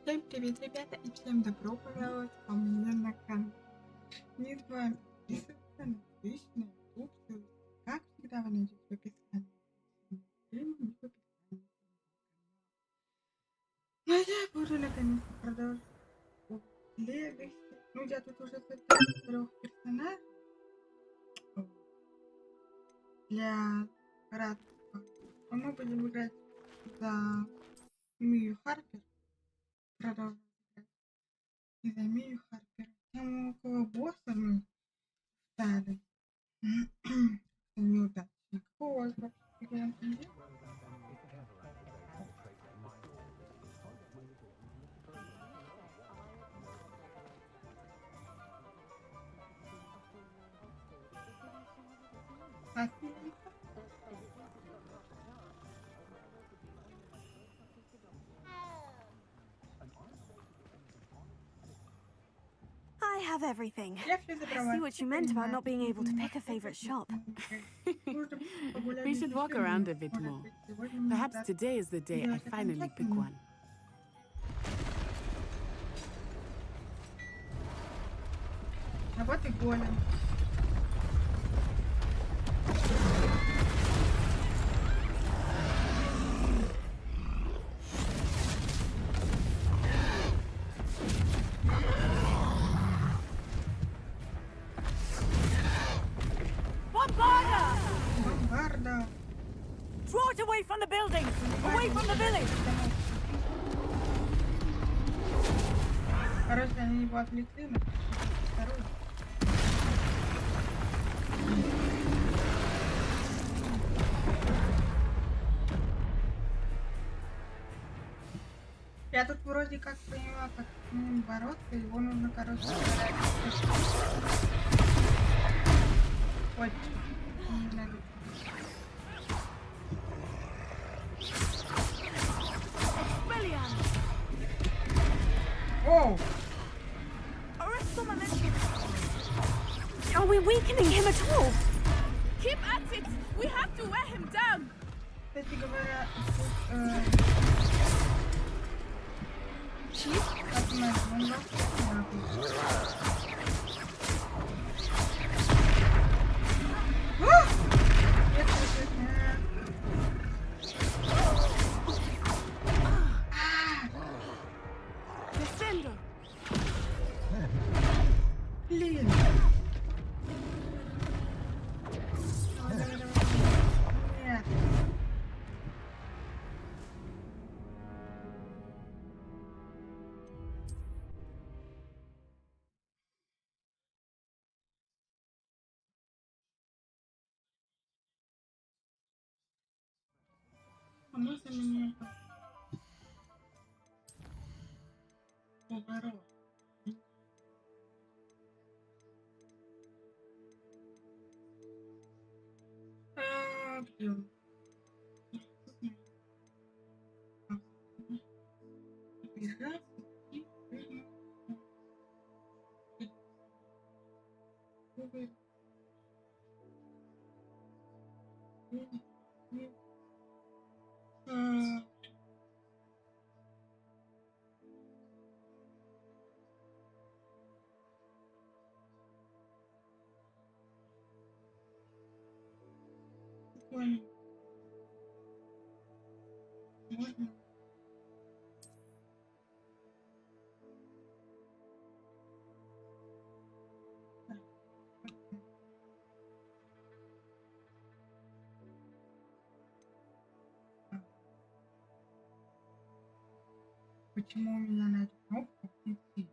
Всем привет, ребята, и всем добро пожаловать ко мне на канал. Не забываем подписываться на Twitch, на YouTube, ссылки, как всегда, вы найдете в описании. Ну, я буду наконец-то продолжить Legacy. Ну, я тут уже создал 3 персонажей для ратства. Мы будем играть за Мию Харпер. Продолжим играть. И за Мию Харпер. Там около босса мы стали. Неудачно. Какого у вас вообще вариант нет? I have everything. Я все I забрала. see what you meant about not being able to pick a favorite shop. We should walk around a bit more. Perhaps today is the day I finally pick one. А вот и голем. Бомбарда. Draw it away from the building! Away from the village! Короче, они его отвлекли, но второй. Я тут вроде как поняла, как с ним бороться, его нужно, короче, ой, не надо. Оу! Are we weakening him at all? Keep at it! We have to wear him down! Кстати говоря, тут он блин. Нет. А можно мне поворот? Блин. Бежать и можно? Почему у меня на эту кнопку идти?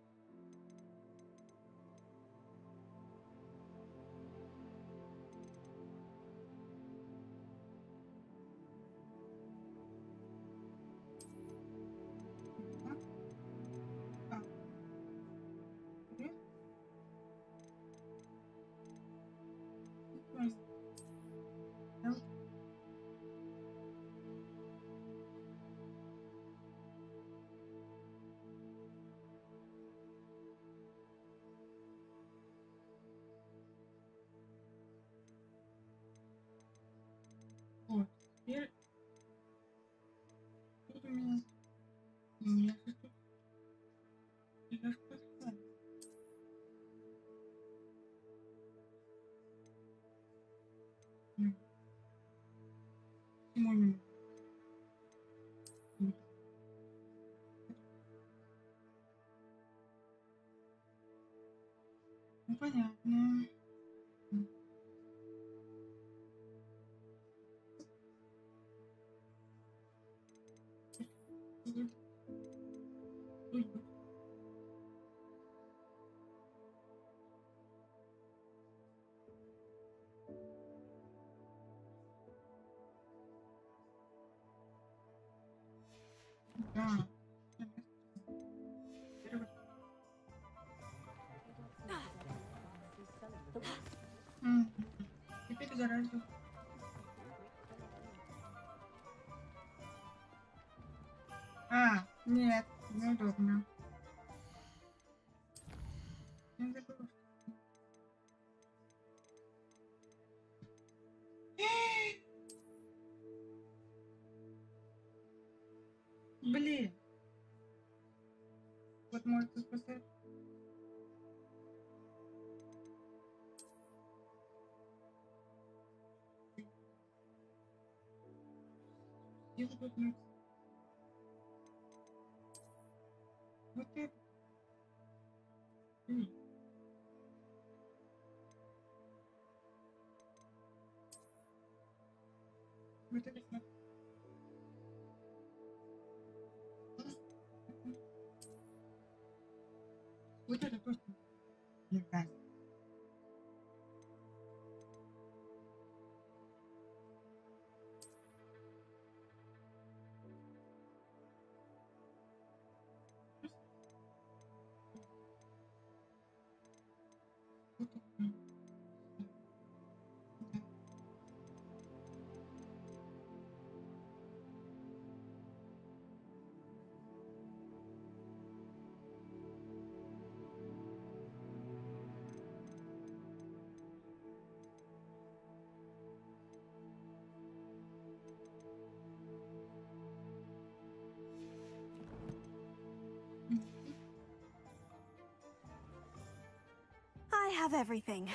почему именно? Ну, понятно. Да. Теперь заразу. Нет, неудобно. Я забыла, что... Блин. Вот может спасать. Вот это. Вот это смотри. Вот это просто нельзя. I have everything.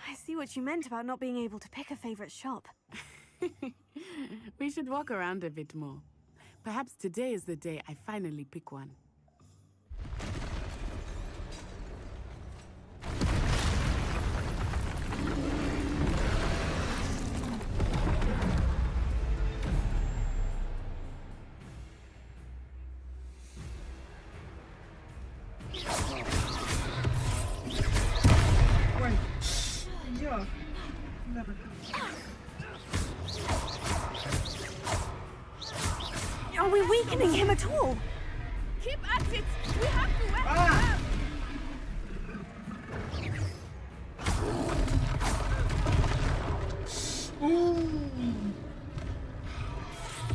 I see what you meant about not being able to pick a favorite shop. We should walk around a bit more. Perhaps today is the day I finally pick one. Are we weakening him at all? Keep at it! We have to wear him down!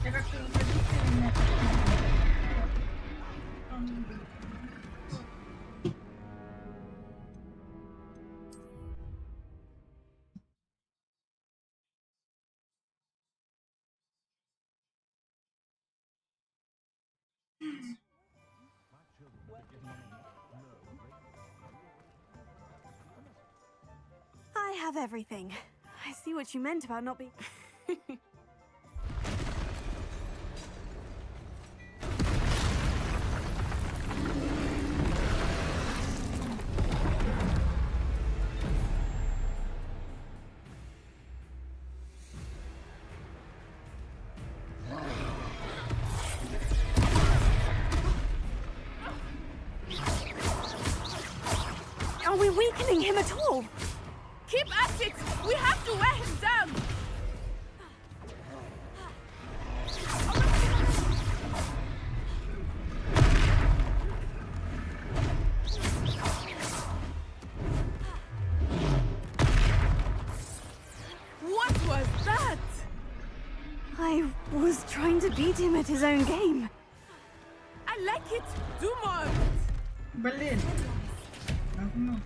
Я как-то не подумала. I have everything. I see what you meant about not being... Are we weakening him at all? Keep at it! We have to wear him down! What was that? I was trying to beat him at his own game. I like it! Do more of it! Блин. Говно.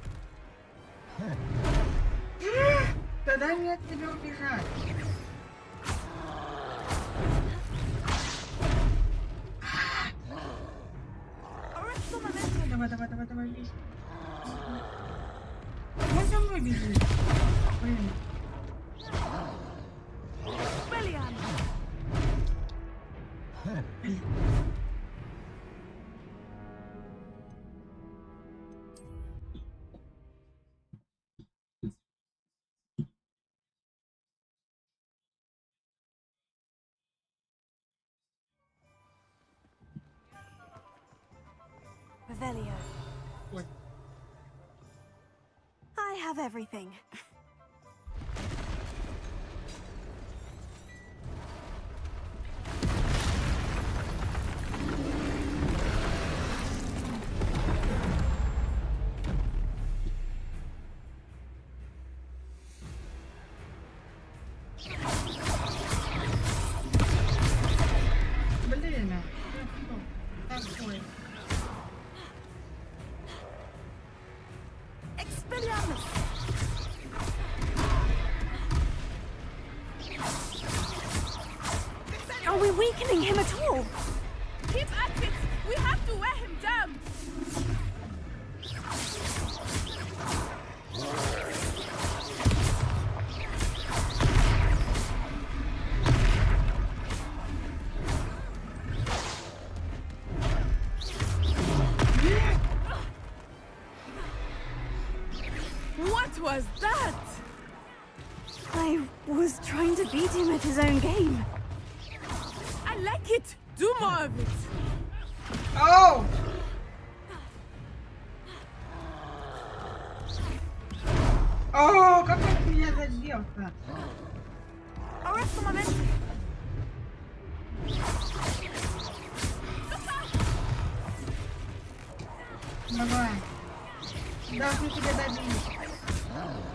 Тогда мне от тебя убежать. Давай, бей. Он за мной бежит. Блин. William! I have everything. Блин, такой. Expelliarmus! Are we weakening him at all? Keep at it! We have to wear him down! What was that? I was trying to beat him at his own game. I like it! Do more of it! Оу! О, как он меня задел-то? Arrest moment. Давай. Должны тебя добить.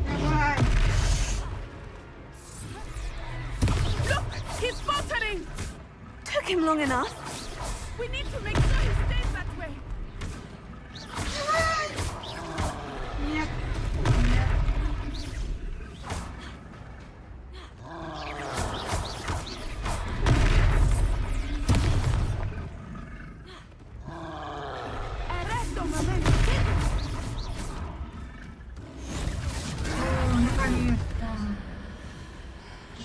Давай. Look! He's faltering! Took him long enough. We need to make sure he stays that way! Нет. Нет. Arresto momento! О, наконец-то.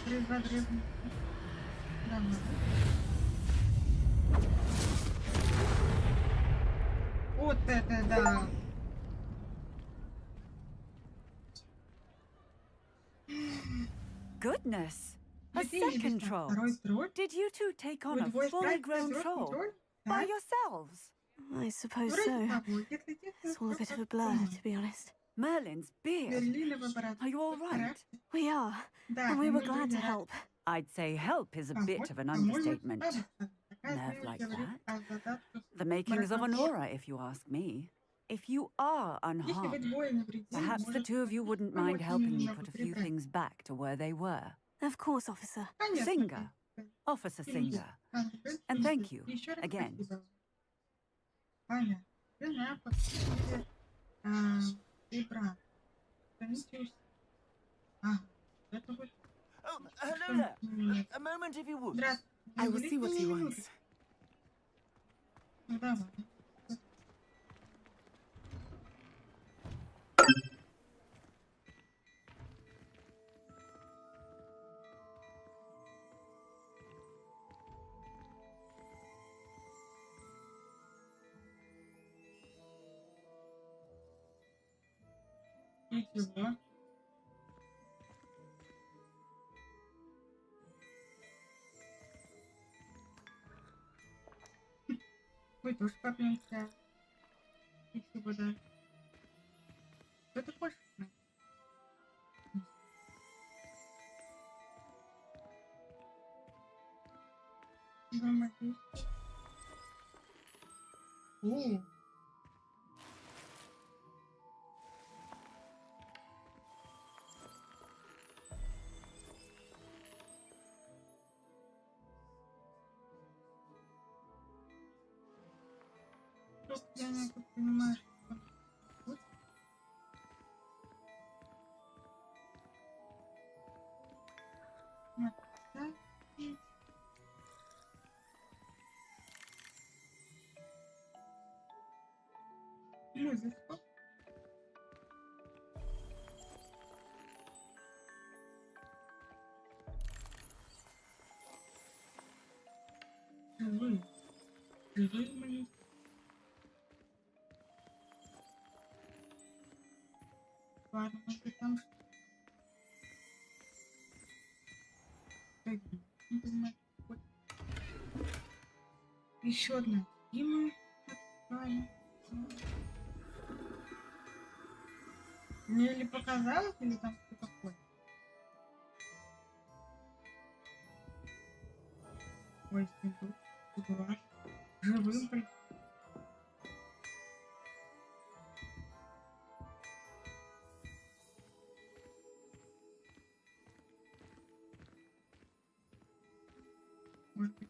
Древняя. Давай. Вот это да. Goodness! A Видишь, second здесь troll. второй тролль. Did you two take on Вы a двое fully справитесь grown с взрослым troll троллем? by Да? yourselves? I suppose Вроде so. того, если честно, It's all a bit of a просто blur, вспомнил. to be honest. Merlin's beard. Берлиновый аппарат. Are you all right? We are, Да, and we и were мы glad to были help. I'd say help is a bit of an По-моему, understatement. справиться. Такая Nerve смелость like говорит that. о задатке. The makings of an aura, if you ask me. If you are Если вы unharmed, двое невредимы, perhaps the может, two of you wouldn't mind помочь helping me немного put a few прибрать. things back to where they were. Of course, officer. Конечно, Singer. конечно. Officer Singer. Ангел, And thank you еще раз again. спасибо. Понятно. Жена, и брат. Хранитель. Ага. Это вот. Oh, hello there. A moment if you would. Здравствуйте. I will see what he wants. Ну, давай. Ничего. Вы тоже попьемся. И всего даже. Что ты хочешь? О! Просто я не понимаю, что тут. Наследие. Музыку. Живые. Живые мои. Ладно, может там что-то. Не понимаю, вот. Еще одна тема. Открываем. Мне или показалось, или там что такое? Ой, снизу. Глаз. Живым прийти. Может быть.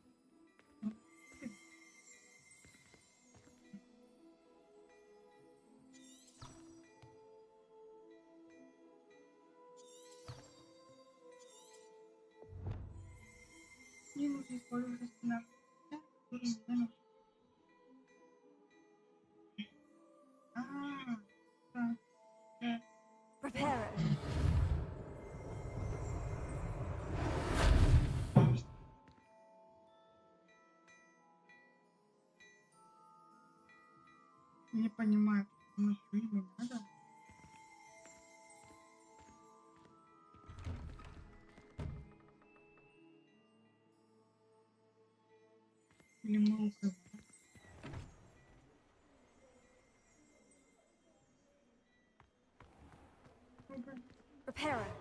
Не нужно использовать стена. Prepare it. Не понимаю, ну что ему надо. Или мы укрываем. Prepare it.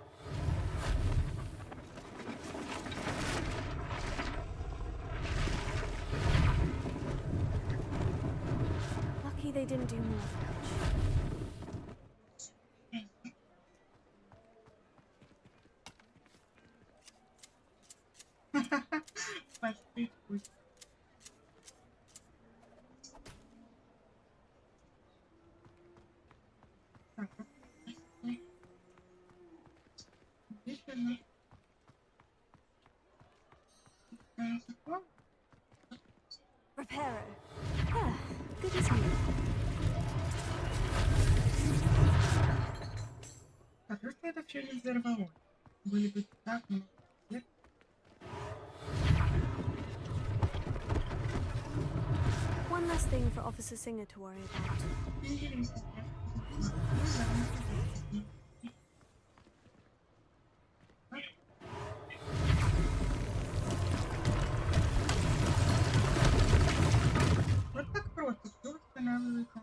Lucky they didn't do more damage. Пошли пусть. Так, здесь у нас Prepare it. Ah, good as new. Хорошо, что это все не взорвалось. Были бы так много лет. One less thing for Officer Singer to worry about. Вот так просто, все восстанавливается.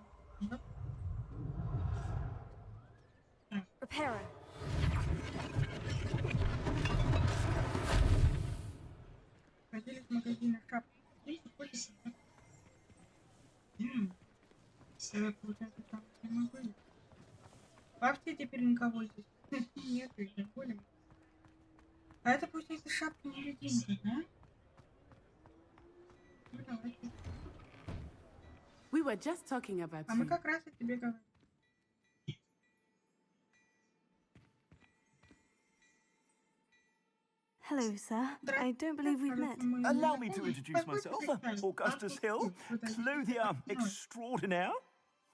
Prepare it. Ходили в магазин шапки. Если хочешь, получается, там все мы были. Вообще теперь никого здесь нету, и не будем. А это получается шапка-невидимка, да? Ну, давайте. We were just talking about А мы you. как раз о тебе говорим. Hello, sir. I don't believe we've met. Allow me to introduce myself. Augustus Hill, clothier extraordinaire.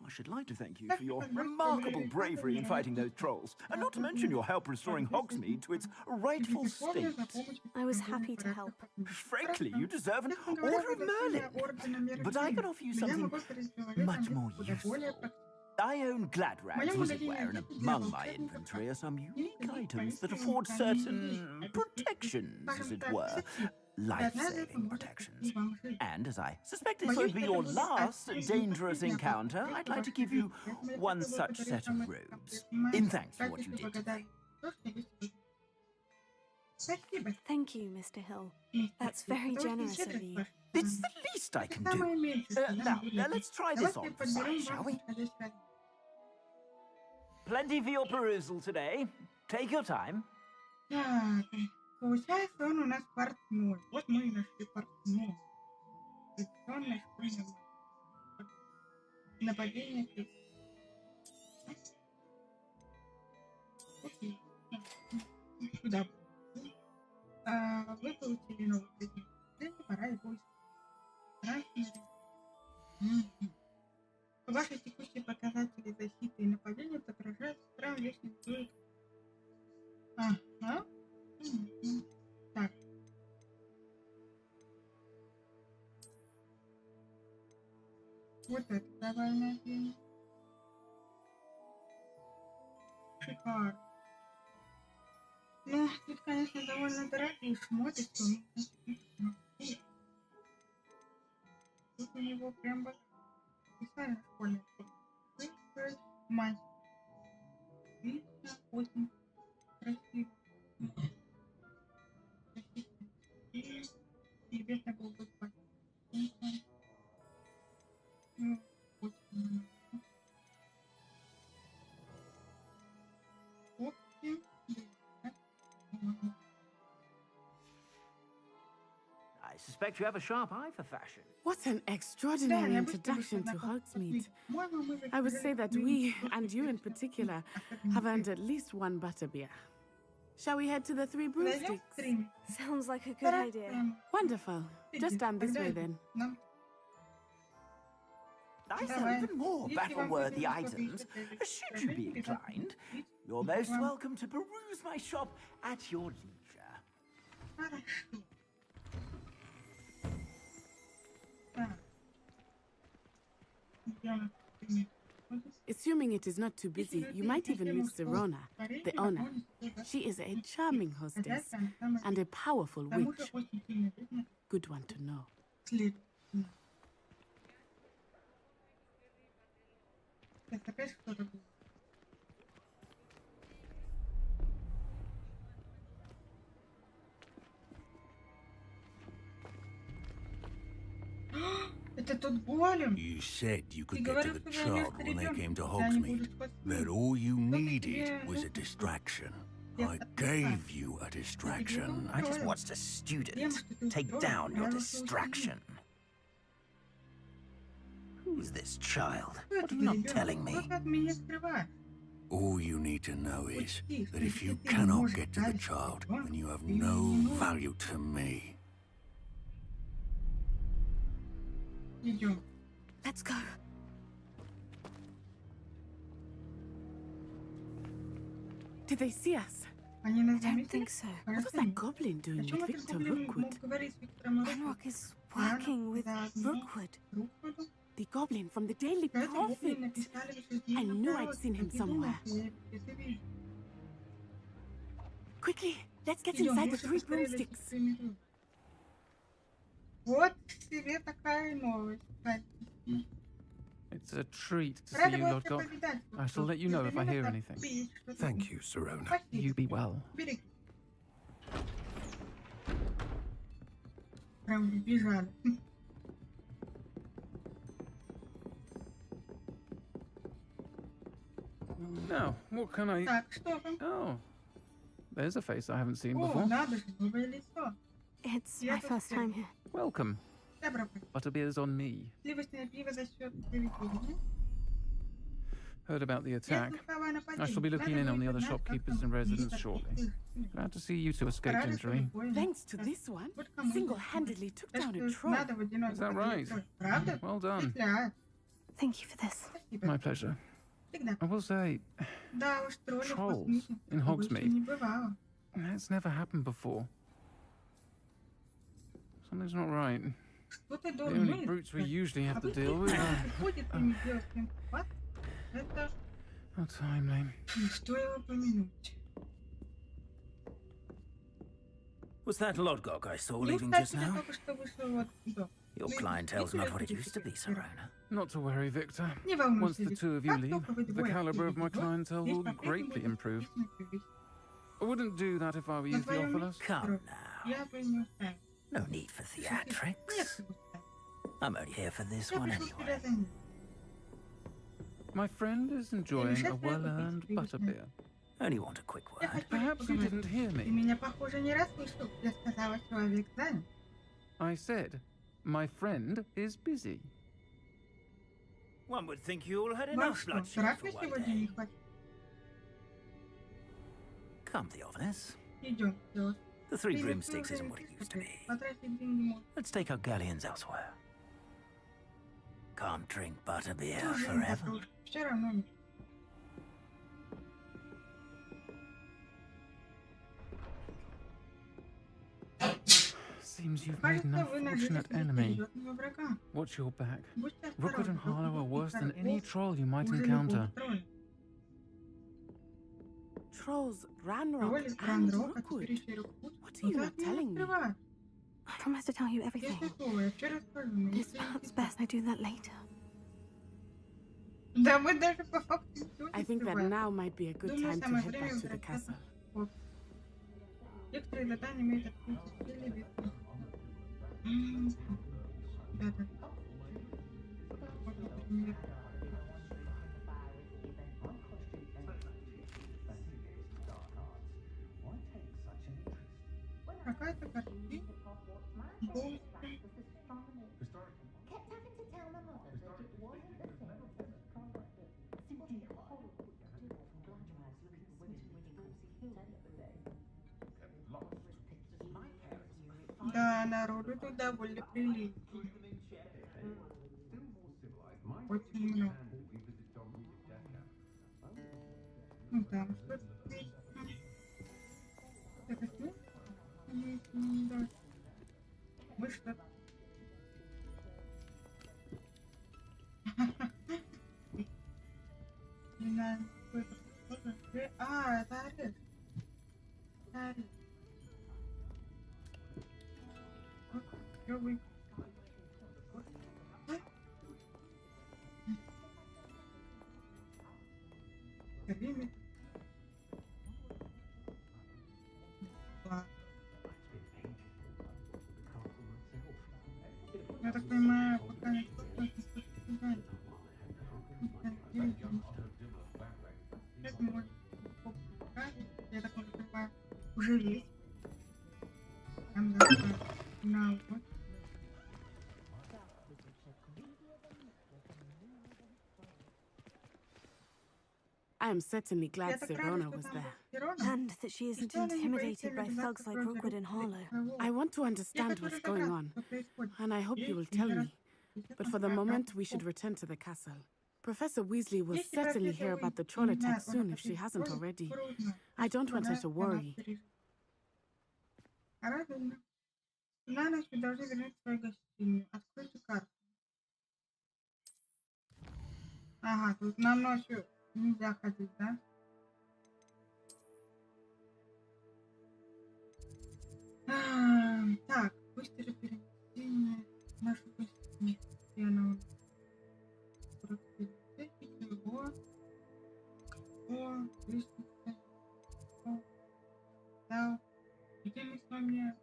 I should like to thank you for your remarkable bravery in fighting those trolls, and not to mention your help restoring Hogsmeade to its rightful state. I was happy to help. Frankly, you deserve an Order of Merlin. But I can offer you something much more useful. I own Gladrags, wizardware, and among my inventory are some unique items that afford certain protections, as it were. Life-saving protections. And as I suspect this won't be your last dangerous encounter, I'd like to give you one such set of robes, in thanks for what you did. Thank you, Mr. Hill. That's very generous of you. It's the least I can do. Now, let's try this on for size, shall we? Plenty for your perusal today. Take your time. Так, получается, он у нас портной. Вот мы и нашли портной. Он наш принял. Нападение. Окей. Сюда. Вы получили новый предмет. Пора его использовать. Ваши текущие показатели защиты и нападения отображают стран личных дуэль. Ага. Так. Вот это давай наденем. Шикарно. Ну, тут, конечно, довольно дорогие шмотки. его прям богат. Писали в школе. Выбрать мать. Видно, очень красиво. И бедно был бы спать. Ну, очень. I suspect you have a sharp eye for fashion. What an extraordinary introduction to Hogsmeade. I would say that we, and you in particular, have earned at least one butterbeer. Shall we head to the Three Broomsticks? Sounds like a good idea. Wonderful. Just down this way then. I sell even more battle-worthy items. Should you be inclined, you're most welcome to peruse my shop at your leisure. Assuming it is not too busy, you might even meet Serona, the owner. She is a charming hostess and a powerful witch. Good one to know. Это тот голем. You said you could get to the child when they came to Hogsmeade. That all you needed was a distraction. I gave you a distraction. I just watched a student take down your distraction. Who's this child? What are you not telling me? All you need to know is that if you cannot get to the child, then you have no value to me. Let's go. Did they see us? I don't think so. What was that goblin doing with Victor Rookwood? Ranrok is working with Rookwood. The goblin from the Daily Prophet. I knew I'd seen him somewhere. Quickly, let's get inside the Three Broomsticks. Вот тебе такая новость. It's a treat to see you, Lord God. I shall let you know if I hear anything. Thank you, Serona. You be well. Прям бежали. Now, what can I... Так, что там? Oh, there's a face I haven't seen О, before. надо же, новое лицо. It's my first time here. Welcome. Добро. Butterbeer's on me. Сливочное пиво за счет заведения. Heard about the attack. I shall be looking in on the other shopkeepers and residents shortly. Glad to see you two escaped injury. Thanks to this one, single-handedly took down a troll. Is that right? Well done. Thank you for this. My pleasure. I will say, trolls in Hogsmeade. That's never happened before. Something's not right. The only brutes we usually have to deal with are... How timely. Was that Lodgok I saw leaving just now? Your clientele's not what it used to be, Serona. Not to worry, Victor. Once the two of you leave, the caliber of my clientele will greatly improve. I wouldn't do that if I were you, Theophilus. Come now. No need for theatrics. I'm only here for this one anyway. My friend is enjoying a well-earned butterbeer. Only want a quick word. Perhaps you didn't hear me. I said, my friend is busy. One would think you all had enough bloodshed for one day. Come, Theophilus. The Three Broomsticks isn't what it used to be. Let's take our galleons elsewhere. Can't drink butterbeer forever. Seems you've made an unfortunate enemy. Watch your back. Rookwood and Harlow are worse than any troll you might encounter. Trolls, Ranrok, and Rookwood. What are you not telling me? I promise to tell you everything. Я готова, я все расскажу. It's perhaps best I do that later. Да, мы даже по факту ничего не I think that скрываем. now might be a good Думаю, time to самое head время back to the возвращаться castle. в Хогвартс. Некоторые задания имеют открытие цели без Да-да. Какая-то картина. Да, народу тут довольно прилично. Очень много. Ну там что-то. Это смысл? Да. Мы что-то. Не знаю, что это похоже. А, это арест. Арест. Вот, всё вы. Время. Я так понимаю, пока не что-то это может я так понимаю, уже есть. Там на вот. I am certainly glad Sirona was there. And that she isn't intimidated by thugs like Rookwood and Harlow. I want to understand what's going on, and I hope you will tell me. But for the moment, we should return to the castle. Professor Weasley will certainly hear about the troll attack soon if she hasn't already. I don't want her to worry. На ночь вы должны вернуть свою гостиную. Откройте карту. Ага, тут на ночью нельзя ходить, да? Так, быстро перенесение нашу гостиную. О, лестница. О, да. Где мы с вами?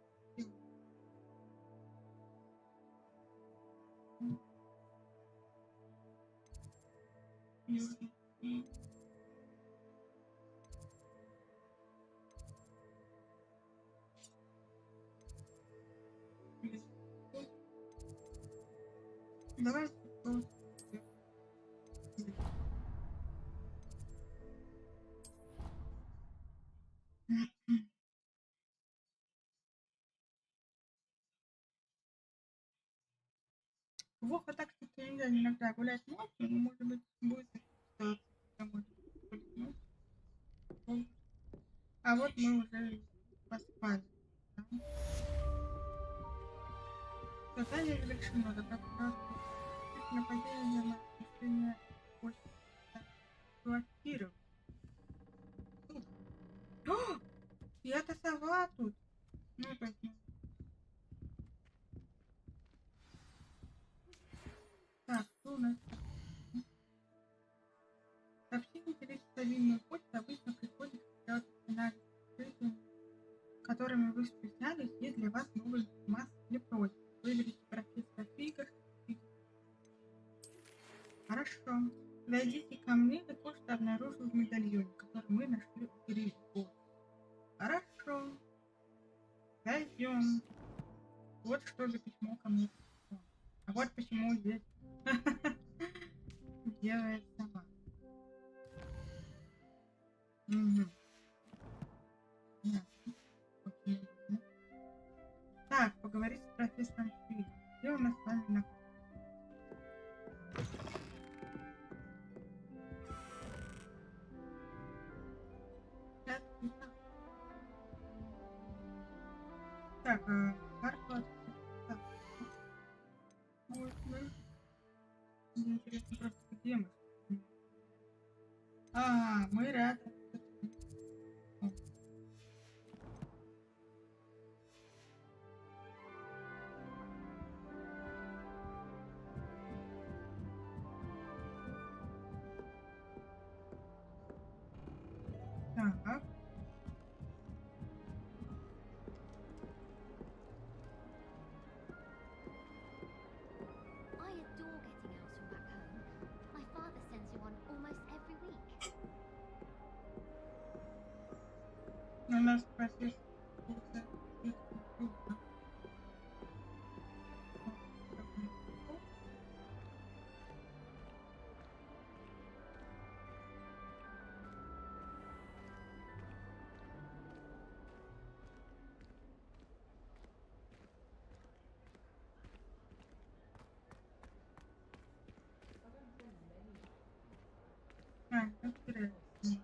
Давай. Плохо так, что нельзя иногда гулять ночью, но может быть будет а вот мы уже поспали. Да? Задание завершено, добро пожаловать. Нападение на решение квартиры. Я-то сова тут. Ну, точно. Так, что у нас? Сообщение через стабильную почту обычно приходит к сценарию, которыми вы стеснялись, есть для вас новый масс или просьб. Выберите профессора Фигаш. Хорошо. Зайдите ко мне, и почта обнаружил в медальоне, который мы нашли у игры. Хорошо. Зайдем. Вот что за письмо ко мне. А вот почему здесь делает сама. Угу. Так, поговорить с профессором Фи. Где у нас с вами на... Так, карту от... Вот мы... Мне интересно просто, где мы? А, мы рядом. Так. I adore getting out and back home. My father sends you on almost every week. У нас процесс. Интересно.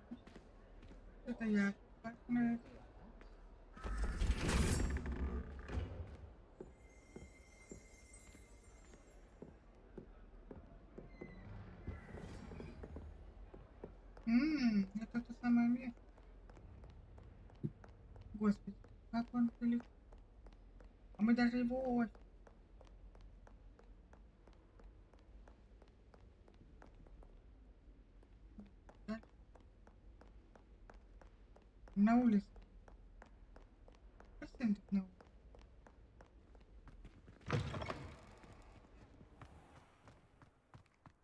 Это я. Это то самое место. Господи, как он далеко. А мы даже его... Да? На улице. Совсем тут на улице.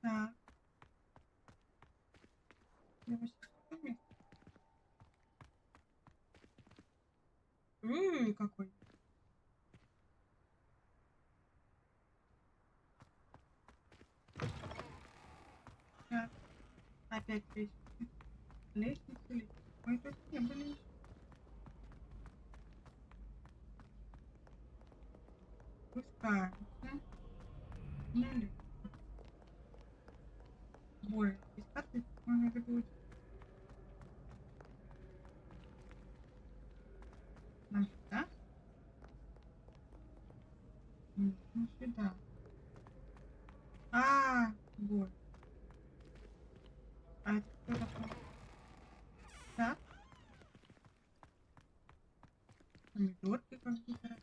Так. Я вообще что место? Какой. Так. Опять лестница. Мы тут не были. Спускаемся. Налево. Боже, без карты надо будет. Нам сюда? Нет, не сюда. Вот. А это что такое? Так. Помидорки какие-то.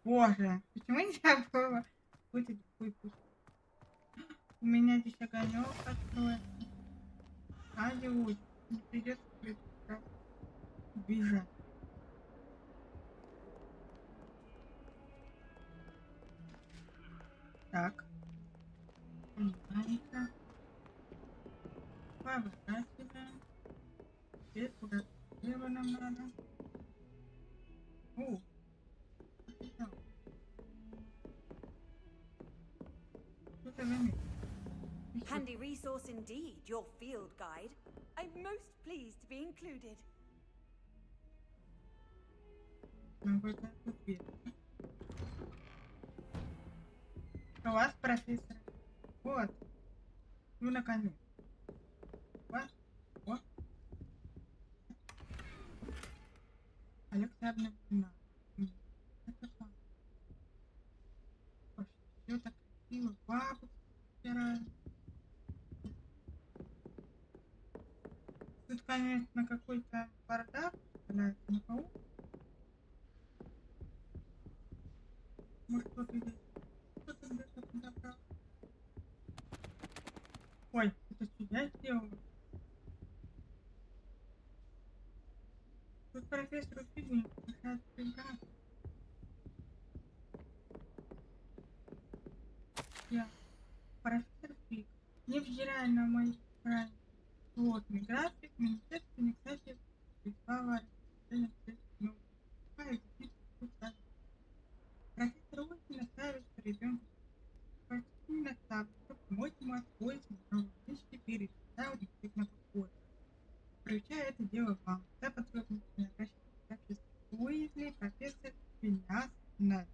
Боже, почему нельзя было будет выпуск? У меня здесь огонек откроется. Адиот. Не придется бежать. Так. Понимаете. Поворачиваем. Теперь куда нам надо. О. Что-то заметил. Handy resource indeed, your field guide. I'm most pleased to be included. Ну, вот это верно. У вас профессор. Вот. Ну, наконец. Вот. Вот. Александровна. Это сам. Все так красиво. Бабу собирают. Тут, конечно, какой-то бардак валяется на полу. Может, кто-то здесь. Кто-то где-то подобрал. Ой, это что я сделала? Тут профессору фигни мешает играть. Я профессор Фиг. Невзирая на мои правила. Плотный график, министерство не кстати прислала профессор очень настаивает, что ребенку почти наставник, что помочь ему освоить новые вещи перед на подходе. Включая это дело вам. За подробностями обращайтесь к профессору Уизли, профессор Финиас на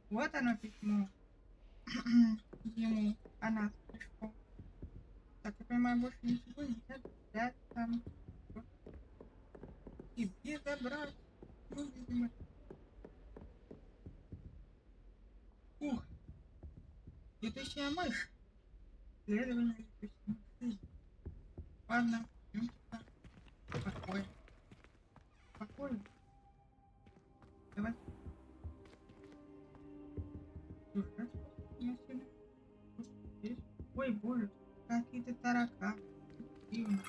Вот оно письмо ему о нас пришло. Так, я понимаю, больше ничего нельзя взять там. Тебе забрать. Ну, видимо. Ух. Летучая мышь. Исследование летучей мыши. Ладно, идем сюда. Спокойно. Спокойно. Давай. Слушай, Ой, боже, какие-то тараканы. Дивно.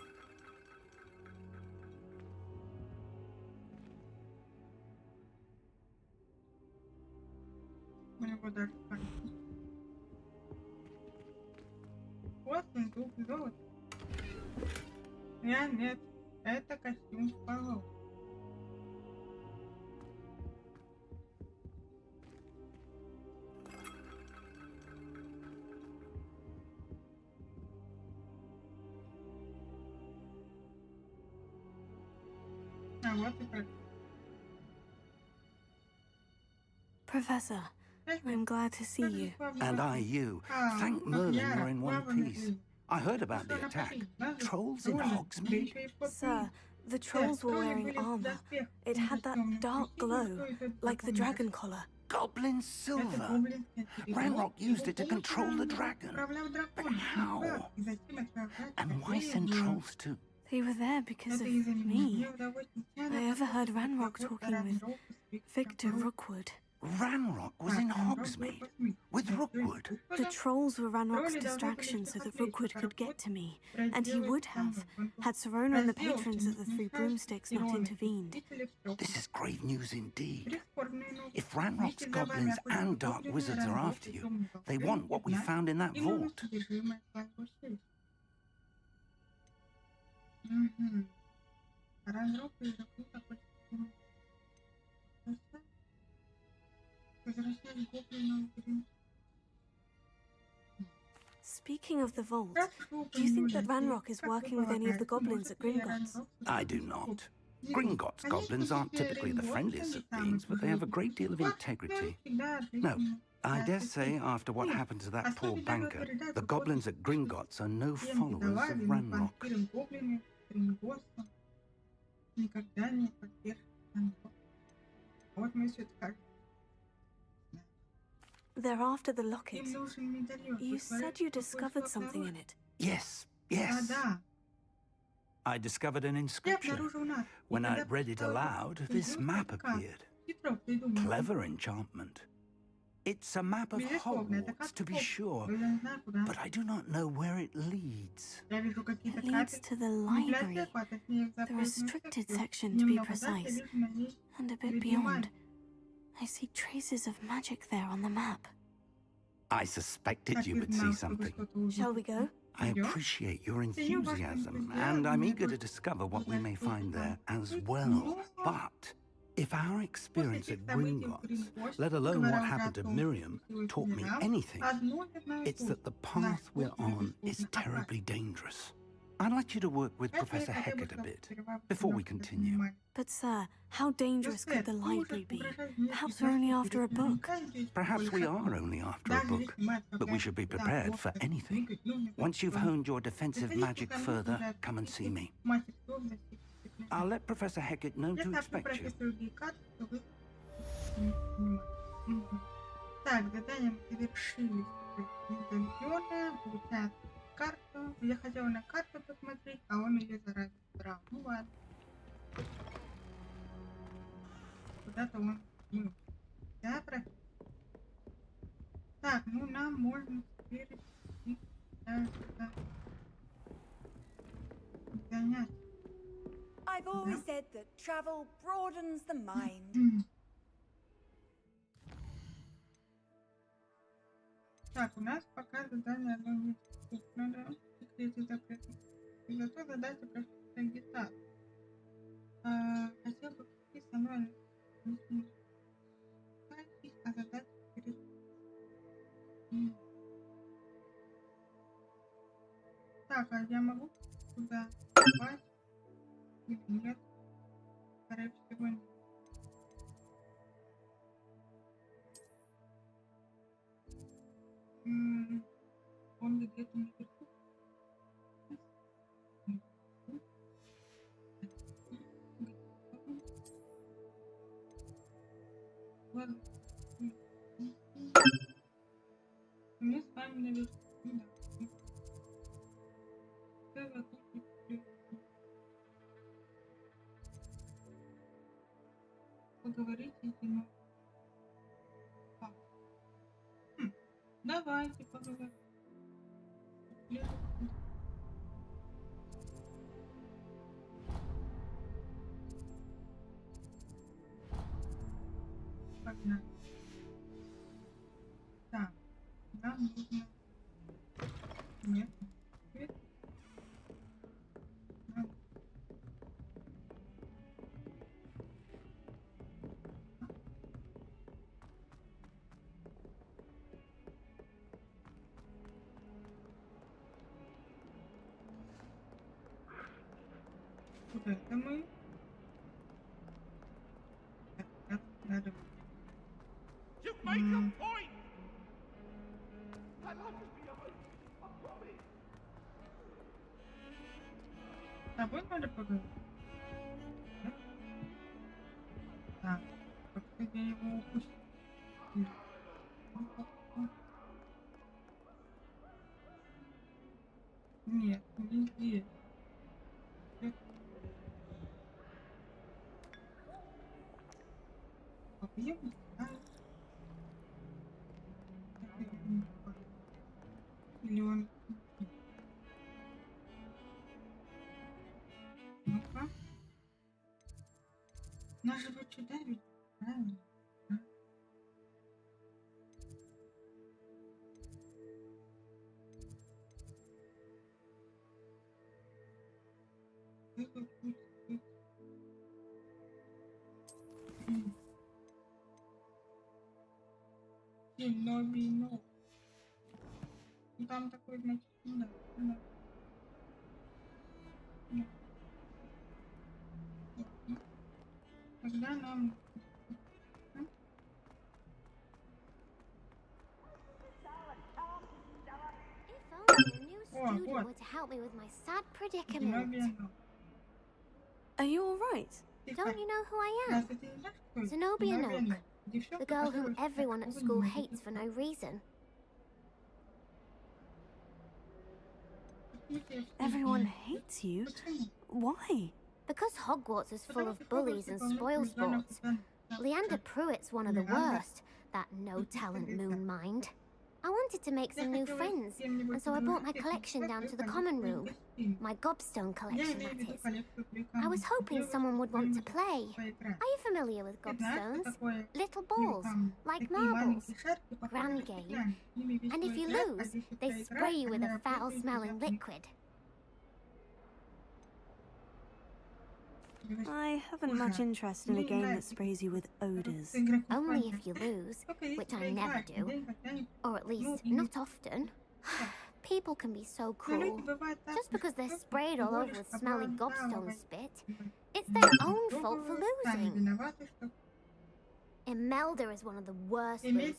У него даже вот сундук золота. Нет, это костюм полов. А вот и так. Professor, I'm glad to see you. And I you. Thank Merlin we're in one piece. I heard about the attack. Trolls in Hogsmeade? Sir, the trolls were wearing armor. It had that dark glow, like the dragon collar. Goblin silver. Ranrok used it to control the dragon. But how? And why send trolls too? They were there because of me. I overheard Ranrok talking with Viktor Rukwood. Ranrok was in Hogsmeade with Rookwood. The trolls were Ranrock's distraction so that Rookwood could get to me, and he would have, had Serona and the patrons of the Three Broomsticks not intervened. This is grave news indeed. If Ranrock's goblins and dark wizards are after you, they want what we found in that vault. Speaking of the vault, do you think that Ranrok is working with any of the goblins at Gringotts? I do not. Gringotts goblins aren't typically the friendliest of beings, but they have a great deal of integrity. No, I dare say after what happened to that poor banker, the goblins at Gringotts are no followers of Ranrok. They're after the locket. You said you discovered something in it. Yes. I discovered an inscription. When I read it aloud, this map appeared. Clever enchantment. It's a map of Hogwarts, to be sure, but I do not know where it leads. It leads to the library, the restricted section to be precise, and a bit beyond. I see traces of magic there on the map. I suspected you would see something. Shall we go? I appreciate your enthusiasm, and I'm eager to discover what we may find there as well. But if our experience at Gringotts, let alone what happened to Miriam, taught me anything, it's that the path we're on is terribly dangerous. I'd like you to work with Professor Hecat a bit before we continue. But sir, how dangerous could the library be? Perhaps we're only after a book. Perhaps we are only after a book, but we should be prepared for anything. Once you've honed your defensive magic further, come and see me. I'll let Professor Hecat know to expect you. Так, задание мы завершили. Карту. Я хотела на карту посмотреть, а он ее зараза брал. Ну ладно. Куда-то он смыл. Да, профессор? Так, ну нам можно теперь занять. I've always said that travel broadens the mind. Так, у нас пока задание одно не надо секреты запрета. И зато задача профессора гитар. Хотел бы пойти со мной а задача перед... Так, а я могу туда попасть? Или нет? Скорее всего, нет. Он где-то наверху. Ладно. Мы с вами наверху. Поговорите и давайте поговорим. Погнали. Так, нам нужно... Нет. Вот это мы. Так, надо. С тобой надо поговорить? Так, как-то я его упустил. Нет, не здесь. Попьем, да? Или он... Ну-ка. Нас же вот сюда ведь, правильно? Вино. И там такой, значит, ну да. Тогда нам... If only a new student were to help me with my sad predicament. Are you alright? Don't you know who I am? Zenobia Noak, the girl whom everyone at school hates for no reason. Everyone hates you? Why? Because Hogwarts is full of bullies and spoilsports. Leander Pruitt's one of the worst, that no-talent moon mind. I wanted to make some new friends, and so I brought my collection down to the common room. My gobstone collection, that is. I was hoping someone would want to play. Are you familiar with gobstones? Little balls, like marbles. Grand game. And if you lose, they spray you with a foul-smelling liquid. I haven't much interest in a game that sprays you with odors. Only if you lose, which I never do. Or at least, not often. People can be so cruel. Just because they're sprayed all over with smelly gobstone spit, it's their own fault for losing. Imelda is one of the worst losers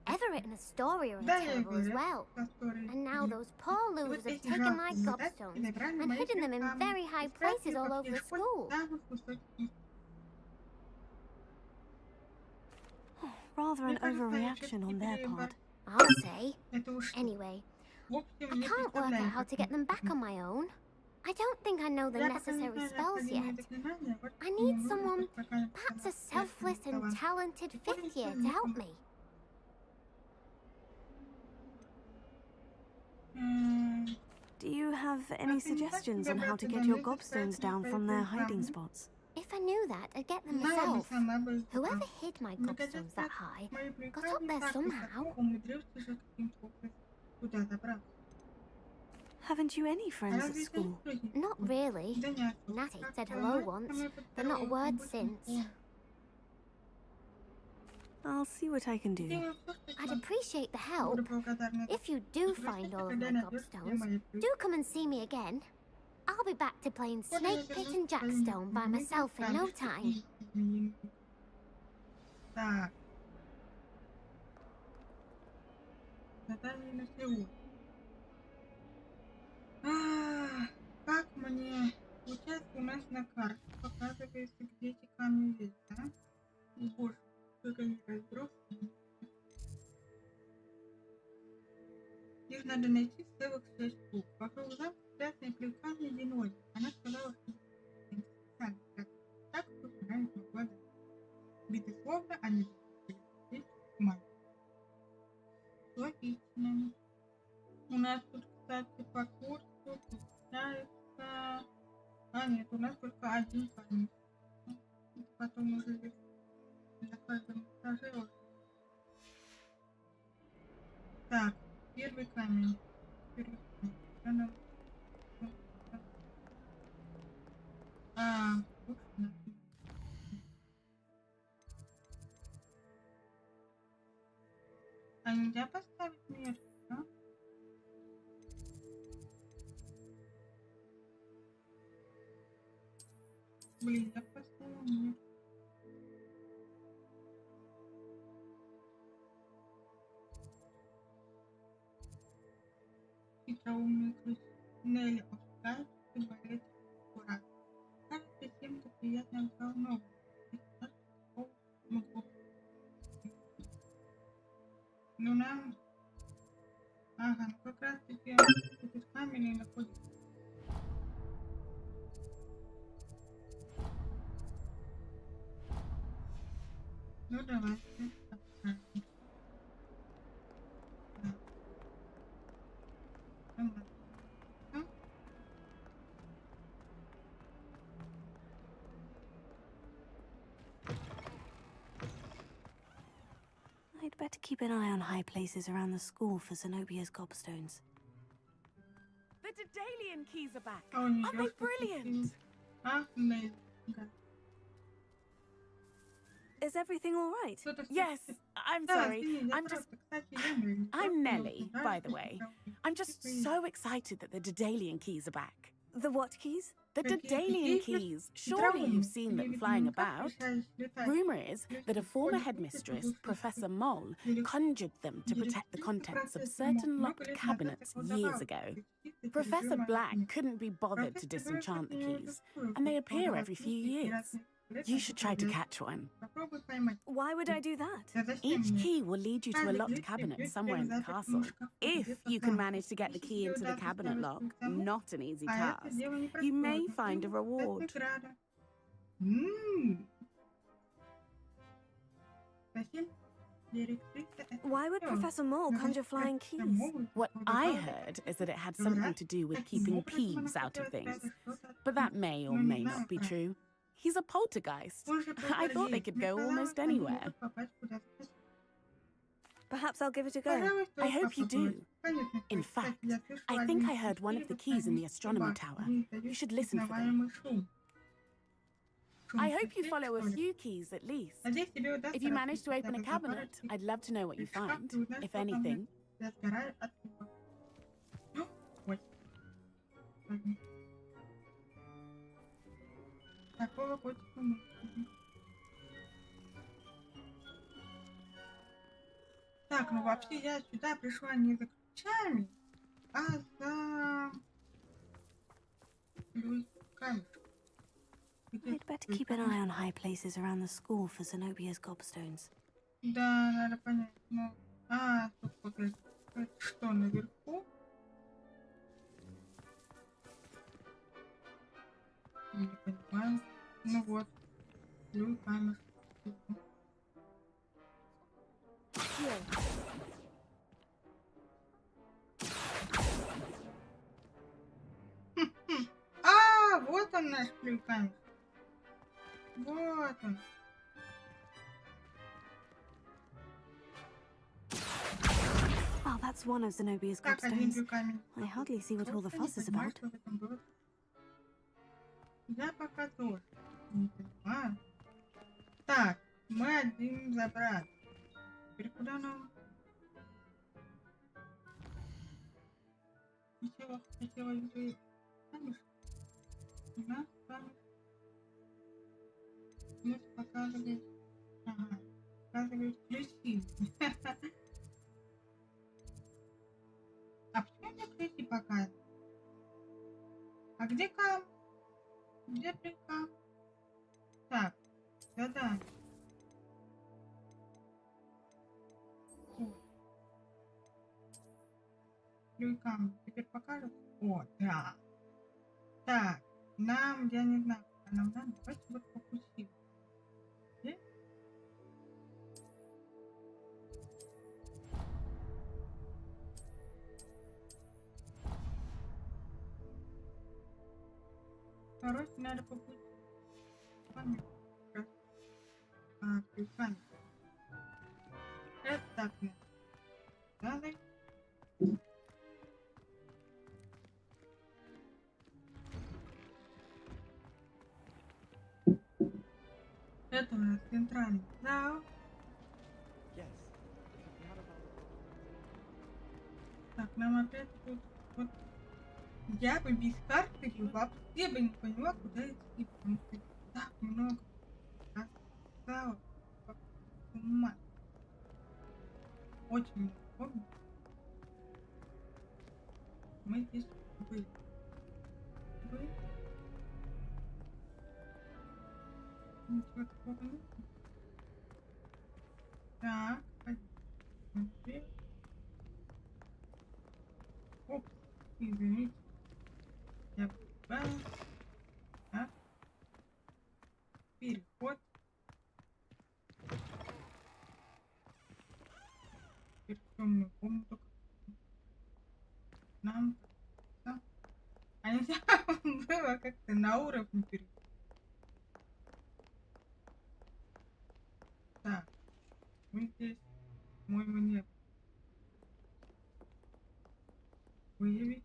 ever written a story or a terrible as well. And now those poor losers have taken my gobstones and hidden them in very high places all over the school. Rather an overreaction on their part. I'll say. Anyway, I can't work out how to get them back on my own. I don't think I know the necessary spells yet. I need someone, perhaps a selfless and talented fifth year to help me. Do you have any suggestions on how to get your gobstones down from their hiding spots? If I knew that, I'd get them myself. Whoever hid my gobstones that high got up there somehow. Haven't you any friends at school? Not really. Natty said hello once, but not a word since. I'll see what I can do. I'd appreciate the help. If you do find all of my gobstones, do come and see me again. I'll be back to playing Snake Pit and Jackstone by myself in no time. Как мне... Получается, у нас на карте показывается, где эти камни есть, да? Боже, сколько они разбросаны. Их надо найти в целых 6 штук. Вокруг замка спрятаны плевками линолеум. Она сказала, что специально так, чтобы она их могла дать. Безусловно, они здесь в магии. Логично. У нас тут, кстати, Нет, у нас только один камень. Потом уже на каждом этаже. Так, первый камень. А нельзя поставить мир, да? Блин, я поставила мир. Хитроумный ключ. Нелли опускает и болеет аккуратно. Кажется, всем-то приятно взволнован. Ну нам... Ага, ну как раз таки этот камень и находится. Ну давайте. I'd better keep an eye on high places around the school for Zenobia's gobstones. The Daedalian keys are back. Oh, Aren't they brilliant? Is everything all right? Yes, I'm sorry. I'm Nelly, by the way. I'm just so excited that the Daedalian keys are back. The what keys? The Daedalian keys. Surely you've seen them flying about. Rumour is that a former headmistress, Professor Mole, conjured them to protect the contents of certain locked cabinets years ago. Professor Black couldn't be bothered to disenchant the keys, and they appear every few years. You should try to catch one. Why would I do that? Each key will lead you to a locked cabinet somewhere in the castle. If you can manage to get the key into the cabinet lock, not an easy task, you may find a reward. Why would Professor Mole conjure flying keys? What I heard is that it had something to do with keeping peeves out of things. But that may or may not be true. He's a poltergeist. I thought they could go almost anywhere. Perhaps I'll give it a go. I hope you do. In fact, I think I heard one of the keys in the astronomy tower. You should listen for them. I hope you follow a few keys at least. If you manage to open a cabinet, I'd love to know what you find, if anything. Такого котика мы. Так, ну вообще я сюда пришла не за ключами, а за камешком. I'd better keep an eye on high places around the school for Zenobia's gobstones. Да, надо понять, ну... тут погоди. Это что, наверху? Не понимаю. Ну вот. Плюс камешек. Вот он наш камешек. Вот он. Oh, that's one of Zenobia's gobstones. I hardly see what all the fuss is about. Я пока тоже не понимаю. Так, мы один забрали. Теперь куда нам? Хотела взять камешек. У нас камешек. Плюс показывает. Ага. Показывает ключи. А почему мне ключи показывают? А где кам? Где прикам? Так, да-да. Плюйкам теперь покажут? О, да. Так, нам, я не знаю, нам надо, давайте вот по пути. Короче, надо побыть с вами. Прикольно. Это так, далее. Это у нас центральный зал. Так, нам опять тут вот. Я бы без карты бы вообще бы не поняла, куда идти, потому что так много осталось. Ума. Очень много. Мы здесь были. Ничего такого нет. Так, один. Оп, извините. Я понимаю. Так. Переход. Теперь в темную комнату. Нам да. А нельзя было как-то на уровне перейти. Так, мы здесь, по-моему, нет. Выявить.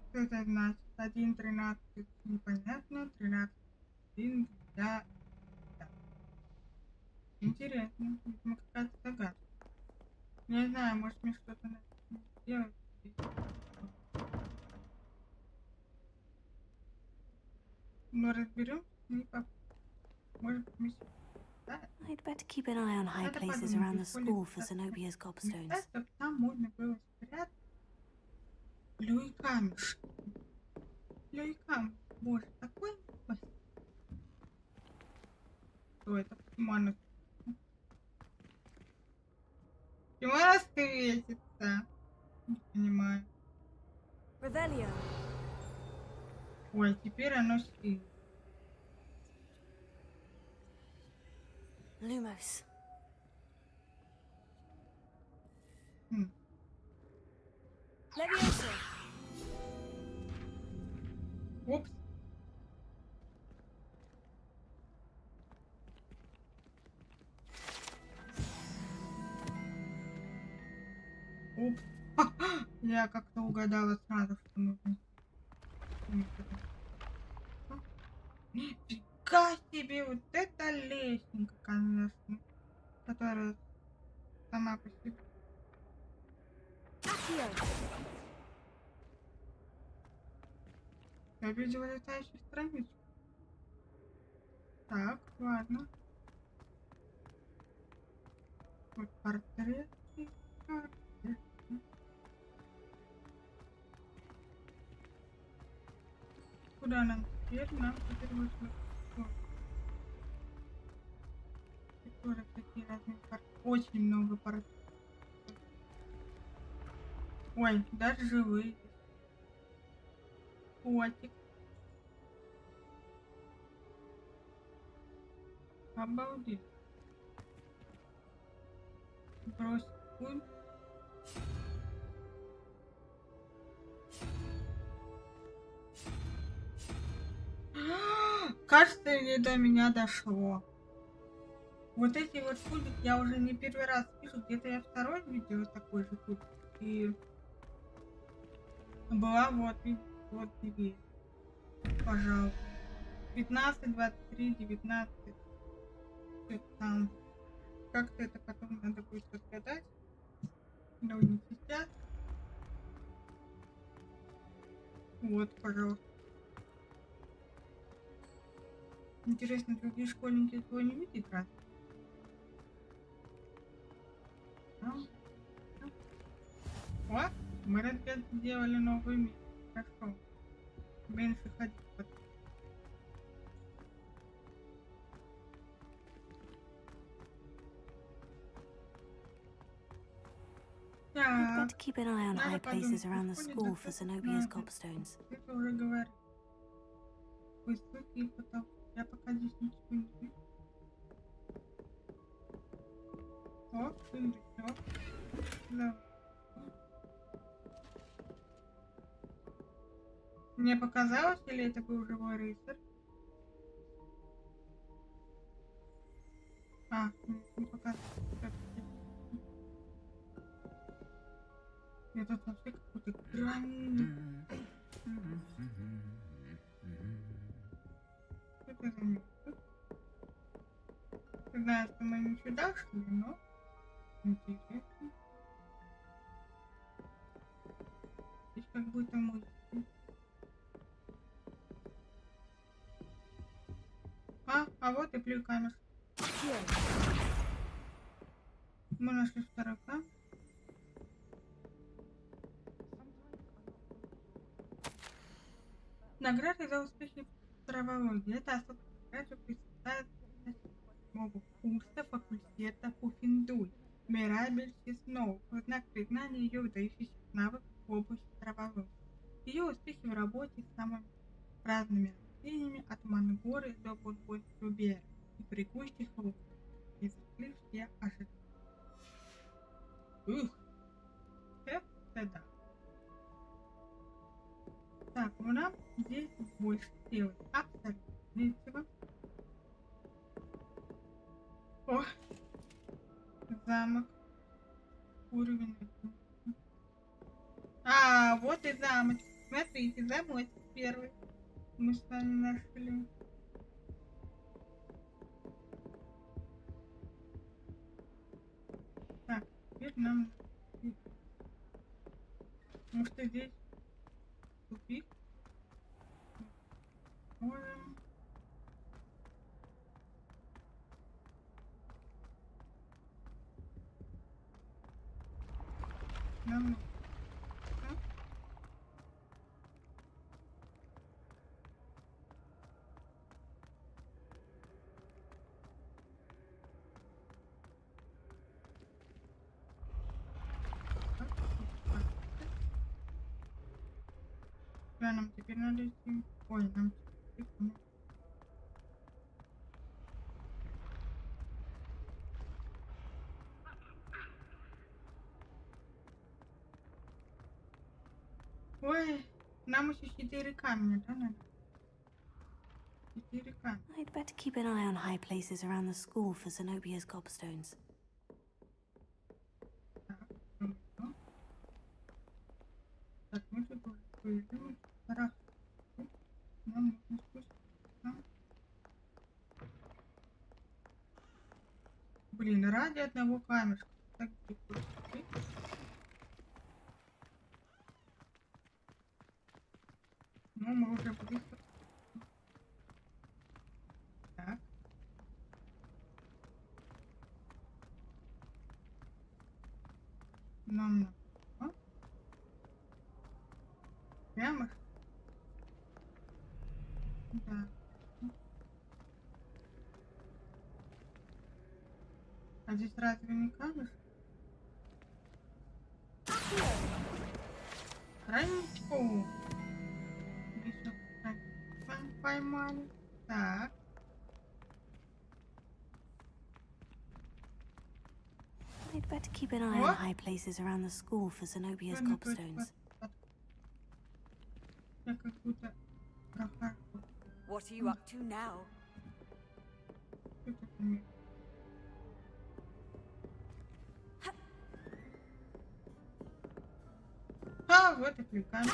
Что это значит? 1.13 непонятно, 13.1 для... Да. Интересно, видимо, какая-то загадка. Не знаю, может мне что-то надо сделать. Но разберем, не по... Может быть, мы... I'd better keep an eye on high places around the school for Zenobia's gobstones. Там можно было спрятать люйками. Люйками. Боже, такой спасибо. Что это? Почему она... Почему она светится? Не понимаю. Ой, теперь оно светится. Lumos. Упс. Упс. Я как-то угадала сразу, что нужно. Нифига себе, вот это лестница, конечно, которая сама по себе. Я видела летающую страницу. Так, ладно. Вот портрет. Куда нам теперь? Нам теперь вот тоже такие разные портреты. Очень много портретов. Ой, даже живые. Котик. Обалдеть. Брось пуль. Кажется, не до меня дошло. Вот эти вот кубики я уже не первый раз вижу. Где-то я второй видела такой же кубик. И была вот тебе. Пожалуйста. 15, 23, 19. Что-то там. Как-то это потом надо будет разгадать. Но не сейчас. Вот, пожалуйста. Интересно, другие школьники этого не видят, раз? О, мы опять сделали новый мир. Хорошо. Меньше ходить. I'd better keep an eye on high places around the school for Zenobia's gobstones. Это уже говорю. Высокие потолки. Я пока здесь ничего не вижу. О, сундучок. Да. Мне показалось, или это был живой рыцарь? А, не показалось. Я тут вообще какой-то гранит. Что это за место? Знаю, что мы не сюда шли, но интересно. Здесь как будто музыка. А вот и плюй-камер. Мы нашли второй камень. Награды за успехи в травологии. Это особая награда присуждается курса факультета Пуффендуй, Мирабель Сноу, в знак признания ее выдающихся навыков в области травологии. Ее успехи в работе с самыми разными растениями, от мангоры до бонбон-трубера и прикующих лук, и зашли все ожидания. Ух, это да. Так, ну нам здесь больше делать абсолютно нечего. О, замок. Уровень. А, вот и замочек. Смотрите, замочек первый. Мы с вами нашли. Так, теперь нам... Потому что здесь тупик. Можем... Нам... Да, нам теперь надо идти. Ой, нам теперь... Ой, нам еще 4 камня, да, надо? 4 камня. I'd better keep an eye on high places around the school for Zenobia's gobstones. Так, мы тут уже хорошо. Нам нужно спуститься. Блин, ради одного камешка. Так типа. Ну, мы уже близко. Так. Нам надо. Прямо? Да. А здесь разве не камешек? Храничку. Еще поймали. Так. I'd better keep an eye on high places around the school for Zenobia's gobstones. Я как будто прохожу. What are you up to now? Что это у меня? А, вот и кликаем.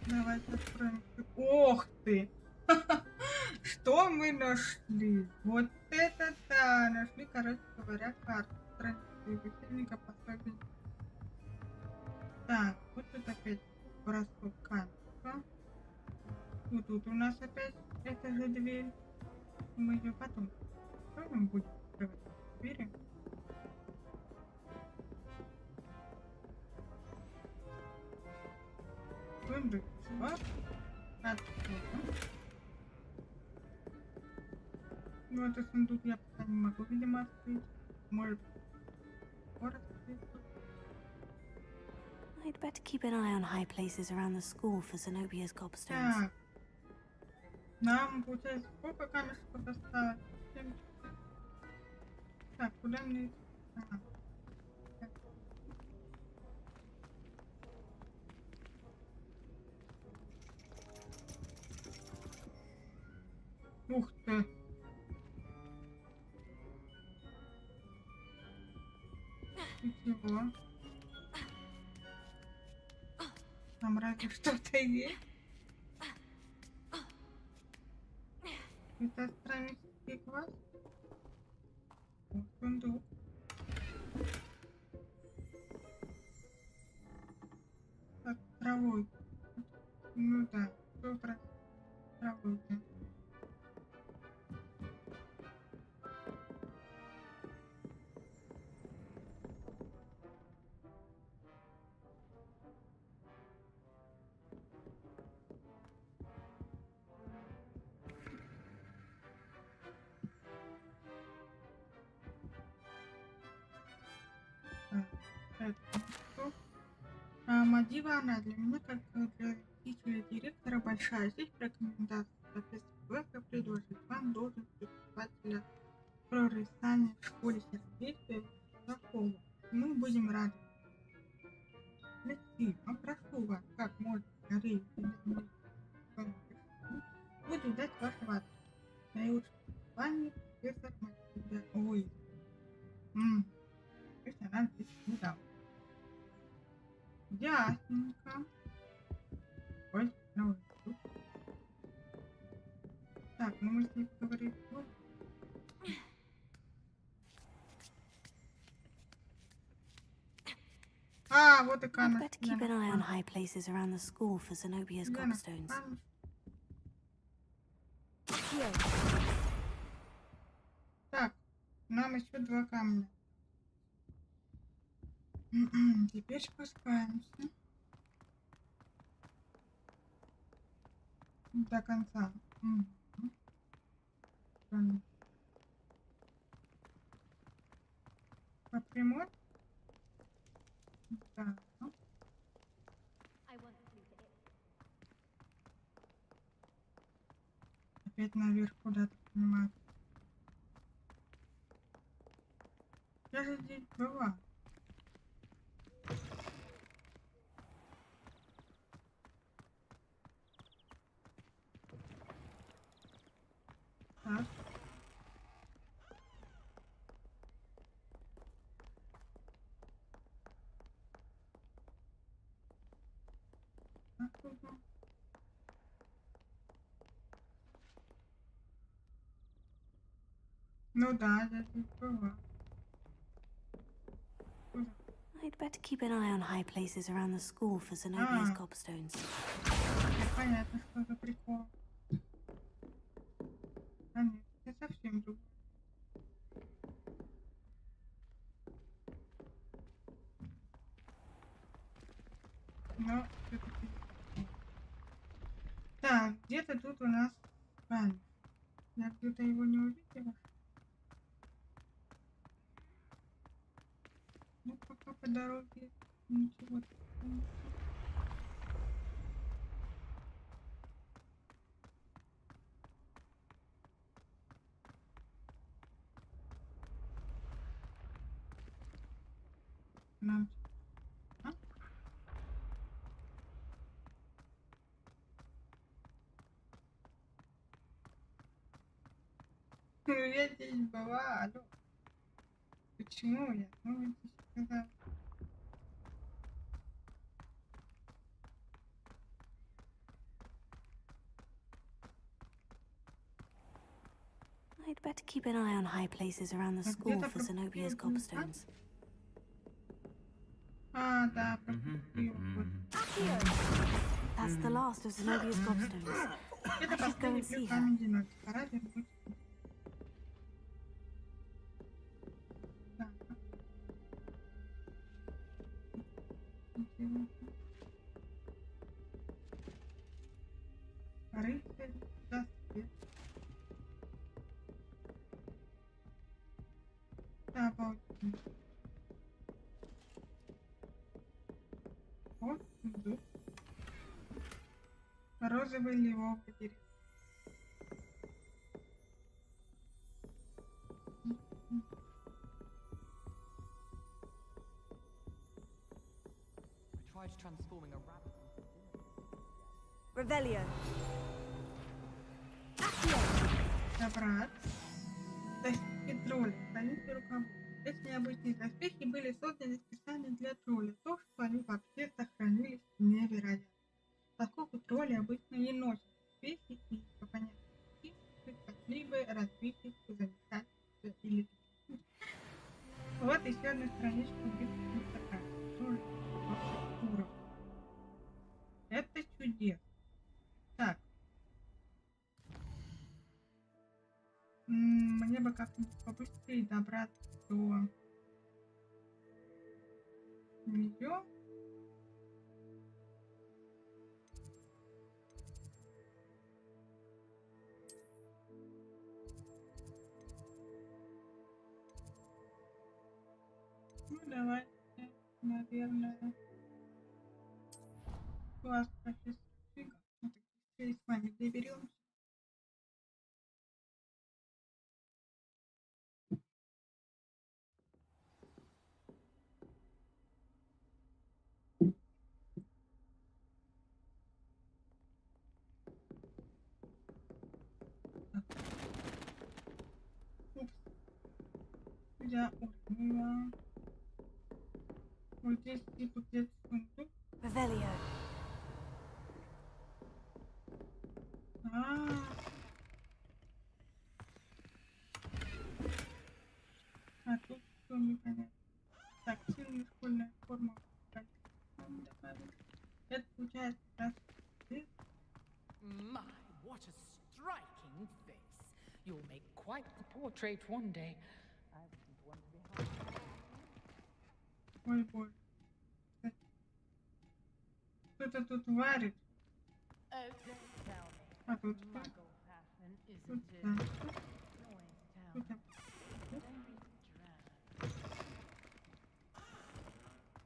Давайте откроем. Ох ты! Что мы нашли? Вот это да! Нашли, короче говоря, карту. Страницы весельника пособия. Так, вот тут опять бросок камешка. Вот тут у нас опять эта же дверь. Мы ее потом откроем, будем открывать двери. Будем быть. Вот. Отсюда. Ну, это сундук я пока не могу, видимо, открыть. Может, город открыть. I'd better keep an eye on high places around the school for Zenobia's gobstones. Так. Нам, получается, сколько камешков осталось? 7. Так, куда мне... Ага. Так. Ух ты! Ничего. Там разве что-то есть? Это астрономический класс? Вот сундук. Так, травой. Ну да, 100% травой. Да. Мотива она для меня, как для родителя директора, большая. Здесь по рекомендации профессора предложит вам должность преподавателя прорицания в школе сердечия за Хогвартс. Мы будем рады. Алексей, прошу вас, как можно скорее буду ждать вашего ответа. Наилучшее пожелание, профессор МАГИЯ. Ой. Пусть она здесь не дала. Ясненько. Ой, ну тут. Так, ну мы с ней поговорим. А, вот и камера. I'd better keep an eye on high places around the school for Zenobia's gobstones. Так, нам еще 2 камня. Теперь спускаемся до конца. По прямой? Да. Опять наверх куда-то подниматься. Я же здесь была. Так. Откуда? Ну да, я здесь была. I'd better keep an eye on high places around the school for Zenobia's gobstones. Понятно, что за прикол. А нет, я совсем другой. Но все-таки... Так, где-то тут у нас камень. Я где-то его не увидела. Ну, пока по дороге ничего такого не... Нам... А? Ну, я здесь была, алло. Почему я? Ну, вы здесь сказали. I'd better keep an eye on high places around the school for Zenobia's gobstones. А, да, That's the last of Zenobia's gobstones. это I should go and see her. камень одиночки. Пора вернуть. Так. Интересно. Рыцарь, доспех. Да, обалденно. возле его потерял. Revelio. Добрат. Доспехи тролля. Хранитель руководства. Эти необычные доспехи были созданы специально для тролля. То, что они вообще сохранились, невероятно. Поскольку тролли обычно не носят доспехи и по понятию как-либо разбитых, заметать или вот еще одна страничка битвы такая. Уровень. Это чудесно. Так. Мне бы как-нибудь побыстрее добраться до нее. Ну, давайте, наверное, класс профессор Фига. С вами доберемся. Я уронила. Вот здесь типа где-то сундук. Revelio. А тут что непонятно. Так, сильная школьная форма. Это получается раз. My, what a striking face. You'll make quite the portrait one day. I wouldn't want to be hard. Ой, боже. Кто-то тут варит. А тут что? Тут да.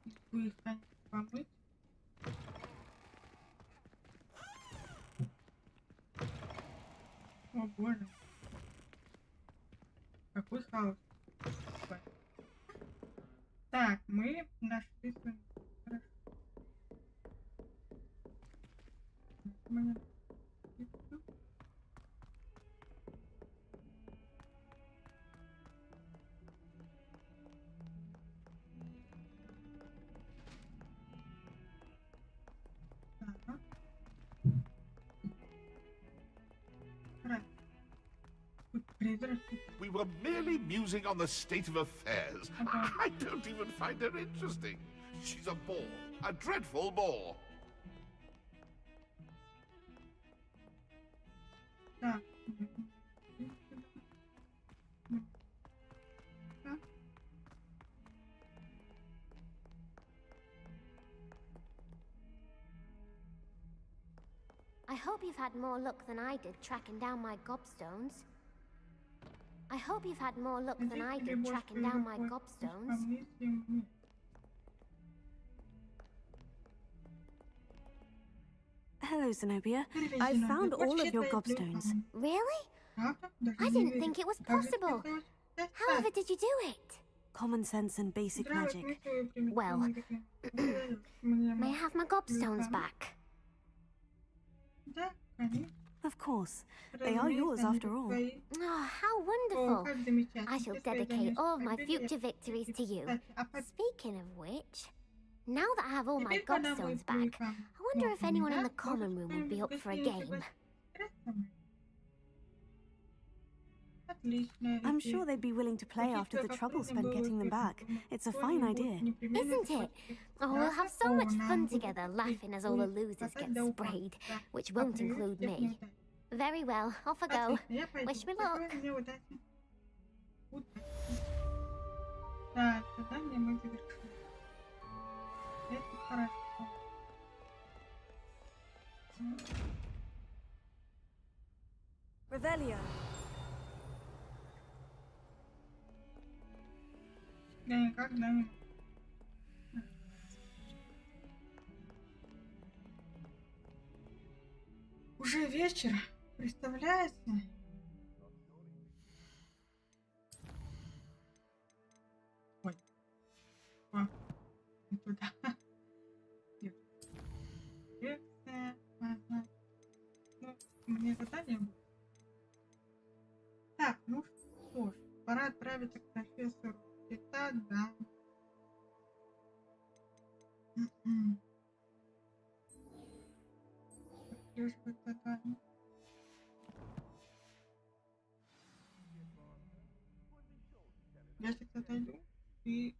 Тут вы их хотите помыть? О боже. Какой хаос. Так, мы нашли сундук. Хорошо. Мне... Ага. Раз. Тут призрак. We were merely musing on the state of affairs. I don't even find her interesting. She's a bore, a dreadful bore. Так. I hope you've had more luck than I did tracking down my gobstones. I hope you've had more luck than I did tracking down my gobstones. Hello, Zenobia. I found all of your gobstones. Really? I didn't think it was possible. However did you do it? Common sense and basic magic. Well, may I have my gobstones back? Of course. They are yours after all. Oh, how wonderful. I shall dedicate all of my future victories to you. Speaking of which, now that I have all my gobstones back, I wonder if anyone in the common room would be up for a game. I'm sure they'd be willing to play after the trouble spent getting them back. It's a fine idea. Isn't it? Oh, we'll have so much fun together, laughing as all the losers get sprayed, which won't include me. Very well, off I go. Wish me luck. Так, задание мы завершили. Это хорошо. Revelio. Я никогда не... Уже вечер, представляете? Ой. Не туда. Лекция. Ага. Ну, мне задание будет. Так, ну что ж, пора отправиться к профессору. Это да. Отслеживать задание. Я сейчас отойду и...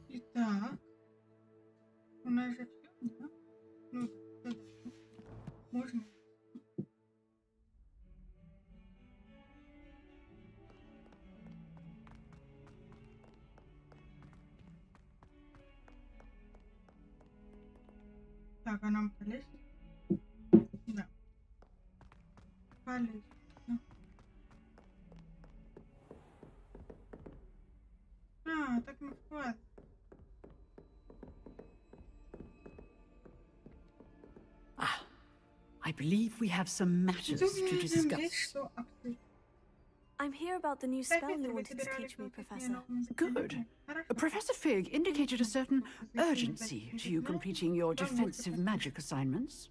Итак, у нас же все, да? Ну, тогда можно. Так, а нам полезть? Да. Полезть. А, так мы вклад. I believe we have some matters to discuss. I'm here about the new spell you wanted to teach me, Professor. Good. Professor Fig indicated a certain urgency to you completing your defensive magic assignments.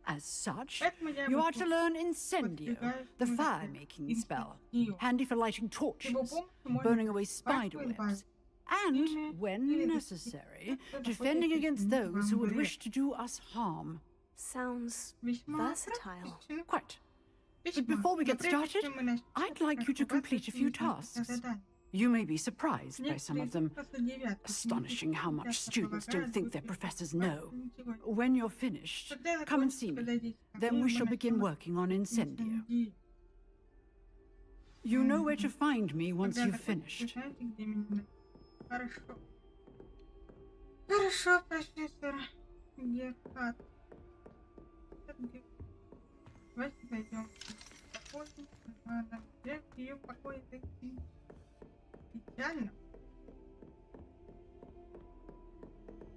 As such, you are to learn Incendio, the fire-making spell, handy for lighting torches, burning away spiderwebs, and, when necessary, defending against those who would wish to do us harm. Sounds versatile. Quite. But before we get started, I'd like you to complete a few tasks. You may be surprised by some of them. Astonishing how much students don't think their professors know. When you're finished, come and see me. Then we shall begin working on Incendio. You know where to find me once you've finished. Хорошо, профессор. Где хат? Давайте зайдем. Надо взять ее в покое зайти. Идеально.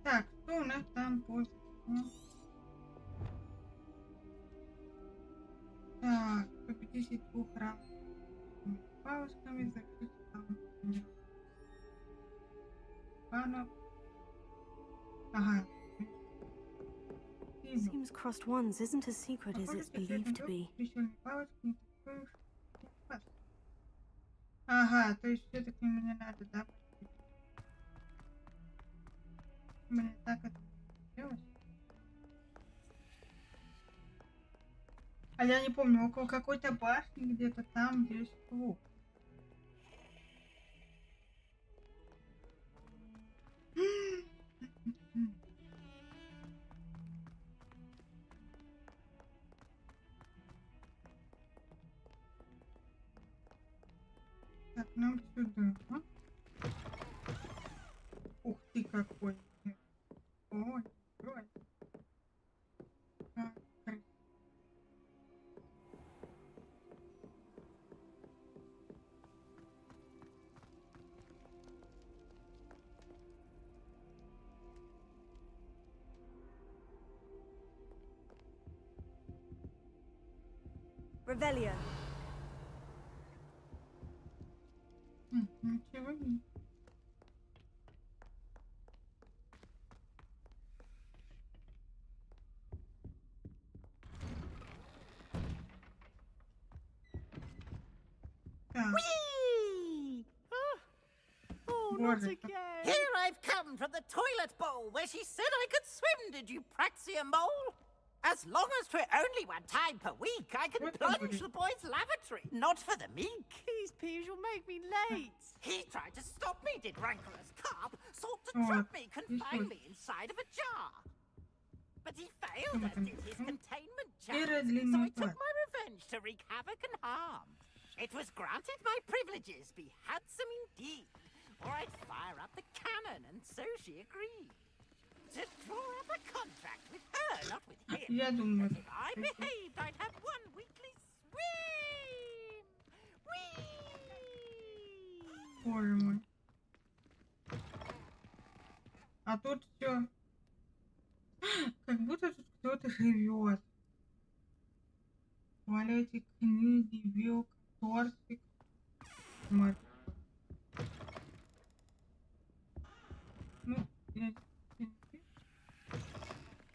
Так, что у нас там после? Так, победить двух равных палочками, закрыть там панов. Ага. Seems crossed ones isn't as secret as it's believed to be. Ага, то есть все-таки мне надо, да? Мне так это делать. А я не помню, около какой-то башни где-то там, где есть клуб. Так, нам сюда. А? Ух ты, какой. Ой, ой. Как красиво. Revelio. Ничего не. Так. Whee! Oh, not Боже, again. Here I've come from the toilet bowl where she said I could swim, did you praxia mole? As long as for only one time per week, I can plunge the boy's lavatory. Not for the meek. Please, Peeves, you'll make me late. He tried to stop me, did rancorous carp. Sought to trap me, confine me inside of a jar. But he failed, as did his containment charms. So I took my revenge to wreak havoc and harm. It was granted my privileges be handsome indeed, or I'd fire up the cannon, and so she agreed. To draw up a contract with her, not with him. And if I behaved, I'd have one weekly swim. Whee! Боже мой. А тут все. Как будто тут кто-то живет. Туалетик, книги, вилка, тортик. Мать. Ну, я...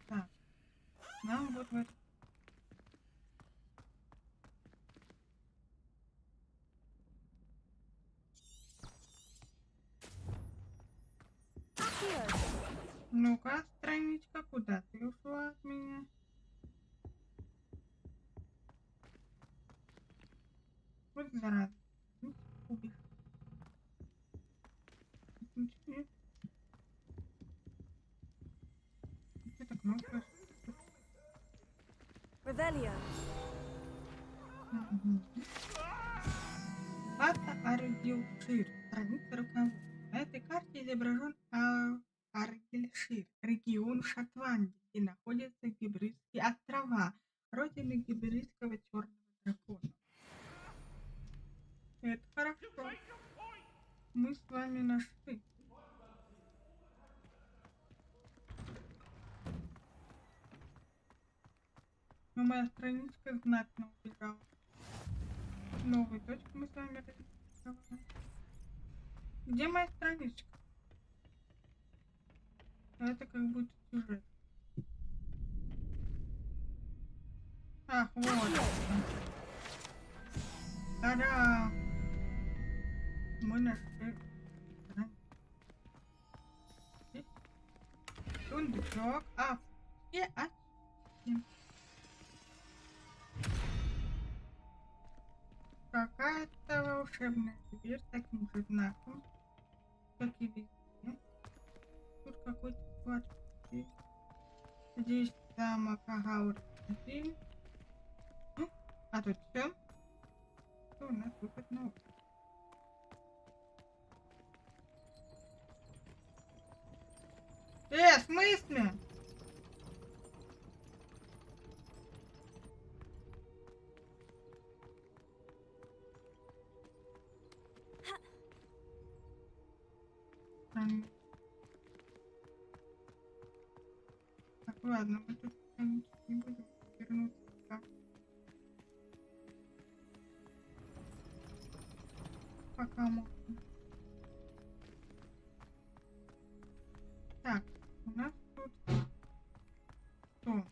Так. Нам вот в это. Ну-ка, страничка, куда ты ушла от меня? Вот зараза. Убежь. Нет. Это кнопка. Revelio. Карта Аргилшир. Страница руководства. На этой карте изображен Аргилшир, регион Шотландии, где находятся Гибридские острова, родина гибридского черного дракона. Это хорошо. Мы с вами нашли. Но моя страничка знатно убежала. Новую точку мы с вами разрисовали. Где моя страничка? Это как будто сюжет. Ах, вот. Та-да! Мы нашли. Сундучок. А, все очки. Какая-то волшебная дверь с таким же знаком, как и везде. Тут какой-то склад. Здесь замок Хогвартс. А тут все? Что у нас выход на улицу? В смысле? Так, ладно, мы тут не будем вернуться пока. Пока можно. Так, у нас тут что?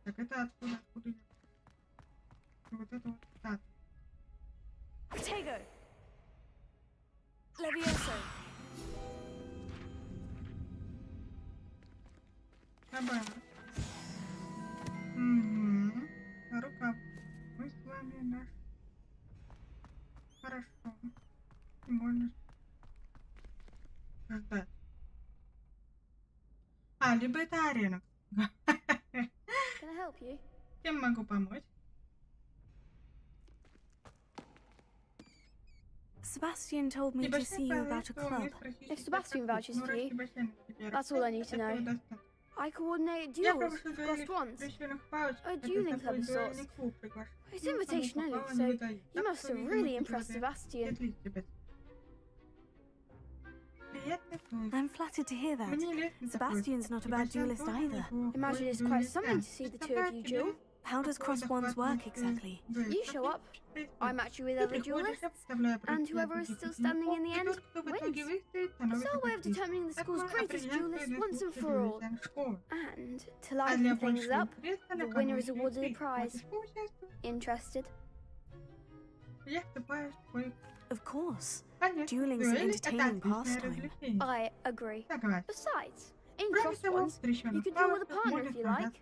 Так это откуда я? Вот это вот статуя. Potato. Levioso. Добавить. Угу. Рука. Мы с вами наш. Хорошо. Можно ждать. А, либо это арена. Чем могу помочь? Sebastian told me to see you about a club. If Sebastian vouches for you, that's all I need to know. I coordinate duels with crossed wands, a dueling club of sorts. It's invitation only, so you must have really impressed Sebastian. I'm flattered to hear that. Sebastian's not a bad duelist either. Imagine it's quite something to see the two of you duel. How does cross wands work exactly? You show up, I match you with other duelists, and whoever is still standing in the end wins. It's our way of determining the school's greatest duelist once and for all. And to liven things up, the winner is awarded a prize. Interested? Of course. Dueling's an entertaining pastime. I agree. Besides, in cross wands, you could duel with a partner if you like.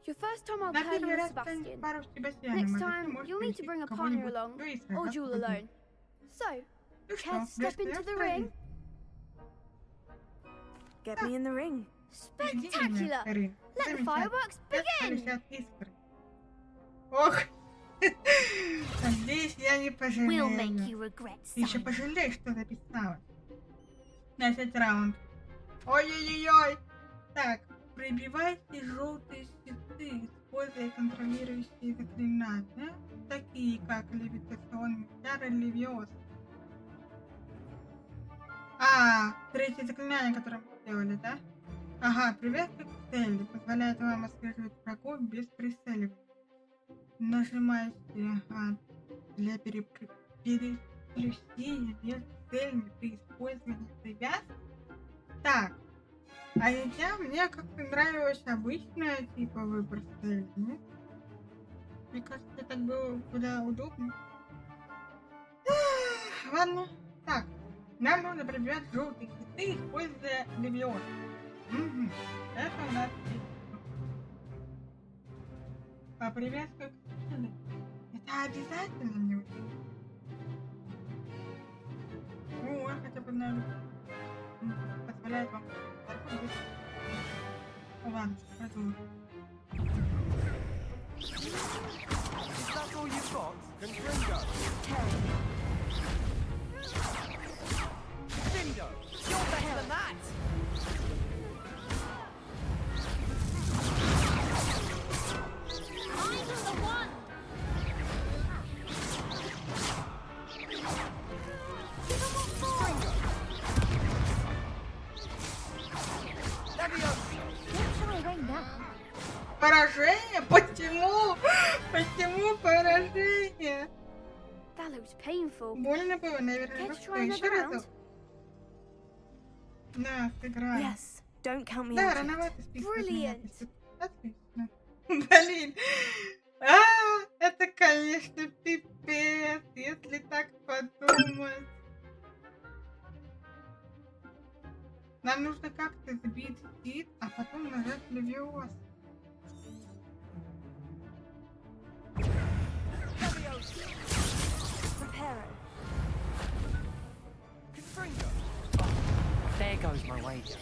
Your first time I'll pair you with Sebastian. Next time, you'll need to bring a partner along, or duel alone. So, care to step into the ring? Get me in the ring. Spectacular! Let the fireworks begin! Ох! Надеюсь, я не пожалею. Ты еще пожалеешь, что написала. Начать раунд. Ой-ой-ой! Так, пробивайте желтые щиты, используя контролирующие заклинания, такие как левитационный удар и левиоз. А, третье заклинание, которое мы сделали, да? Ага, привязка к цели позволяет вам отслеживать врагов без прицеливания. Нажимаете для переключения между целями при использовании привязки. Так, а мне как-то нравилась обычная типа выбор цели, нет? Мне кажется, так было куда удобнее. Ладно, так, нам нужно пробивать желтые щиты, используя левиоз. Угу. Это у нас а привязка к цели. Это обязательно мне учить. О, хотя бы на позволяет вам торговать. Ладно, продолжим. Поражение? Почему? Почему поражение? That looks painful. Больно было, наверное. Ну что, еще разок? Да, сыграем. Yes, don't count me да, out. рановато списывать меня. Brilliant. Отлично. Блин. Это, конечно, пипец, если так подумать. Нам нужно как-то сбить щит, а потом нажать левиоз. There goes my wager.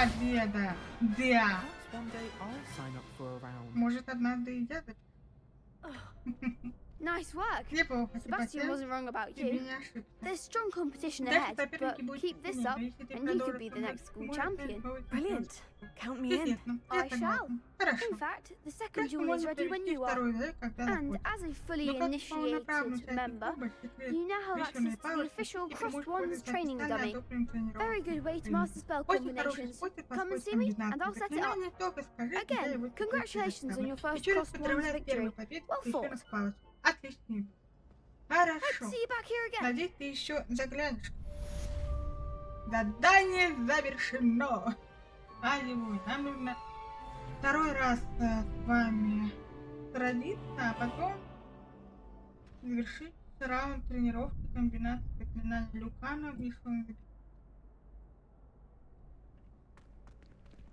Победа! Да! One day I'll sign up for a round. Может, однажды и я запишу. Nice work. Неплохо, Sebastian wasn't wrong about тебе you. не ошибся. There's strong competition Дальше ahead, but соперники будут keep this сильнее, up, если ты and you could be the продолжишь next school можешь champion. быть Brilliant. Count me in. Чудесно. Я I shall. согласна. Хорошо. In fact, the second Просто duel is можно ready when провести you are. второй век, когда And захочешь. as a fully Но как initiated полноправный участник member, клуба, секрет you now have священной access to the палочки, official и ты Crossed можешь Wands пользоваться training официально dummy. одобренным тренировком. Very good way to master spell Очень хороший combinations. способ Come and освоить see me, and I'll set it up. комбинации. Только скажи, когда Again, его секрет congratulations on your предоставлю. first Еще раз Crossed Wands поздравляю с первой victory. победой Well священных fought. палочек. Отличный бой. Hope Хорошо. to see you back here again. Надеюсь, ты еще заглянешь. Задание завершено. Ай-ой, нам нужно второй раз с вами сразиться, а потом завершить раунд тренировки комбинации заклинаний Люкана и Шонги.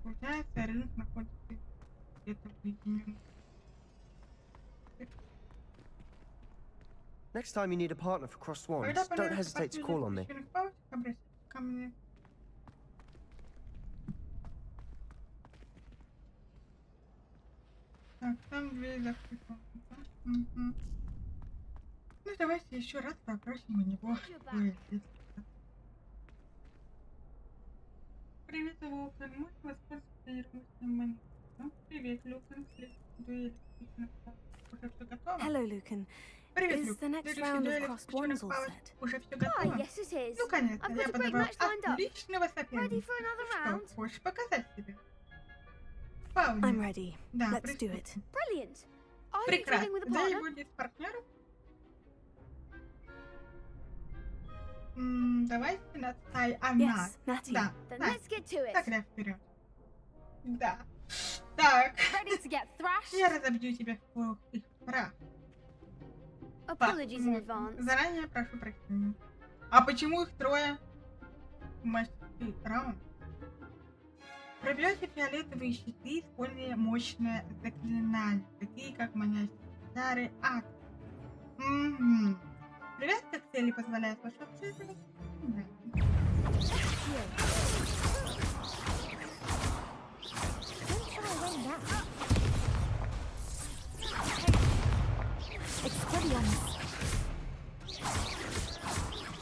Получается, рынок находится где-то в едином. Next time you need a partner for Crossed Wands, Когда don't понадобится hesitate to call on me. священных палочек, обращайтесь ко мне. Так, там дверь закрыта. Угу. Ну, давайте еще раз попросим у него. Привет, Лукан. Можно воспользоваться тренировочным моментом? Привет, Лукан. Дуэль священных палочек. Уже все готово? Hello, Lucan. Привет, Is Люк. the next Следующий round of дуэль Crossed священных Wands all палочек set? уже все Ah, готово? yes, it is. Ну, конечно, I've я got a great подобрал match lined up. отличного Ready соперника. for another Что, round? хочешь показать себе? Вполне. I'm ready. Да, Let's do it. приступим. Brilliant. Are you Прекрасно. dealing with a Да, partner? его нет партнеров. Давайте на тай она. Yes, Natty. Да, Then да. let's get to it. Тогда вперед. Да. Так. Ready to get thrashed? Я разобью тебя в пух и в прах. Apologies in advance. Заранее прошу прощения. А почему их трое? Мастер раунд. Пробьете фиолетовые щиты, используя мощное заклинание, такие как манящий старый акт. Привязка к цели позволяет ваше обследовать. Да.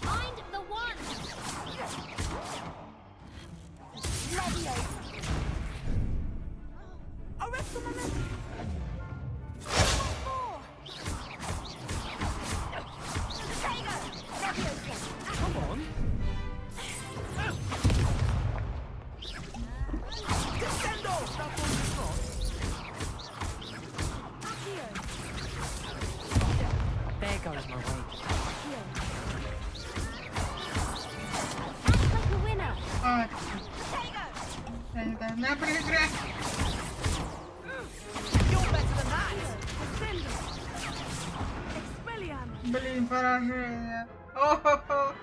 Mind the one. Arrest the momentum. Come on. Descendo. There goes my wager. Act like a winner. Я не должна проиграть. You're better than that. Блин, поражение. О-хо-хо.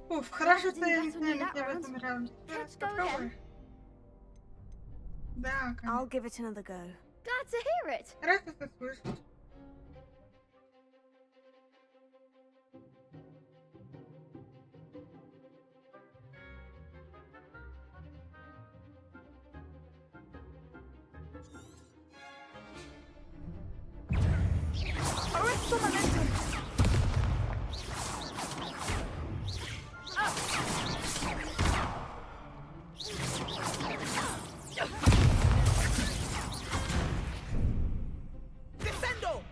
Уф, хорошо, что я не знаю, где в этом раунде. Попробуешь? Да, конечно. I'll give it another go. Glad to hear it. Рад это слышать. Arrest the momentum. Descendo.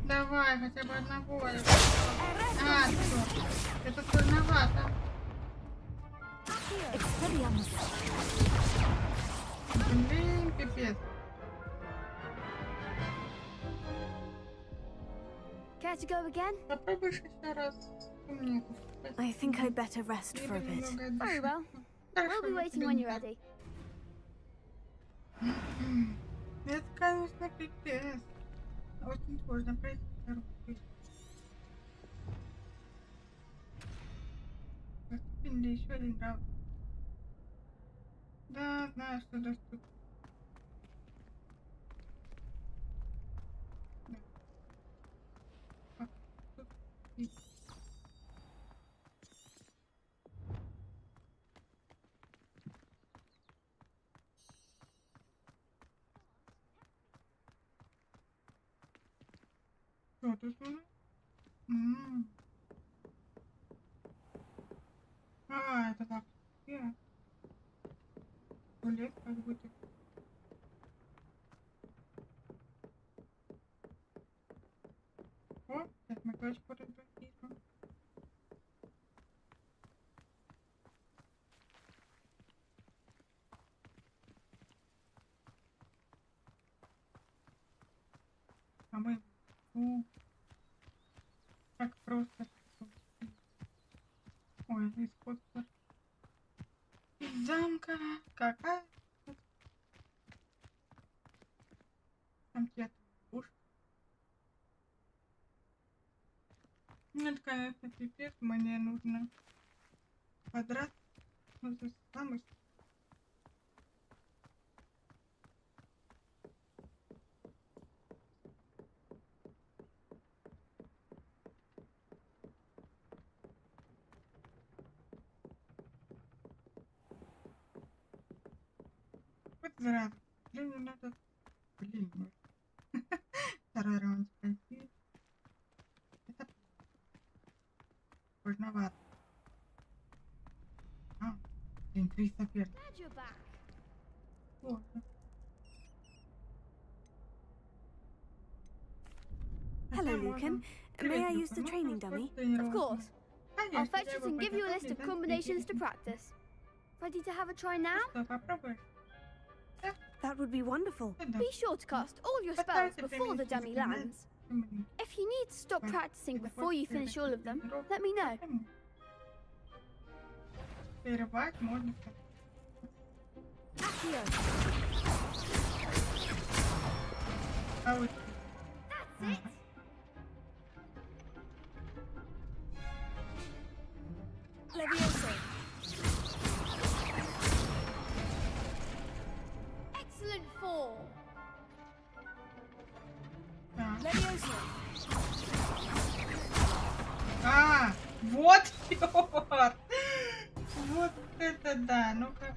Давай, хотя бы одного. А, всё. Это сложновато. Блин, пипец. Care to go again? Попробуешь еще раз. I think I'd better rest for a bit. Very well. We'll be waiting when you're ready. Это, конечно, пипец. Очень сложно пройти вторую. Поступим ли еще один раунд? Да, знаю, что доступно. Что тут у нас? А, это так. Туалет как будто. О, сейчас мы тоже подойдем. А мы... Так просто. Ой, исход из замка. Какая? Там где-то пушка. Ну, это, конечно, пипец. Мне нужно квадрат. Ну, это самый... Зараза. Блин, не надо. Блин, второй раунд пройти. Это сложновато. А, блин, 3 соперника. Hello, Lucan. May I use the training dummy? Of course. I'll fetch it and give you a list of combinations to practice. Ready to have a try now? That would be wonderful. Be sure to cast all your spells before the dummy lands. If you need to stop practicing before you finish all of them, let me know. That's it. Leviosa. Excellent fall. Leviosa. А, вот вот. Вот это да. Ну-ка,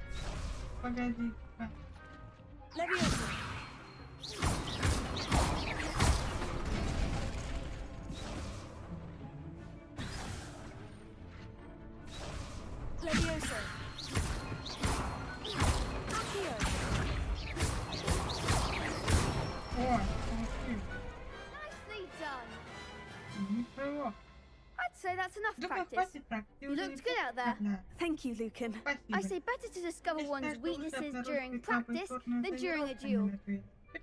погоди-ка. Leviosa. Leviosa. Nicely done. I'd say that's enough practice. You looked good out there. Thank you, Lucan. I say better to discover one's weaknesses during practice than during a duel.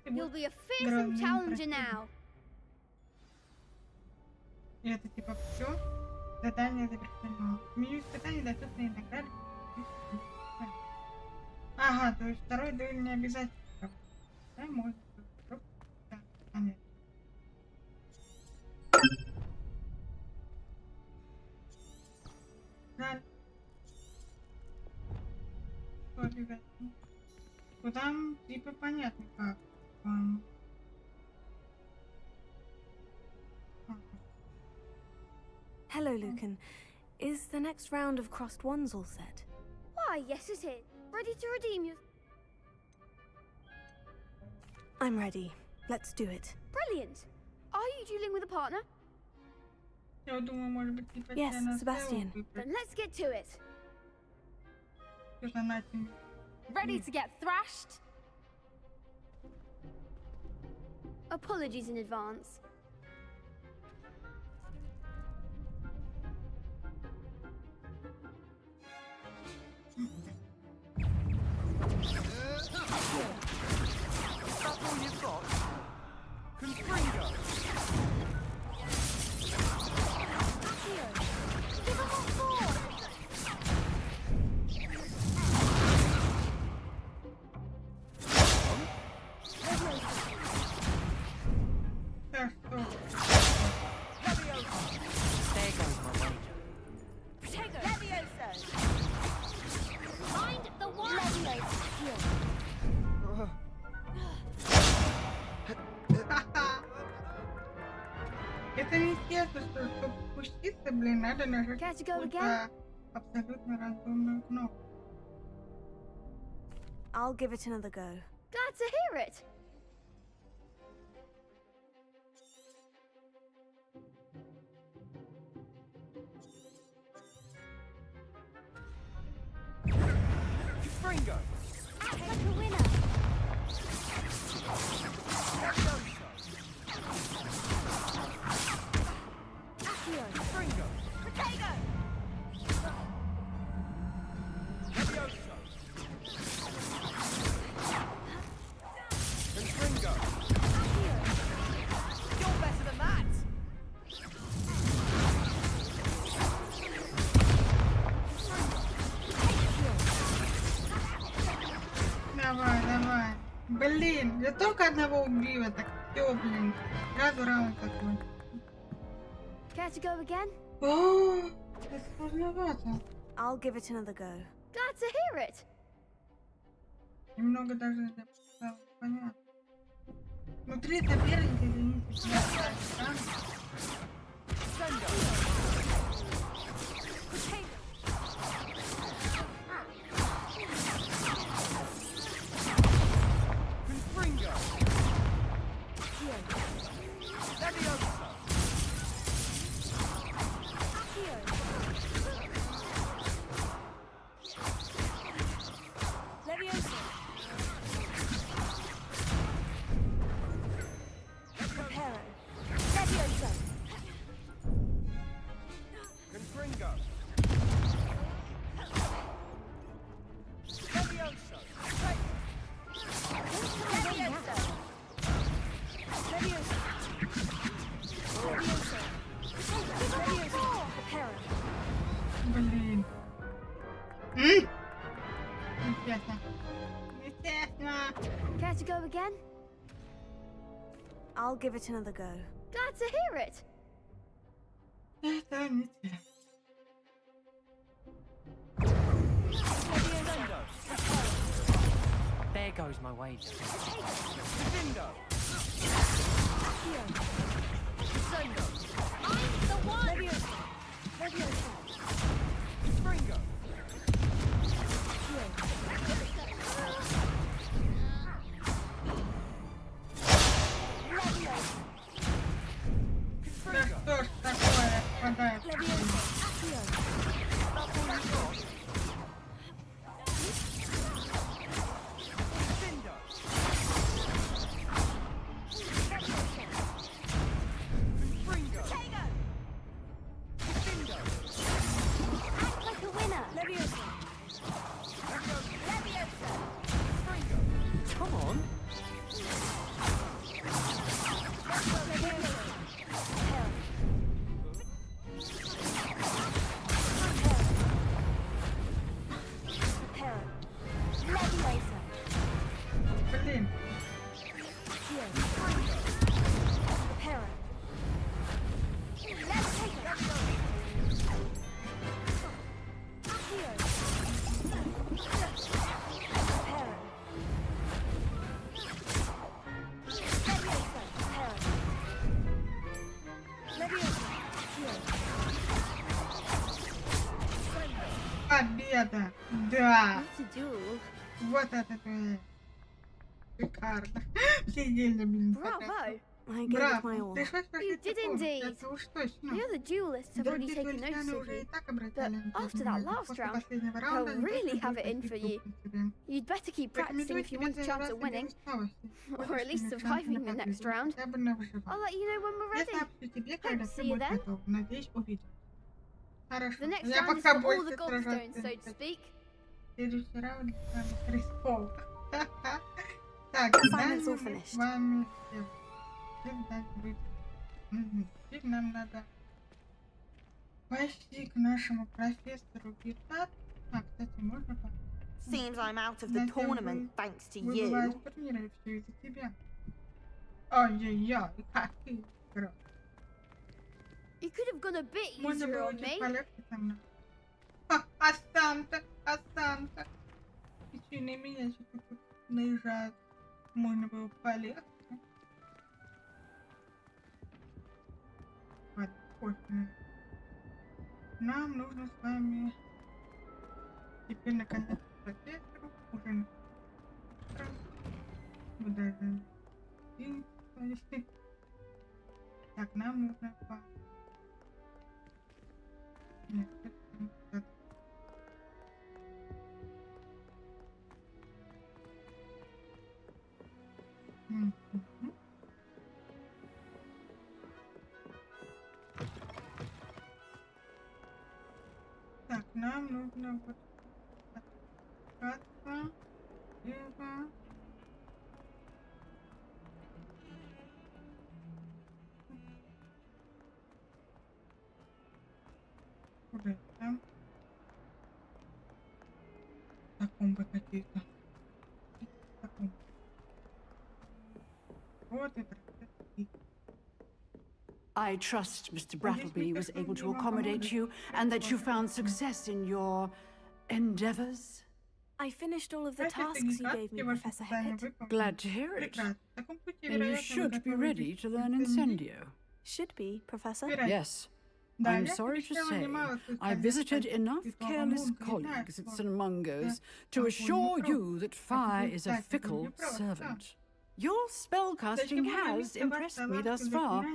You'll be a fearsome challenger now. И это типа все. Задание завершено. Меню испытаний доступны иногда. Ага, то есть второй дуэль не обязательно. Да, может. Да, понятно. Жаль. Что, ребят? Ну там типа понятно как. Hello, Lucan. Is the next round of crossed wands all set? Why, yes it is. Ready to redeem you. I'm ready. Let's do it. Brilliant. Are you dueling with a partner? Я думаю, может быть, типа Yes, Sebastian. Then let's get to it. Ready to get thrashed? Apologies in advance. That's all you've got? Confringo! блин, надо нажать какую-то абсолютно рандомную кнопку. I'll give it another go. Glad to hear it. Fringo! Act like a winner. Fringo! Potato! Levioso! And Fringo! You're better than that! Давай, давай. Блин, я только одного убила, так всё, блин. Сразу раунд такой. Care to go again? О, это сложновато. I'll give it another go. Glad to hear it. Немного даже стало понятно. Внутри соперника, извините, Блин. Нечестно. Нечестно. Care to go again? I'll give it another go. Glad to hear it. Это нечестно. There goes my wager. Bingo! I'm the one. Fringo! Да что ж такое попадает? Act like a winner. Come on. Блин. Победа! Да! Вот это ты! Шикарно! Офигенно, блин! Bravo. I gave it my all. Пришлось You did indeed. Это уж точно. The other duelists have already taken notice of you, but after that last round, they'll really have it in for you. You'd better keep practicing if you want a chance at winning, or at least surviving the next round. I'll let you know when we're ready. Hope to see you then. Надеюсь, увидим. Хорошо. The next Я round is пока for all больше the сражаться gobstones, не so to хочу. speak. Следующий раунд самый рисковый. Так, Assignment's задание all мы finished. с вами сделали. Теперь будет. Теперь нам надо пойти к нашему профессору Гитат. А, кстати, можно по... Seems I'm out of the tournament thanks to you. Выбывают турниры, все из-за тебя. Ой-ой-ой, какие игры. You could have gone a bit Можно easier было on чуть me. полегче со мной. А сам-то. Еще на меня что-то тут наезжают. Можно было полегче. Ладно, пофиг. нам нужно с вами теперь наконец профессору, уже на вы даже повести. Так, нам нужно по... Нет, это... Так, нам нужно вот открываться, либо... Куда там? Таком какие-то. Таком. Вот это. I trust Mr. Brattleby was able to accommodate you and that you found success in your endeavors. I finished all of the tasks you gave me, Professor Hecat. Glad to hear it. And you should be ready to learn Incendio. Should be, Professor? Yes. I'm sorry to say, I visited enough careless colleagues at St. Mungo's to assure you that fire is a fickle servant. Your spellcasting has impressed me thus far,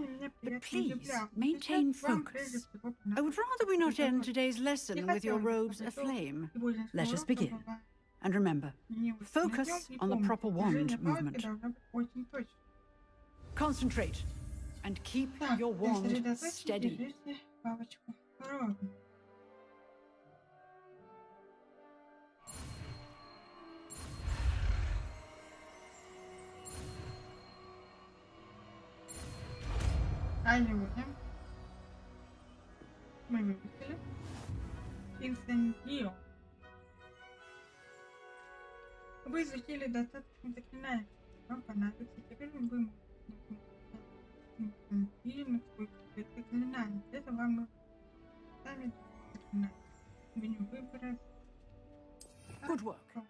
but please maintain focus. I would rather we not end today's lesson with your robes aflame. Let us begin. And remember, focus on the proper wand movement. Concentrate and keep your wand steady. Мы выпустили. Инцендио. Вы изучили достаточно заклинаний, вам понадобится. Теперь вы можете инцендио, сколько заклинаний. Для этого вам нужно ставить заклинания. Меню выбора. Good work.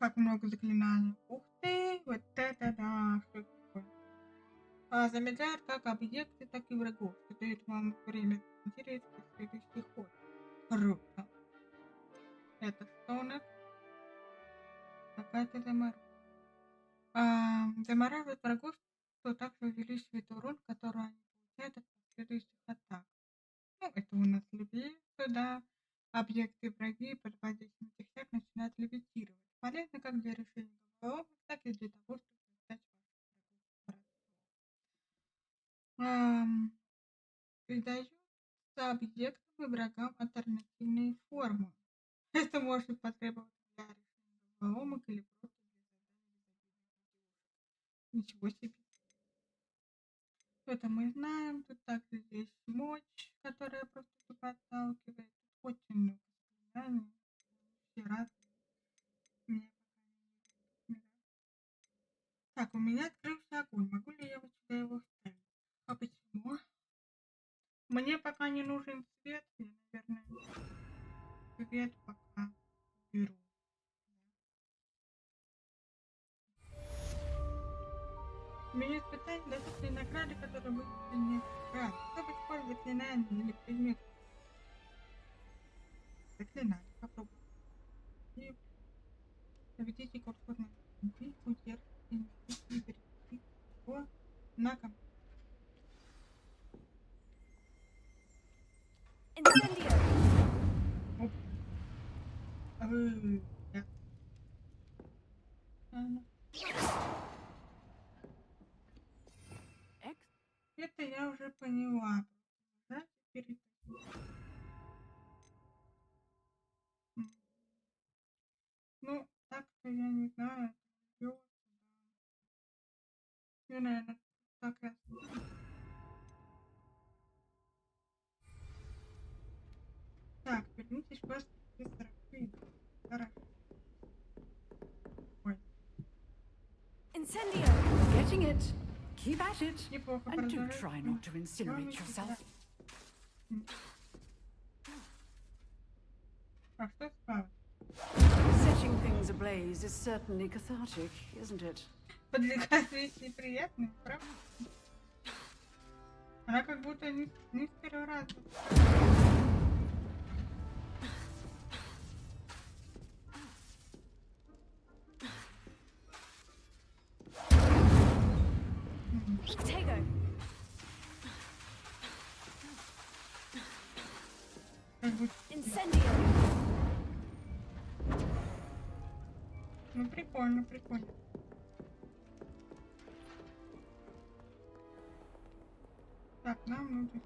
Как много заклинаний. Ух ты, вот это да. Что это такое? Замедляет как объекты, так и врагов. Что дает вам время интересно следующий ход. Круто. Это стонет. Какая-то замораживает врагов, что также увеличивает урон, который они получают от последующих атак. Ну, это у нас левее, да. Объекты враги под воздействием этих атак начинают левитировать. Полезно как для решения головоломок, так и для того, чтобы создать ваших врагов. Придают объектам и врагам альтернативные формы. Это может потребоваться для решения головоломок или просто для создания. Ничего себе. Это мы знаем. Тут также есть мощь, которая просто подталкивает. Очень много заклинаний. Все разные. Мне пока не. Так, у меня открылся огонь. Могу ли я вот сюда его вставить? А почему? Мне пока не нужен свет. Я, наверное, свет пока беру. У меня испытания доступны награды, которые будут мне брать. Чтобы использовать заклинания или предметы. Заклинания. Попробуем. И наведите курсор на удержите и переведите его на компьютер. Incendio. Это я уже поняла. Да, теперь ну, так-то я не знаю. Я, наверное, так и оставлю. Так, вернитесь просто к 40. Хорошо. Ой. Incendio. Getting it. Keep at it. Неплохо And do продолжать. try not to incinerate yourself. А что стало? Setting things ablaze is certainly cathartic, isn't it? Подвигать вещи приятные, правда? Она как будто не с первого раза. Tego. Incendio. Ну прикольно, прикольно. Так, нам нужно...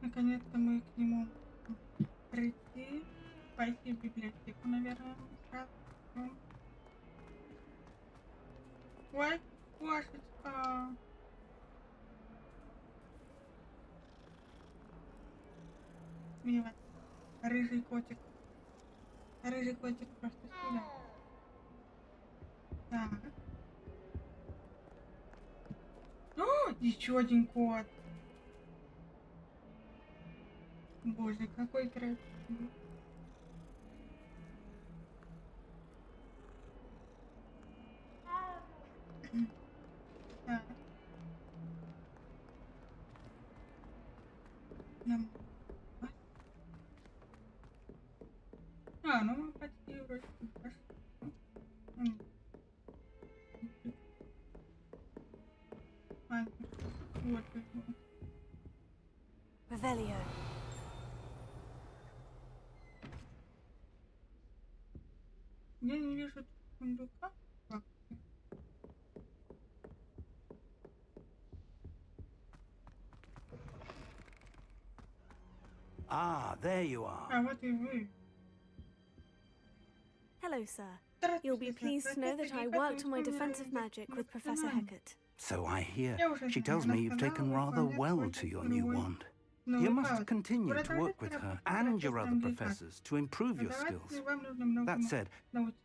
Наконец-то мы к нему прийти, пойти в библиотеку, наверное, сразу. Ой, кошечка. Мило. Рыжий котик. Рыжий котик просто сюда. Так. О, еще один кот. Боже, какой красивый. Так. Ну мы почти вроде пошли. Вот его. Revelio. Я не вижу сундука. Ah, there you are. А вот и вы. Hello, sir. You'll be pleased to know that I worked on my defensive magic with Professor Hecat. So I hear. She tells me you've taken rather well to your new wand. You must continue to work with her and your other professors to improve your skills. That said,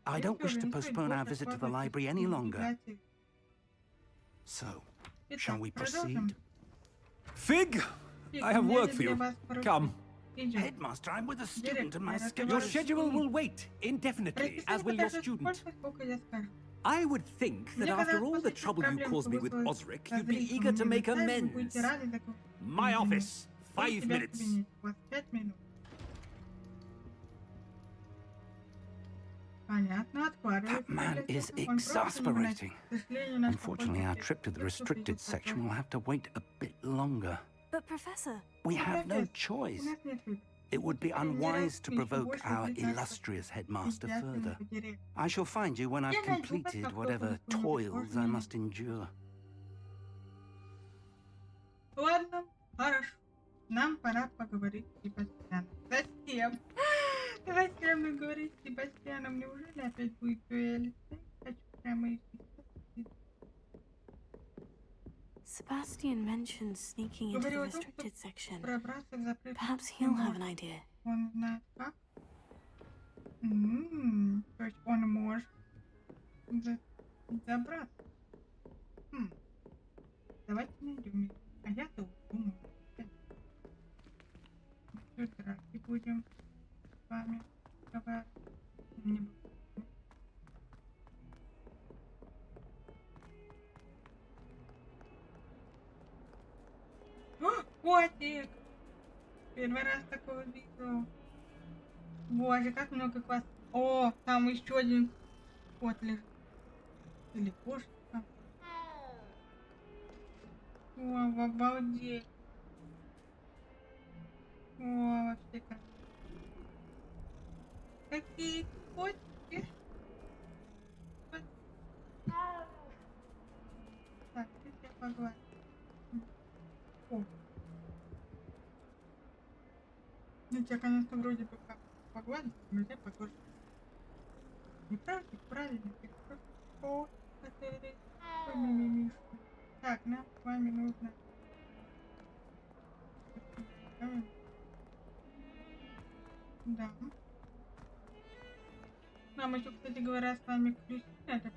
I don't wish to postpone our visit to the library any longer. So, shall we proceed? Fig! I have work for you. Come. Headmaster, I'm with a student and my schedule... Your schedule will wait indefinitely, as will your student. I would think that after all the trouble you caused me with Osric, you'd be eager to make amends. My office. 5 minutes. That man is exasperating. Unfortunately, our trip to the restricted section will have to wait a bit longer. But Professor... We have no choice. It would be unwise to provoke our illustrious headmaster further. I shall find you when I've completed whatever toils I must endure. Ладно, хорошо. Нам пора поговорить с Себастьяном. Зачем? Зачем мне говорить с Себастьяном? Неужели опять будет дуэль? Хочу прямо идти. Sebastian mentioned sneaking into the restricted section. Perhaps he'll have an idea. Он знает как? То есть он может забраться. Давайте найдем. А я-то думаю. Здравствуйте, будем с вами разговаривать. О, котик! Первый раз такого видел. Боже, как много класс. О, там еще один кот лежит. Или кошечка. О, обалдеть. О, вообще как. Какие котики. Так, сейчас погладим. О. Ну, тебя, конечно, вроде бы как погладить, нельзя погладить. Неправда? Правильно. О, который... Ой, мимимишка. Так, нам с вами нужно... Да. Нам еще, кстати говоря, с вами ключи надо.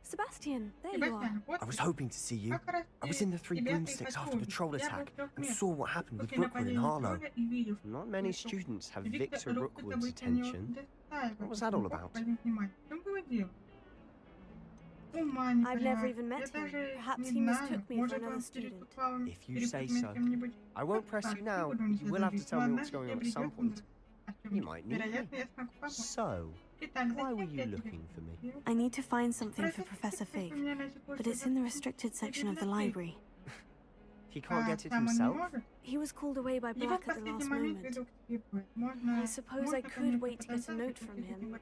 Sebastian, there you are. I was hoping to see you. I was in the Three Broomsticks after the troll attack and saw what happened with Rookwood and Harlow. Not many students have Victor Rookwood's attention. What was that all about? I've never even met him. Perhaps he mistook me for another student. If you say so. I won't press you now, but you will have to tell me what's going on at some point. You might need me. So, why were you looking for me? I need to find something for Professor Fig, but it's in the restricted section of the library. He can't get it himself? He was called away by Black at the last moment. I suppose I could wait to get a note from him, but...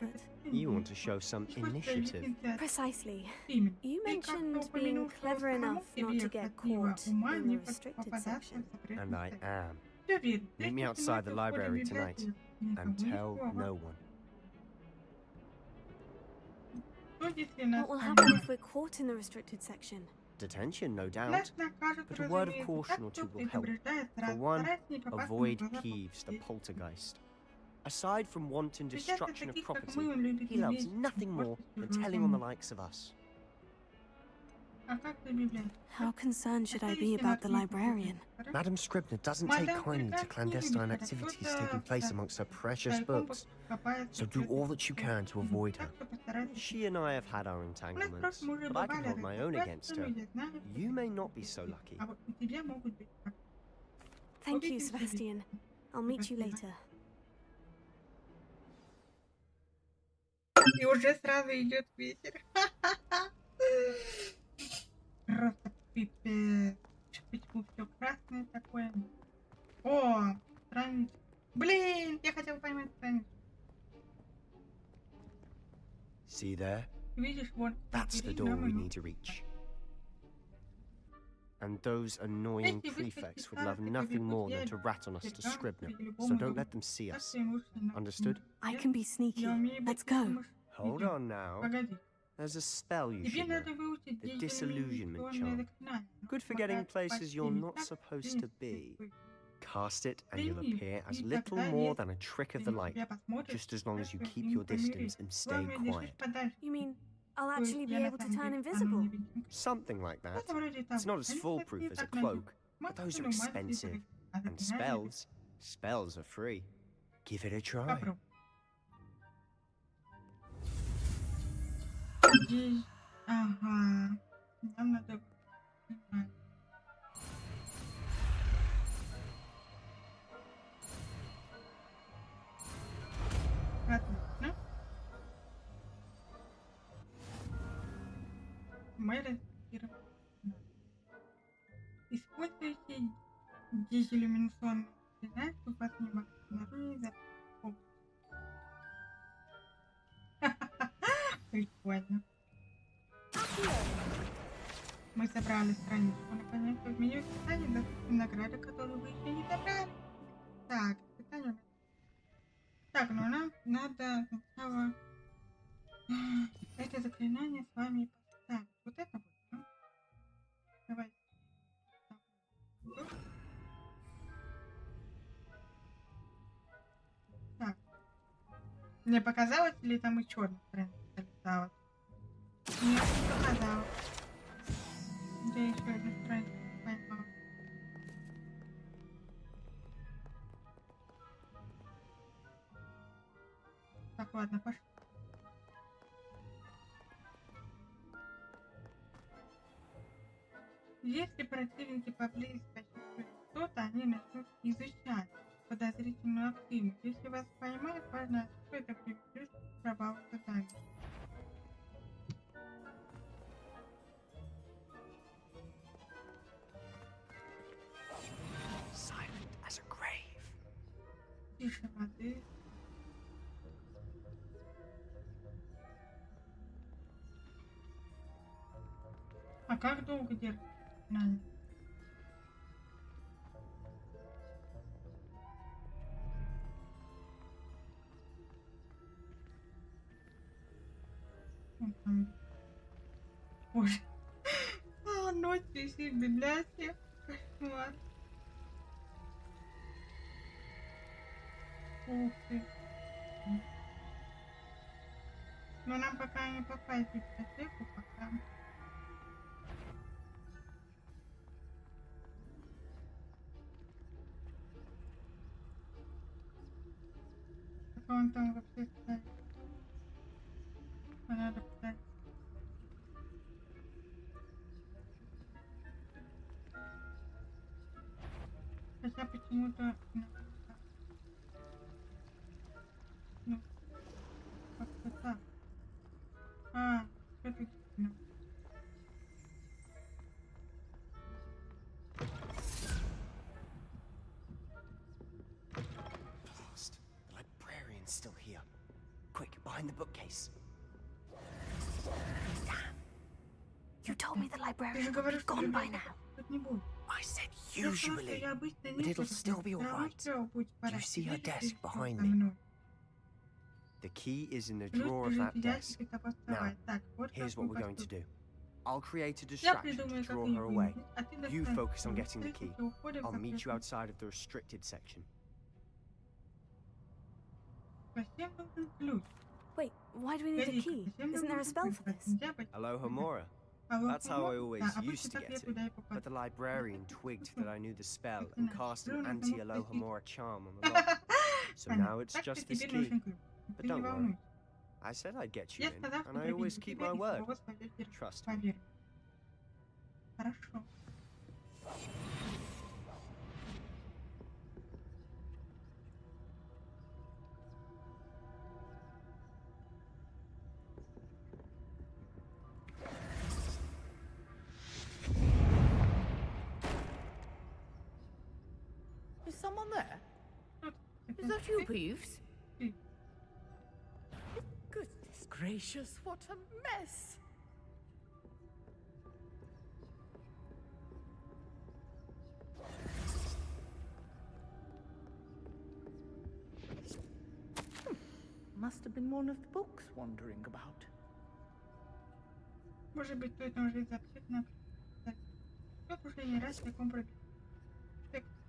You want to show some initiative. Precisely. You mentioned being clever enough not to get caught in the restricted section. And I am. Meet me outside the library tonight, and tell no one. What will happen if we're caught in the restricted section? Detention, no doubt, but a word of caution or two will help. For one, avoid Peeves, the poltergeist. Aside from wanton destruction of property, he loves nothing more than telling on the likes of us. How concerned should I be about the librarian? Madam Scribner doesn't take kindly to clandestine activities taking place amongst her precious books, so do all that you can to avoid her. She and I have had our entanglements, but I can hold my own against her. You may not be so lucky. Thank you, Sebastian. I'll meet you later. И уже сразу идет ветер. Просто пипец. Почему все красное такое? О, страница. Блин, я хотела поймать страницу. See there? Видишь, вот. That's the door we need to reach. And those annoying prefects would love nothing more than to rat on us to Scribner, so don't let them see us. Understood? I can be sneaky. Let's go. Hold on now. There's a spell you should know. The disillusionment charm. Good for getting places you're not supposed to be. Cast it and you'll appear as little more than a trick of the light, just as long as you keep your distance and stay quiet. You mean I'll actually be able to turn invisible? Something like that. It's not as foolproof as a cloak, but those are expensive. And spells are free. Give it a try. Ага. Нам надо... Отлично. Мы разблокировали. Используйте дезиллюминационные заклинания, чтобы вас не могли обнаружить за Прикольно. Мы собрали страничку. Наконец-то в меню испытаний доступны награды, которые вы еще не забрали. Так, испытание. Так, ну нам надо сначала это заклинание с вами поставить. Вот это вот. Ну? Давай. Так. Мне показалось, или там и черный страница летала? Нет, не показалось. Я еще одну страницу поймала. Так, ладно, пошли. Если противники поблизости почувствуют что-то, они начнут изучать подозрительную активность. Если вас поймают, важно, что это приведет к провалу задания. Тише воды. А как долго держится? Боже. Ночь висит в библиотеке. Кошмар. Ух ты. Но нам пока не попасть в библиотеку, пока. Пока он там вообще стоит. Надо пытаться. почему-то... Ну, как-то так. А, что-то... Blast. The librarian's still here. Quick, behind the bookcase. Damn. You told me the librarian would be gone by now. I said usually, but it'll still be alright. You see her desk behind me? The key is in the drawer of that desk. Now, here's what we're going to do. I'll create a distraction to draw her away. You focus on getting the key. I'll meet you outside of the restricted section. Wait, why do we need a key? Isn't there a spell for this? Aloha Mora. That's how I always used to get it. But the librarian twigged that I knew the spell and cast an anti-Aloha Mora charm on the lock. So now it's just this key. But don't worry. I said I'd get you in, and I always keep my word. Trust me. Is someone there? Is that you, Peeves? Goodness gracious, what a mess! Must have been one of the books wandering about. Может быть, стоит наложить запрет на уже не раз в таком пробеге.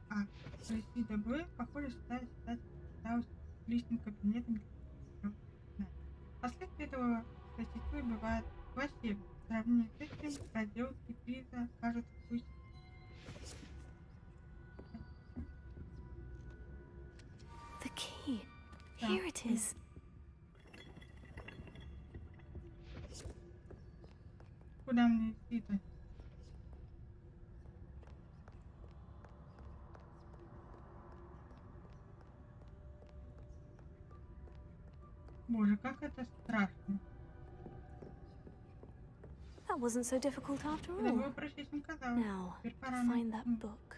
А, провести ДБ, похоже, считать личным кабинетом. Последствия этого существует бывает вообще. В сравнении с этим проделки приза кажутся пусть. The key. Here it is. Куда мне идти-то? Боже, как это страшно. That wasn't so difficult after all. Now, to find that book.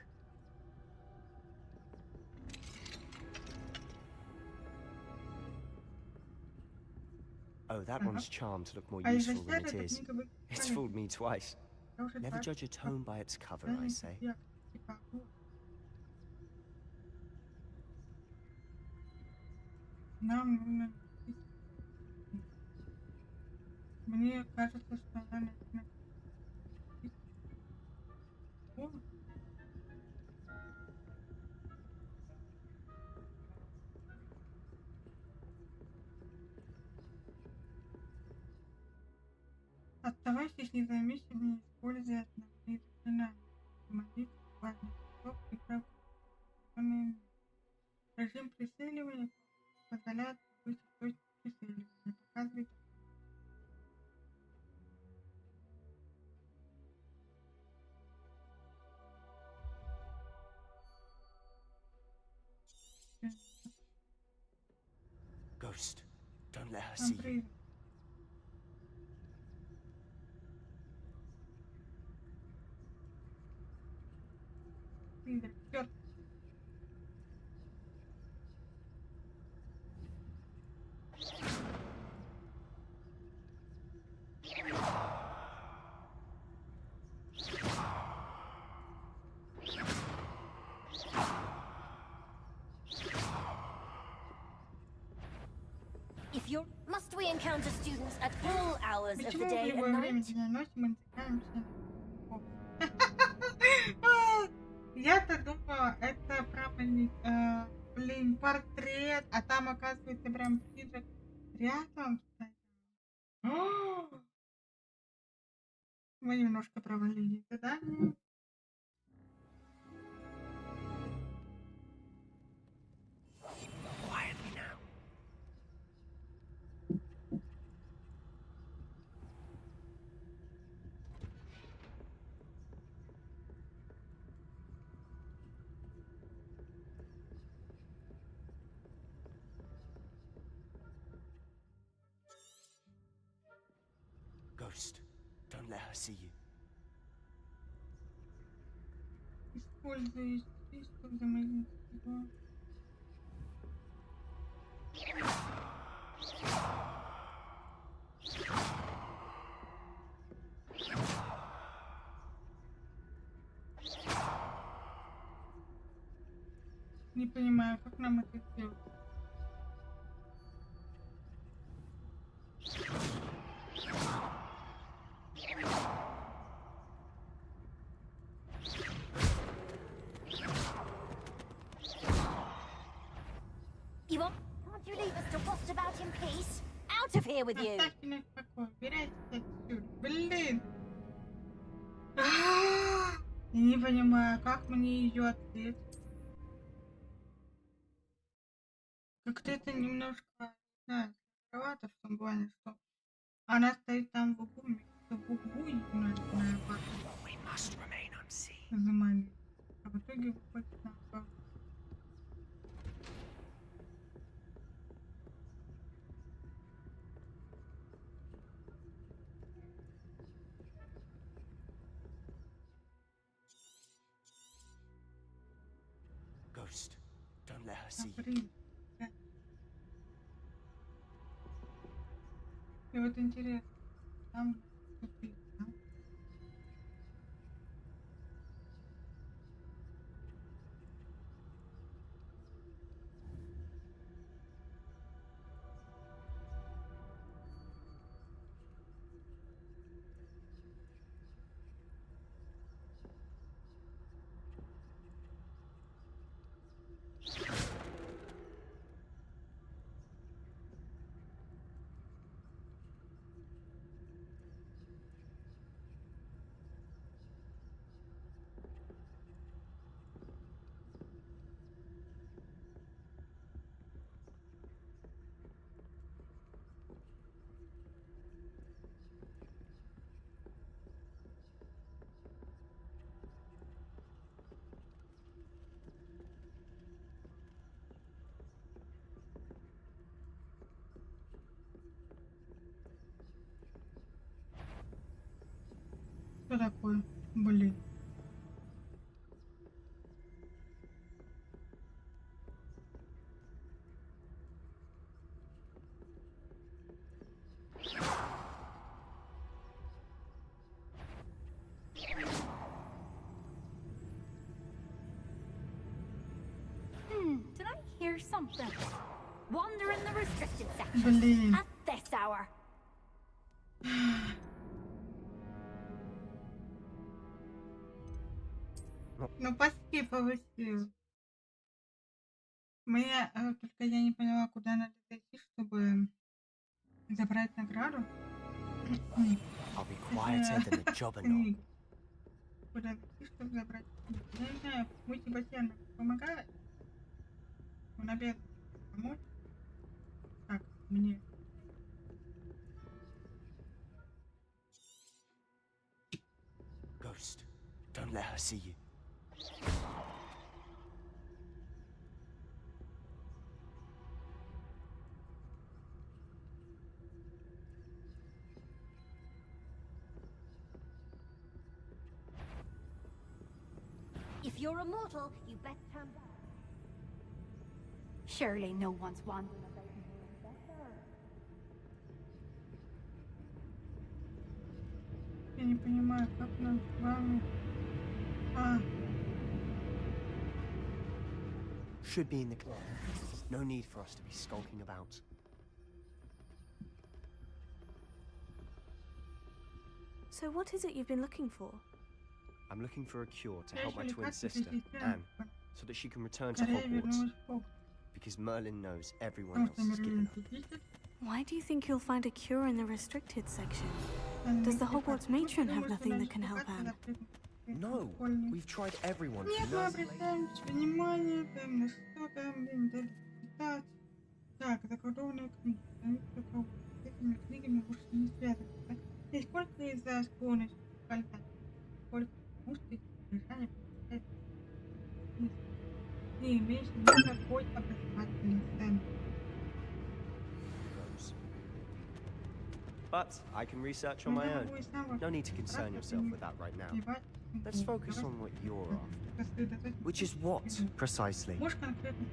Oh, that one's charmed to look more useful than it is. It's fooled me twice. Never judge a tome by its cover, I say. Мне кажется, что я начну. Оставайтесь незамеченными, используя основные заклинания. Молитва, важный кусок и правда. Режим прицеливания позволяет быть точно прицеливания. Показывает. Ghost, don't let her see you. Must we encounter students at all hours of the day and night? Я-то думала, это прямо, блин, портрет, а там, оказывается, прям призрак рядом стоял. Мы немножко провалили задание. Ghost, don't let her see you. Используй список взаимодействия. Не понимаю, как нам это сделать. Can't you leave us to rust about in peace? Out of here with you! Блин! Я не понимаю, как мне ее ответить. Как-то это немножко, не знаю, сложновато в том плане, что она стоит там в углу, и начинаю заманивать. А в итоге выходит наоборот. Ghost, don't let her see you. И вот интересно, там тупик, да? Что такое? Блин. Did I hear something? Wander in the restricted section Блин. at this hour. Ну, поскипывай. Мне только я не поняла, куда надо дойти, чтобы забрать награду. I'll be quieter than the juggernaut. Куда дойти, чтобы забрать? Я не знаю, мультибатьяна помогает. Он обязан помочь. Так, мне. Ghost, don't let her see you. If you're immortal, you best turn back. Surely no one's wandering about better. Я не понимаю, как нам с вами... Should be in the club. No need for us to be skulking about. So what is it you've been looking for? I'm looking for a cure to help my twin sister, Anne, so that she can return to Hogwarts. Because Merlin knows everyone else has given up. Why do you think you'll find a cure in the restricted section? Does the Hogwarts matron have nothing that can help Anne? No, we've tried everyone. Нет, мы обращаем внимание, там, на что там, читать. Так, заколдованные книги. С этими книгами больше не связываться. И сколько из-за склонности к фальтам, сколько мусты решали прочитать. Не имеешь никакой образовательной ценности. But I can research on my own. No need to concern yourself with that right now. Let's focus on what you're after. Which is what, precisely?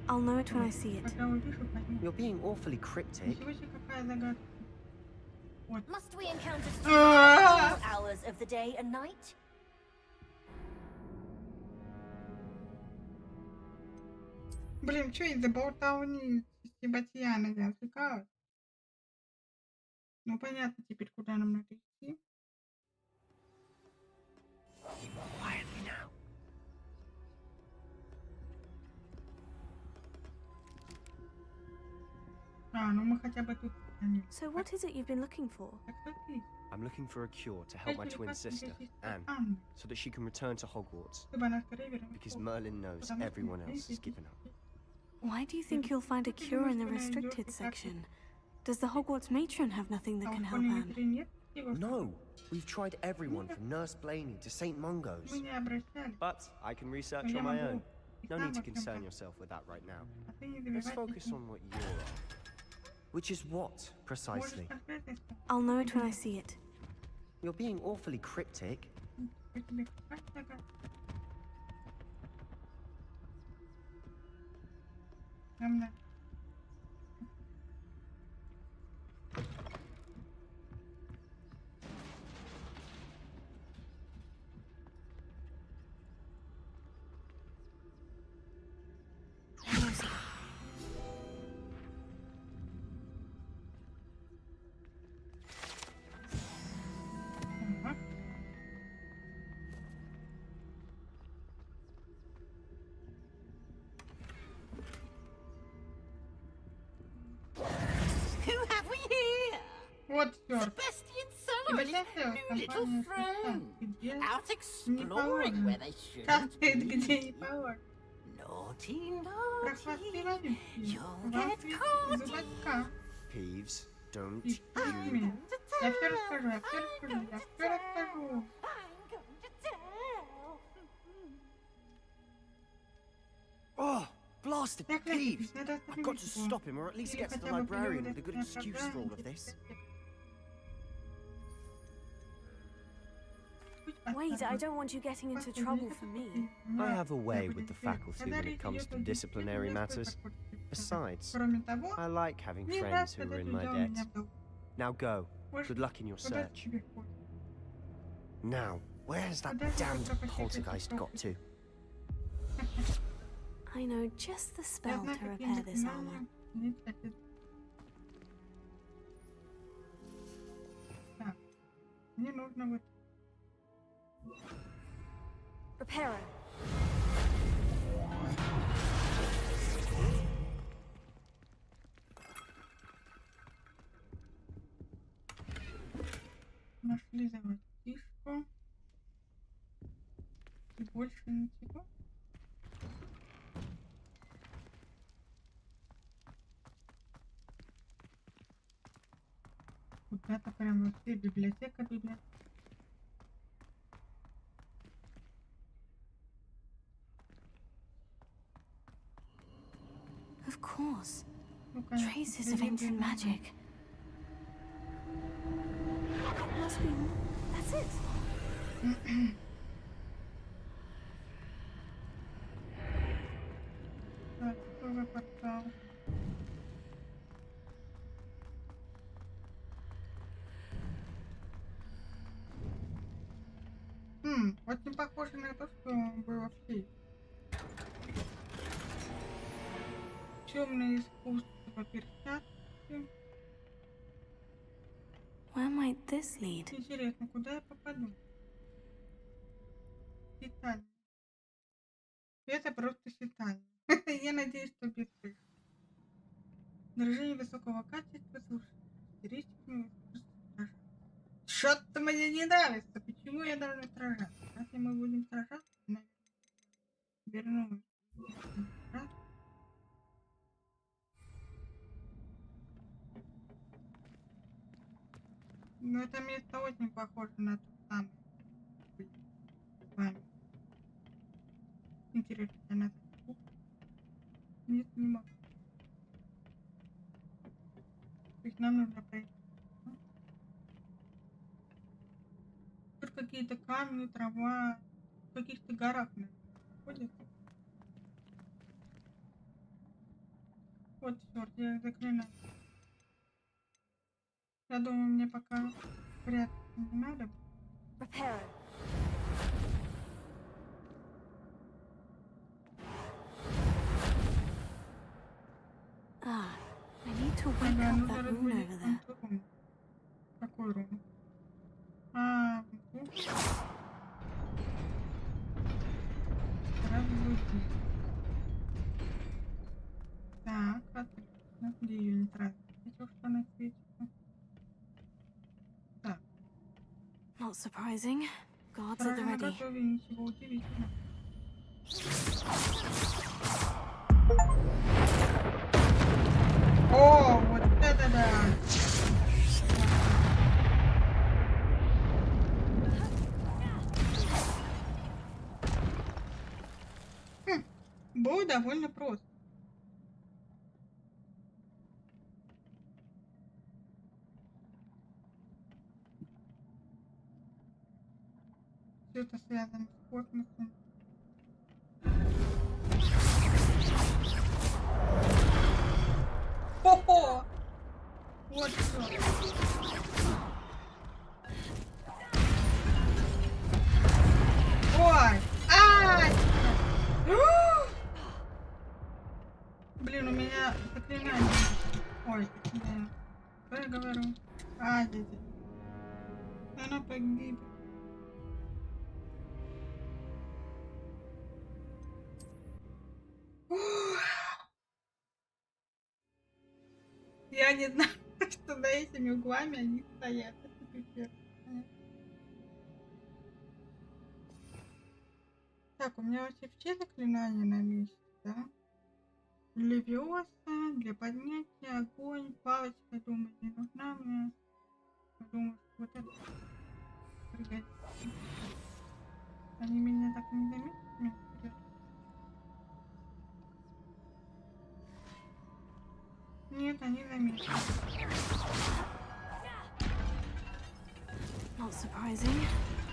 I'll know it when I see it. You're being awfully cryptic. Must we encounter all hours of the day and night? Блин, что из-за болтовни Себастьяна я отвлекалась? Ну понятно теперь, куда нам надо идти. Quietly now. Ну мы хотя бы тут. So what is it you've been looking for? I'm looking for a cure to help my twin sister, Anne, so that she can return to Hogwarts. Because Merlin knows everyone else has given up. Why do you think you'll find a cure in the restricted section? Does the Hogwarts matron have nothing that can help Anne? No! We've tried everyone from Nurse Blaney to St. Mungo's. But I can research on my own. No need to concern yourself with that right now. Let's focus on what you're after. Which is what, precisely? I'll know it when I see it. You're being awfully cryptic. Вот Sebastian Sullivan, new little friend, out exploring where they shouldn't be. Naughty, naughty, you'll get caught. Peeves, don't you. Я все расскажу. Oh, blasted Peeves! I've got to stop him, or at least get to the librarian with a good excuse for all of this. Wait, I don't want you getting into trouble for me. I have a way with the faculty when it comes to disciplinary matters. Besides, I like having friends who are in my debt. Now go. Good luck in your search. Now, where's that damned poltergeist got to? I know just the spell to repair this armor. Reparo. Нашли заводишку. И больше ничего. Куда-то прям вообще библиотека. Of course. Traces of ancient magic. Must be. That's it. Так, новый портал. Очень похоже на то, что было в фильме. Тёмное искусство перчатки. Where might this lead? Интересно, куда я попаду? Свидание. Это просто свидание. Я надеюсь, что без их. Выражение высокого качества, характеристиками. Что-то мне не нравится. Почему я должна сражаться? Если мы будем сражаться, наверное, вернусь. Но это место очень похоже на то самое. С вами. Интересно, я на это. Нет, не могу. То есть нам нужно пройти. какие-то камни, трава, в каких-то горах, наверное, ходят. Вот черт, я заклинаю. Я думаю, мне пока прятаться не надо. Ah, I need to wake up that rune over there. Какой рун? А, разбуди. Так, отлично. Где ее не тратить? Хотел, что она светится. Так. Not surprising. Guards at the ready. Готове, ничего удивительного. О, вот это да! Было довольно просто. Все это связано с космосом. Хо-хо! Вот что. Ой! Ай! Блин, у меня заклинание. Ой, да. Что я говорю? А, дядя. Она погибла. Я не знаю, что за этими углами они стоят. Это пипец. Так, у меня вообще все заклинания на месте, да? Левиоса, для поднятия, огонь, палочка, думаю, не нужна мне. Думаю, что вот это пригодится. Они меня так не заметят? Нет, они заметили. Not surprising.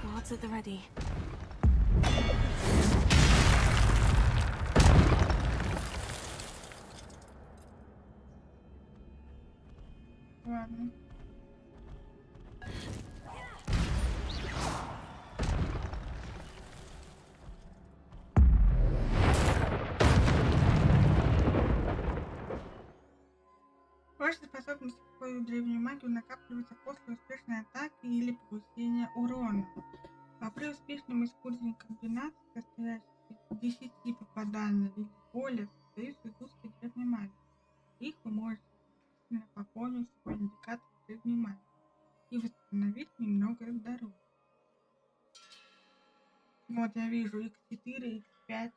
Guards at the ready. Ладно. Ваши способности к использованию древней магии накапливаются после успешной атаки или получения урона. А при успешном использовании комбинаций, состоящих из 10 попаданий или более, создаются сгустки древней магии. Их вы можете пополнить свой индикатор древней магии и восстановить немного здоровья. Вот я вижу x4, x5.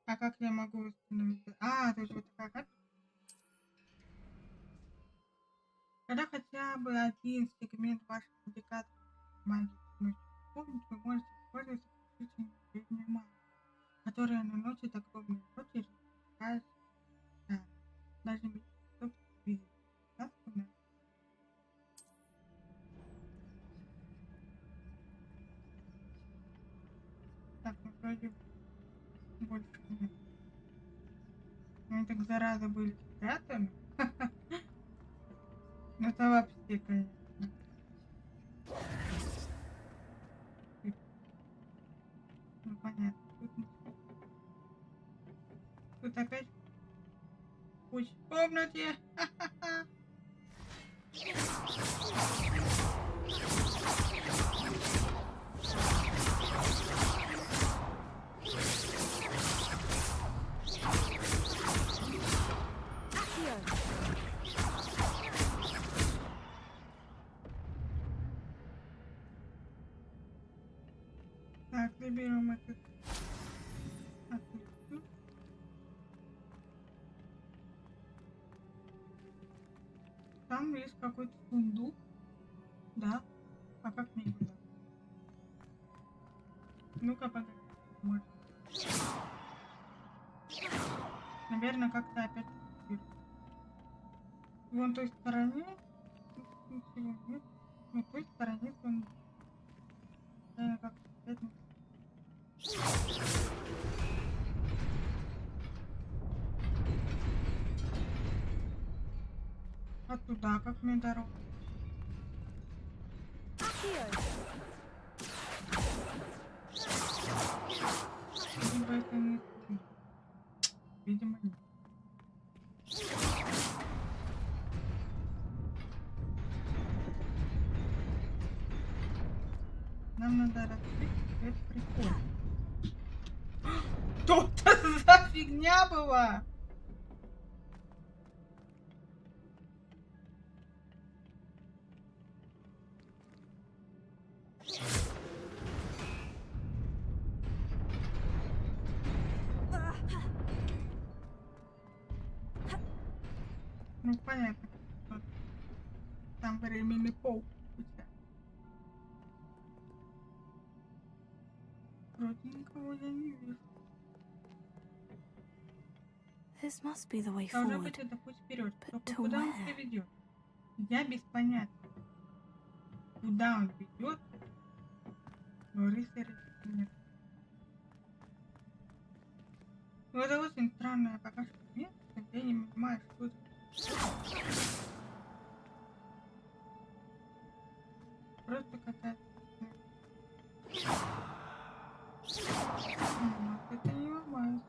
А как я могу восстановить? А, то есть вот такая. Когда хотя бы один сегмент вашего индикатора магии помнить, вы можете использовать исключительно древнюю магию, которая наносит огромный урон через должны быть видеть. Так, ну вроде больше нет. Они так зараза были спрятаны. Ну это вообще, конечно. Ну понятно. Тут опять пусть в комнате. Так, выберем этот. Отлично. Там есть какой-то сундук. Да. А как мне его дать? Ну-ка, погоди. Может. Наверное, как-то опять вон той стороне. ничего нет. На той стороне он... как это... А туда как мне дорога? Либо это не... Видимо, нет. Нам надо раскрыть этот прикол. Что это за фигня была? Ну понятно, там временный пол. Вроде никого я не вижу. This must be the way Должна forward. быть это путь вперед. But Только to куда он where? приведет? Я без понятия. Куда он ведет? Но рыцаря нет. Ну это очень странное пока что место, где я не понимаю, что это. Просто какая-то... Это не ломается.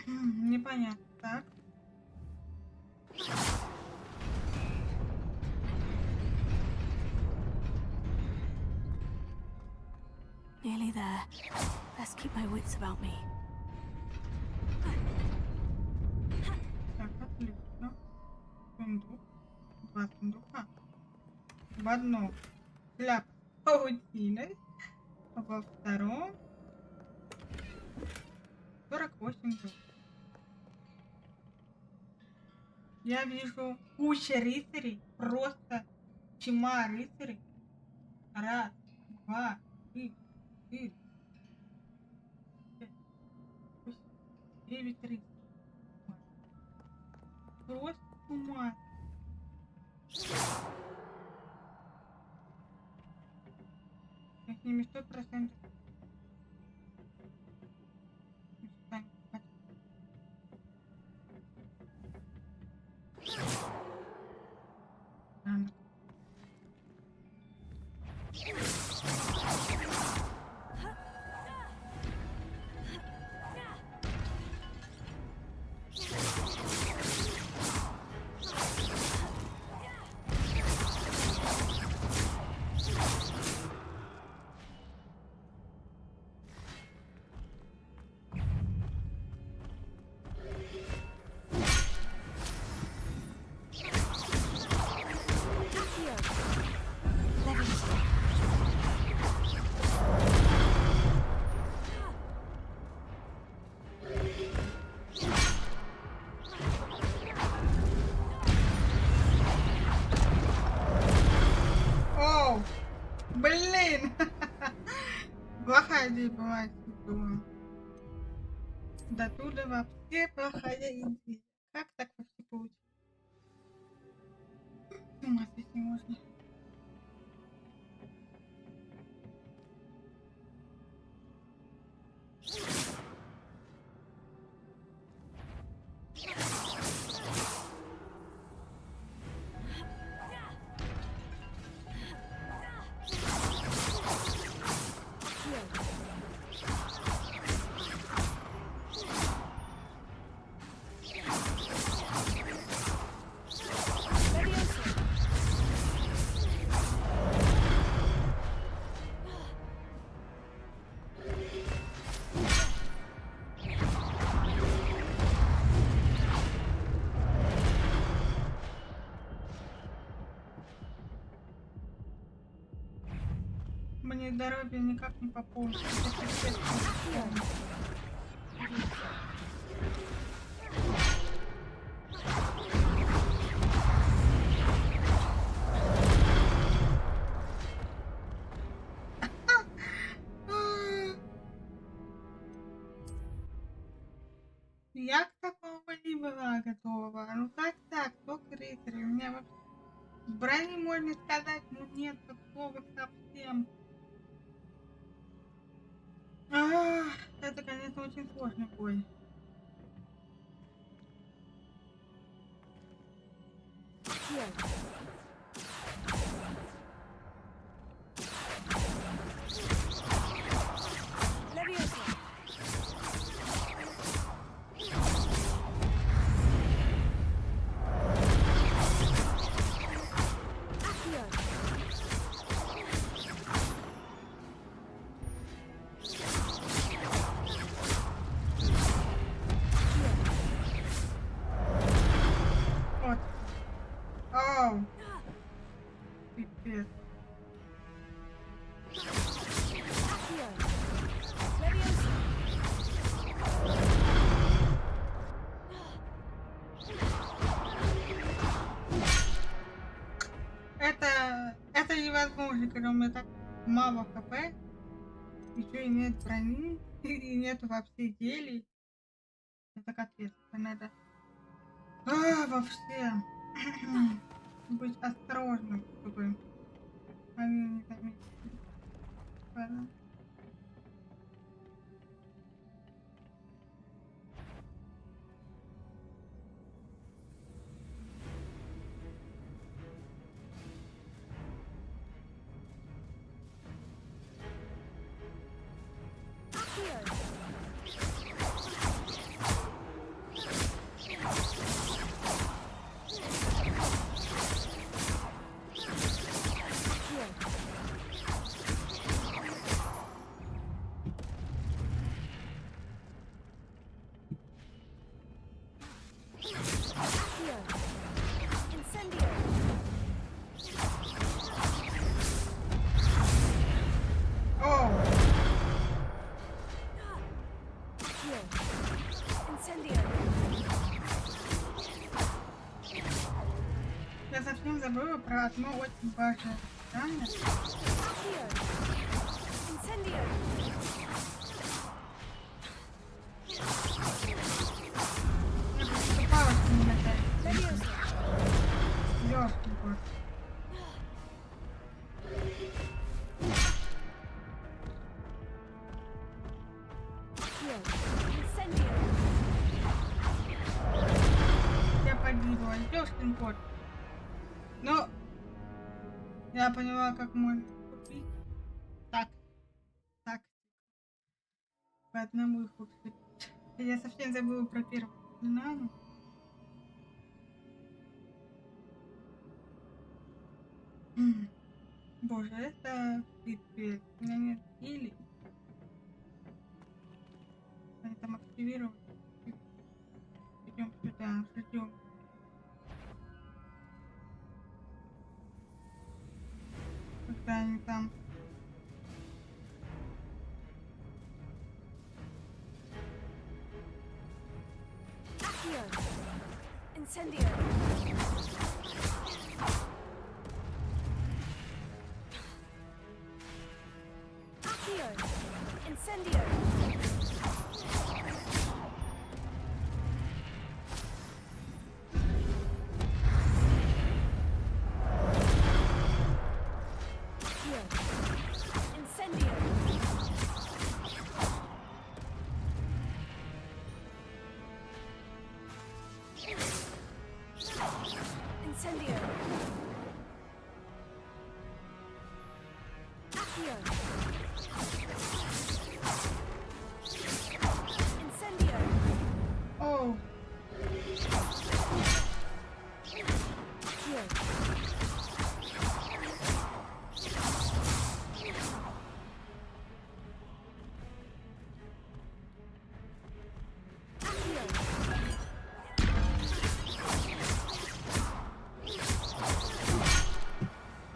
Непонятно, так? Nearly there. Best keep my wits about me. Так, отлично. Сундук. Два сундука. В одном шляпа с паутиной, а во втором 48 долларов. Я вижу куча рыцарей, просто тьма рыцарей. Раз, два, три, четыре, пять, восемь, 9 рыцарей. Просто ума. Я с ними 100%. Блин! Плохая идея была, думаю. До туда вообще плохая идея. Как так вообще получилось? С ума сойти можно. Мне здоровье никак не пополнить. Я к такому не была готова. Ну как так? Только рыцари. У меня вообще в броне, можно сказать, ну нет такого совсем. Это, конечно, очень сложный бой. Пипец. Это невозможно, когда у меня так мало хп, еще и нет брони, и нету вообще зелий. Это капец, это надо вообще быть осторожным, чтобы они не заметили. Ладно. Я совсем забыла про одно очень важное задание. Я поступала с ним опять. Лёгкий год. Я погибла. Лёшкин кот. Но я поняла, как можно купить. Так. По одному их купить. Я совсем забыла про первое заклинание. Боже, это пипец. У меня нет силы. Они там активировали. Идем сюда, ждем. Когда они там. Incendio. Incendio.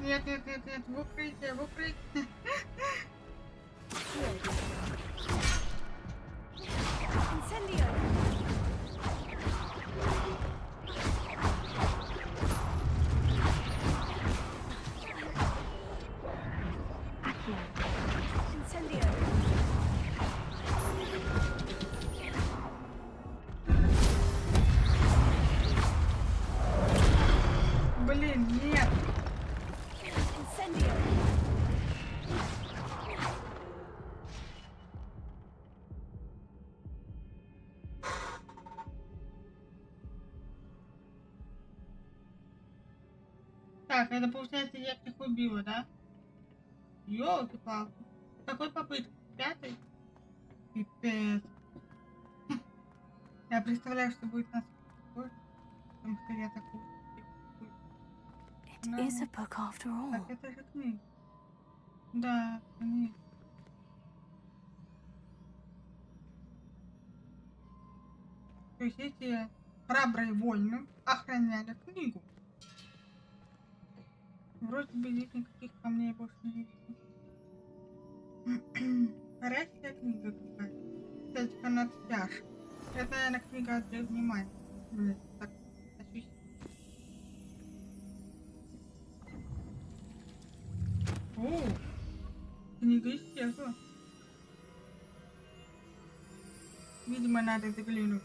Нет, в укрытие. Так, это получается, я их убила, да? Ёлки-палки. Какой попытки? 5-й? Пипец. Я представляю, что будет нас больше, потому что я такой. It is a book after all. Так, это же книга. Да, конечно. То есть эти храбрые воины охраняли книгу. Вроде бы здесь никаких камней больше не вижу. Горячая книга какая-то. Кстати, она тяжкая. Это, наверное, книга от ДРЕВНЯЯ. Так, ощущение. О, книга исчезла. Видимо, надо заглянуть.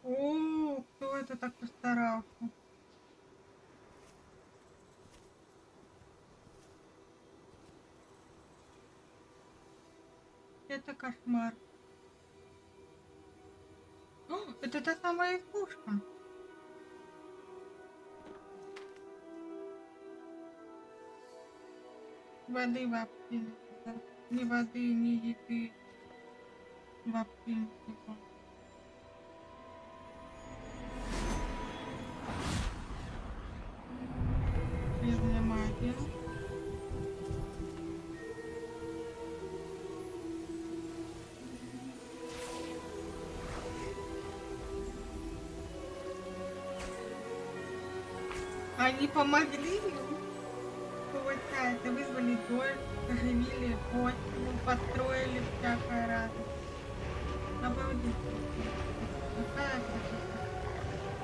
О, кто это так постарался? Это кошмар. О, это та самая избушка. Воды вообще нет. Ни воды, ни еды. Вообще ничего. Древняя магия. Они помогли ему. Получается, вызвали дождь, оживили почву, построили всякое разное. Обалдеть. Какая красота.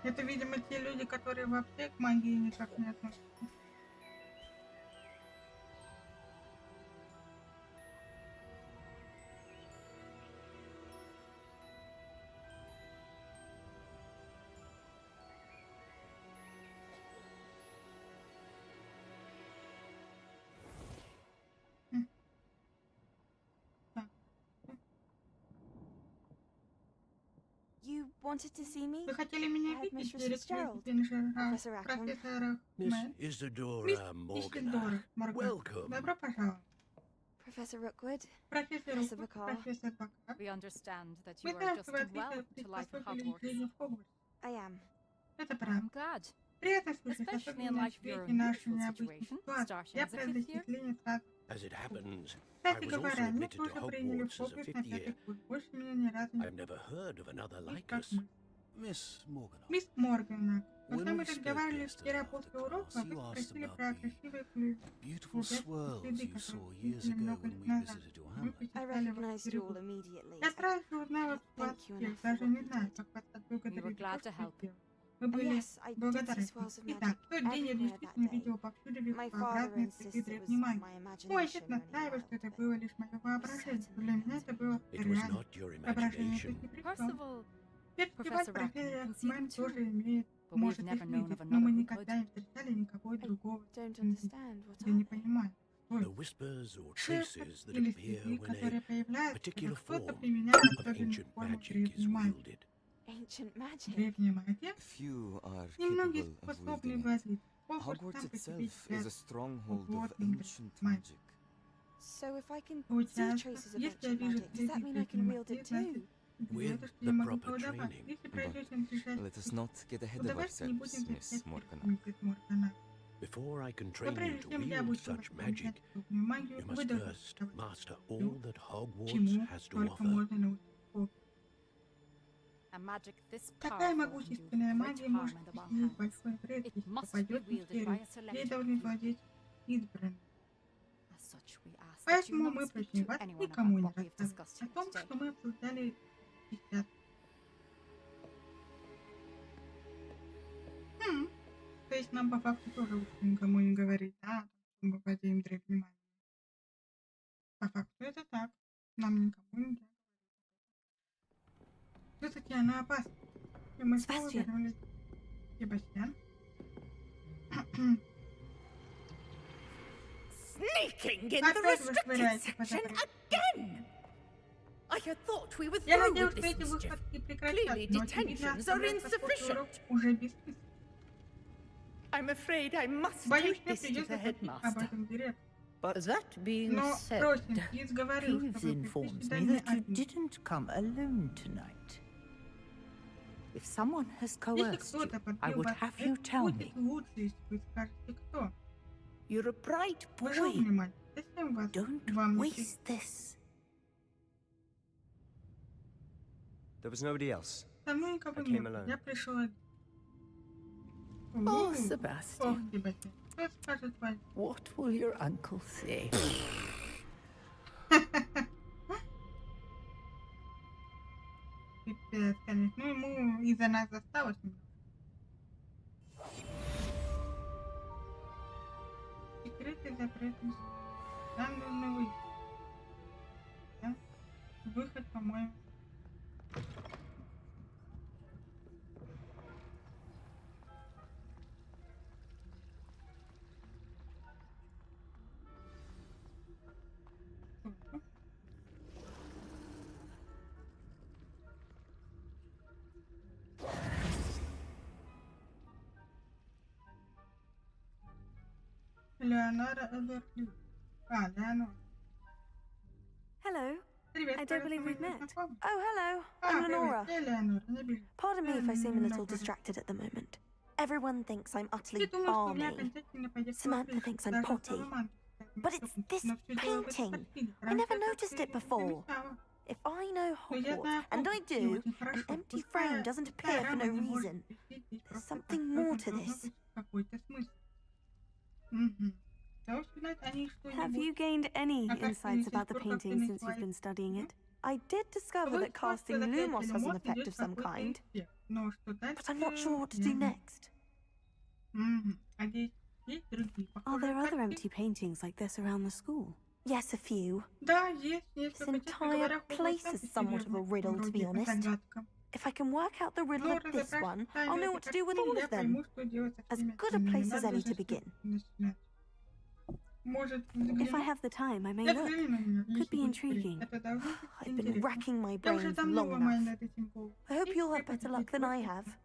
Это, видимо, те люди, которые вообще к магии никак не относятся. You wanted to see me? Вы хотели меня видеть, профессора Miss Isadora Morgana. Welcome. Добро пожаловать. Professor Rookwood, Профессор Professor Руквуд, Bakar. профессор Бакар. We understand that Мы you are знаем, что вы adjusting well отлично to life at приспособились к жизни Hogwarts. в Хогвартсе. I am. Это I'm правда. glad. Приятно слышать, Especially in особенно light в of your свете нашей unusual необычной situation, ситуации. starting Я as a про fifth year. зачисление сразу. As it happens, I Кстати was also говоря, меня admitted to тоже приняли в Hogwarts as a Хогвартс fifth на year. пятый курс. Больше меня ни разу не I've never heard of another было. like Как us. мы. Miss Morgana. Мисс Моргана, When когда мы we spoke разговаривали yesterday вчера after после урока, class, вы you asked спросили about про the красивые beautiful swirls следы, you которые saw видели years ago много when лет we назад. visited your Мы hamlet. I посещали вас recognized в you all берегу. immediately. Я сразу же узнала Thank you вас enough всех, for даже what не you знаю, did. как вас We were отблагодарить за glad то, to что help. вы сделали. Мы были Yes, I did see благодарны. swirls of Итак, magic в тот день я everywhere that действительно day. видела повсюду My father вихрообразные insists следы it was древней магии. my Мой отец imagination running настаивает, что wild, это but было лишь мое воображение, но для меня это было It was реально. not your Воображение тут imagination. ни при First чем. of all, Фестиваль Professor Rackham профессора can see them Мэн too, тоже имеет, but we've может never их known of видеть, но another мы who никогда could. не встречали никого другого. don't understand what Я не are they? понимаю, что The это. whispers or Шепот traces that или appear следы, when которые a появляются, когда particular кто-то form применяет of особенную ancient форму magic is древней магии. wielded. Ancient magic. Древняя магия? Few are Немногие capable of способны wielding it. владеть. Хогвартс Hogwarts сам по себе itself is a является stronghold of угодным ancient магией. magic. So if I can see Получается, traces of если я ancient вижу magic, does следы that mean I древней can wield магии, it значит, too? With это, что the я могу proper колдовать. training. Если But пройдете надлежащий let us путь, not get ahead то of давайте не ourselves, будем Miss встречать Morgana. миссис Моргана. Before I can Но train you прежде to чем я wield обучу вас such magic, применять подобную магию, you вы must должны first master all всё, that Hogwarts чему has to только offer. можно научить Хогвартс. A magic this Такая powerful can do могущественная great магия harm может in the wrong причинить hands. большой вред, It если must be попадет в wielded by серию. a Ей selected должны few. владеть избранные. As such, we ask that you Поэтому not мы speak просим to вас anyone никому about не what we've рассказывать discussed о here том, today. что мы обсуждали сейчас. То есть нам по факту тоже лучше никому не говорить, да, что мы владеем древней магией. По факту это так. Нам никому нельзя. Все-таки она опасна. И мы снова вернулись. Себастьян. Sneaking in the restricted section again! I had thought we were through with this mischief. Clearly detentions are insufficient. I'm afraid I must take this to the headmaster. But that being said, Peeves informs me that you didn't come alone tonight. If someone has coerced you, I would have you tell me. You're a bright boy. Don't waste this. There was nobody else. I came alone. Oh, Sebastian. What will your uncle say? Пипец, конечно. Ну, ему из-за нас осталось немного. Секреты запретны. Нам нужно выйти. Да? Выход, по-моему. Hello. I don't believe we've met. Oh, hello. I'm Lenora. Pardon me if I seem a little distracted at the moment. Everyone thinks I'm utterly balmy. Samantha thinks I'm potty. But it's this painting. I never noticed it before. If I know Hogwarts, and I do, an empty frame doesn't appear for no reason. There's something more to this. Have you gained any insights about the painting since you've been studying it? I did discover that casting Lumos has an effect of some kind, but I'm not sure what to do next. Are there other empty paintings like this around the school? Yes, a few. This entire place is somewhat of a riddle, to be honest. If I can work out the riddle of this one, I'll know what to do with all of them. As good a place as any to begin. If I have the time, I may look. Could be intriguing. I've been racking my brains long enough. I hope you'll have better luck than I have.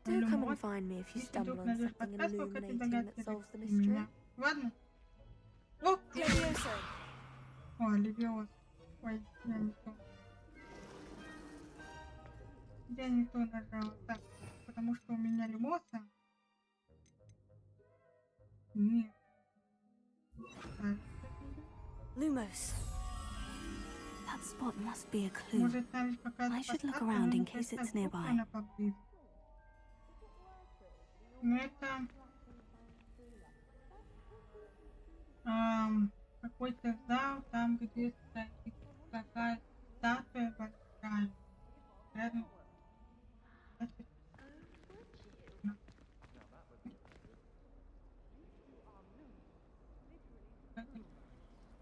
Do come and find me if you stumble on something illuminating that solves the mystery. Leviosa. О, Левиоса. Ой, я не то. Я не то нажала. Так, потому что у меня Левиоса. Нет. Так. Lumos. That spot must be a clue. I should look around in case it's nearby. Ну это какой-то зал, там где стоит какая статуя большая. Рядом.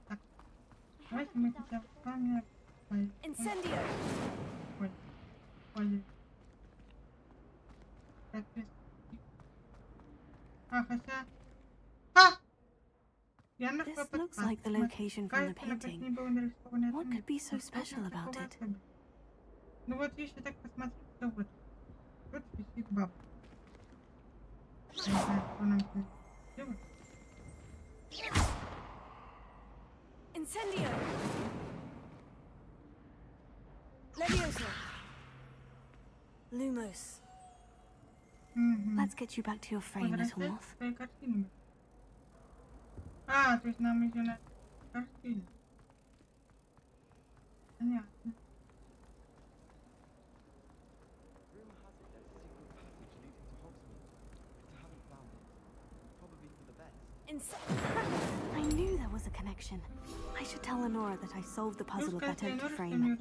Так. Давайте мы сейчас с вами Incendio. Ой. Ой. Хотя... This looks like the location from the painting. What could be so special about it? Ну вот если так посмотреть, то вот. Вот висит баба. Не знаю, что нам тут делать. Incendio. Leviosa. Lumos. Let's get you back to your frame, little moth. То есть нам еще на картину. Понятно. I knew there was a connection. I should tell Lenora that I solved the puzzle of that empty frame.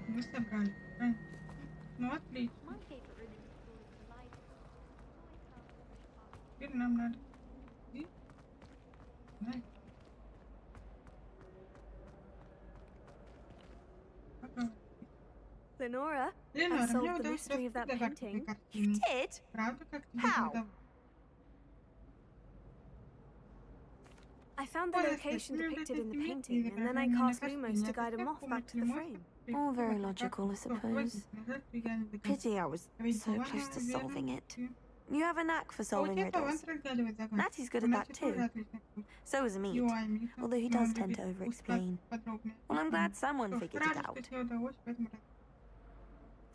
Мы собрали. Ну, отлично. нам надо? Lenora, I solved the mystery of that painting. You did? How? I found the location depicted in the painting, and then I cast Lumos to guide him off back to the frame. All very logical, I suppose. Pity I was so close to solving it. You have a knack for solving riddles. Natty's good at that too. So is Meat, although he does tend to over-explain. Well, I'm glad someone figured it out.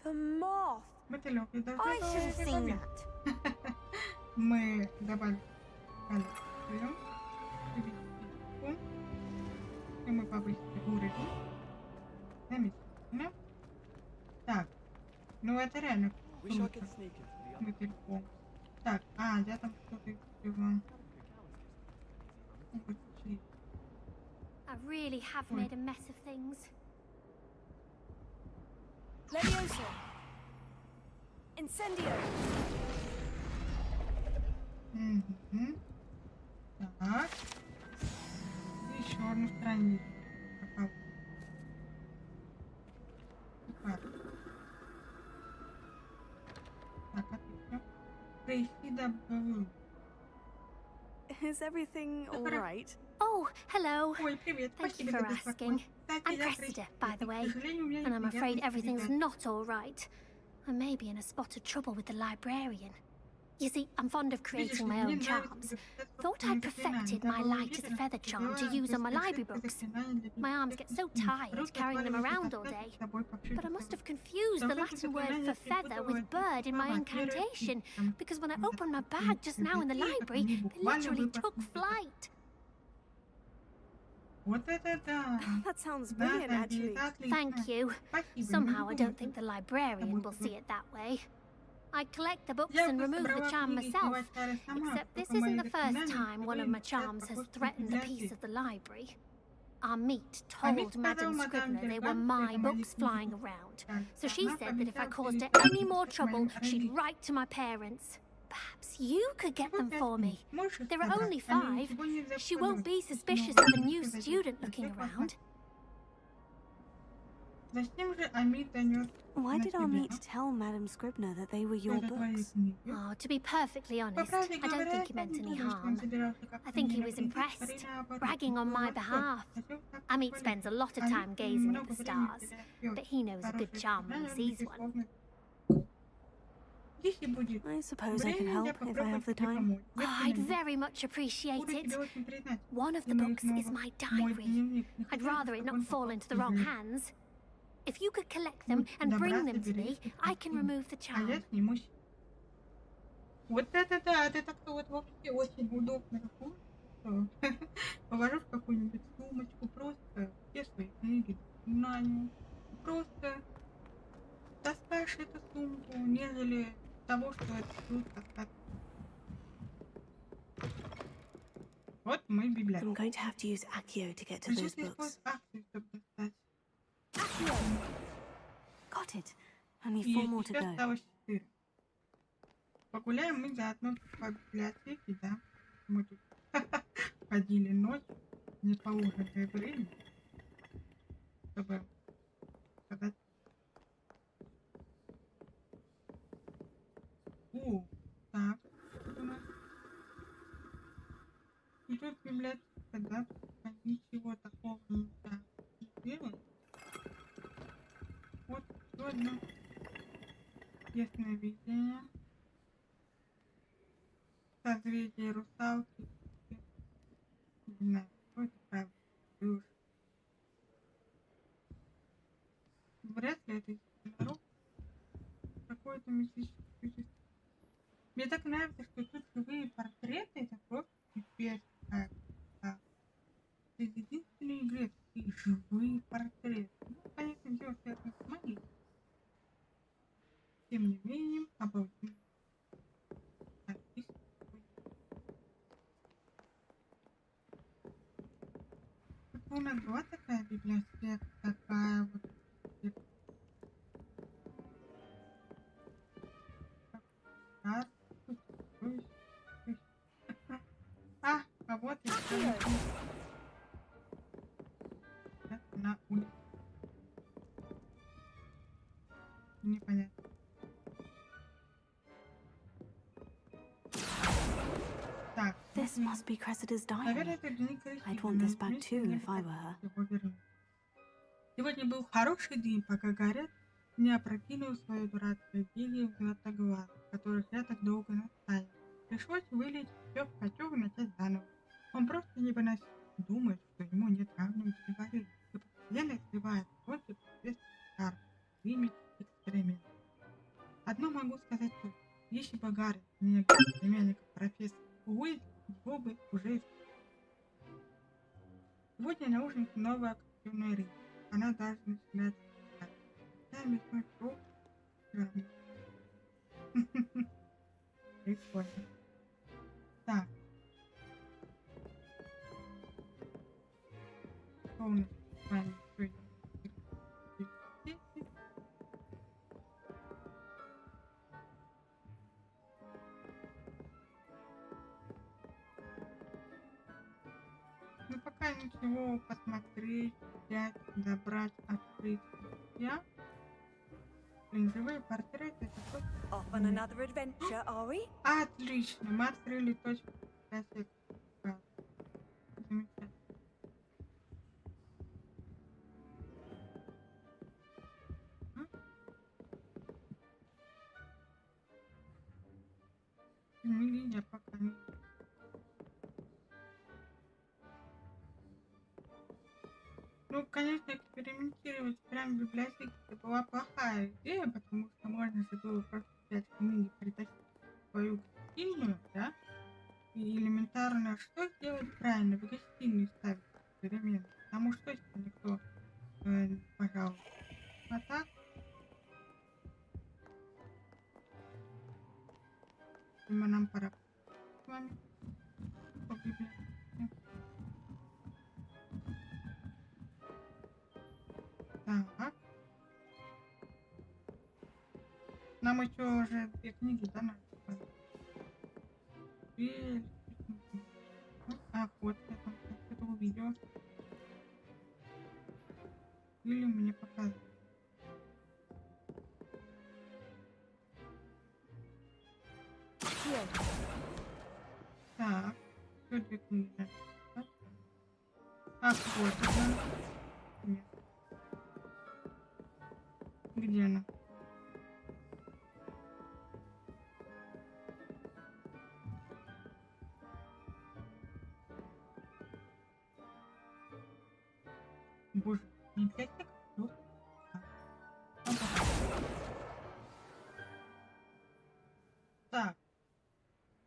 The moth! I should have seen that. Мы добавим и мы повысили уровень. Замечательно. Так, ну это реально круто. Мы телефон. Так, я там что-то открываю. I really have made a mess of things. Levioso! Incendio! Так. Еще одну страницу. Так, отлично. Пройти добавлю. Is everything all right? Oh, hello. Ой, привет. Thank you for asking. I'm Cressida, by the way, and I'm afraid everything's not all right. I may be in a spot of trouble with the librarian. You see, I'm fond of creating my own charms. Thought I'd perfected my light as a feather charm to use on my library books. My arms get so tired carrying them around all day. But I must have confused the Latin word for feather with bird in my incantation, because when I opened my bag just now in the library, they literally took flight. That sounds brilliant, actually. Thank you. Somehow I don't think the librarian will see it that way. I collect the books and remove the charm myself, except this isn't the first time one of my charms has threatened a piece of the library. Our Meat told Madame Scribner they were my books flying around, so she said that if I caused her any more trouble, she'd write to my parents. Perhaps you could get them for me. There are only 5. She won't be suspicious of a new student looking around. Why did our Meat tell Madame Scribner that they were your books? Oh, to be perfectly honest, I don't think he meant any harm. I think he was impressed, bragging on my behalf. Our Meat spends a lot of time gazing at the stars, but he knows a good charm when he sees one. I suppose I can help if I have the time. Oh, I'd very much appreciate it. One of the books is my diary. I'd rather it not fall into the wrong hands. If you could collect them and bring them to me, I can remove the charm. Вот это да, это так-то вот вообще очень удобно. Положу в какую-нибудь сумочку, просто все свои книги на нем. Просто таскаешь эту сумку, нежели того, что это тут таскать. Вот мы библиотека. I'm going to have to use Accio to get to those books. Got it. Only 4 more to go. Погуляем мы заодно по библиотеке, да? Мы тут ходили ночью, неположенное время, чтобы сказать. О, так, что у нас? И тут библиотека, да? Ничего такого нельзя сделать. Вот еще одно ясное видение. Созвездие русалки. Не знаю, что это правда. Вряд ли это единорог. Какое-то мистическое существо. Мне так нравится, что тут живые портреты. Это просто пипец. Это единственные игры, такие живые портреты. Ну, конечно, дело связано с магией. Тем не менее, обалденно. У нас была такая библиотека, такая вот. На улице. Непонятно. Так. This must be Cressida's diary. Наверное, это дневник Крисиды. I'd want this back too if I were her. Сегодня был хороший день, пока Гарри не опрокинул свою дурацкую идею в Златоглаз, которых я так долго настаивал. Пришлось вылить все в котел и начать заново. Он просто не выносит. Думает, что ему нет равных говорит. И постоянно сливает против известных карт. Имидж эксперимент. Одно могу сказать точно. Если бы Гарри не был племянником профессора Уизли, его бы уже сегодня на ужин новая активная рыба. Она даже начинает сами свой круг. Прикольно. Так. Что у нас с вами сегодня? Ну пока ничего посмотреть, взять, добрать, открыть. Я? Живые портреты. Это Off on another adventure, are we? Отлично. Мы открыли точку. Замечательно. Я пока не... Ну, конечно, экспериментировать прямо в библиотеке это была плохая идея, потому что можно же было просто взять книги, притащить в свою гостиную, да? И элементарно что сделать правильно? В гостиную ставить эксперимент. Потому что если никто, пожалуйста. А так? Нам пора с вами по библиотеке. Так. Нам еще уже 2 книги, да, надо? Ах, вот я там что-то увидел. Или мне показывают. Так, что 2 книги надо? Ах, вот она. Нет. Где она? Боже, библиотека. Так.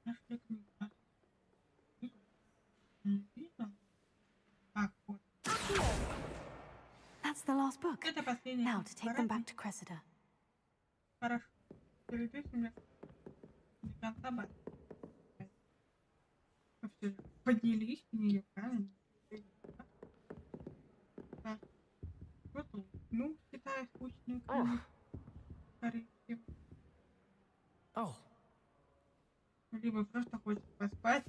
Нашли книгу. Не видно? Ах, вот. That's the last book. Это последний. Now to take them back to Cressida. Хорошо. Перепишем мне до конца бать. Мы все поднялись в нее, правильно? Так. Вот тут. Ну, считаю скучную книгу. Скорее всего. Либо просто хочет поспать.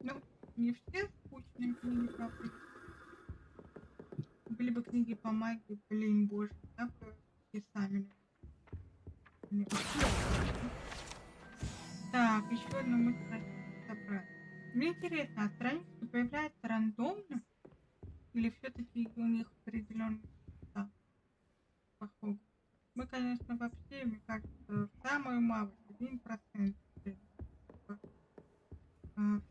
Ну, не все скучные книги, правда. Были бы книги по магии, блин, боже, так и сами. Так, еще одну мы собрали. Мне интересно, а страницы появляются рандомно? Или все-таки у них определенный состав? Походу. Мы, конечно, вообще, мне кажется, самую малость, 1%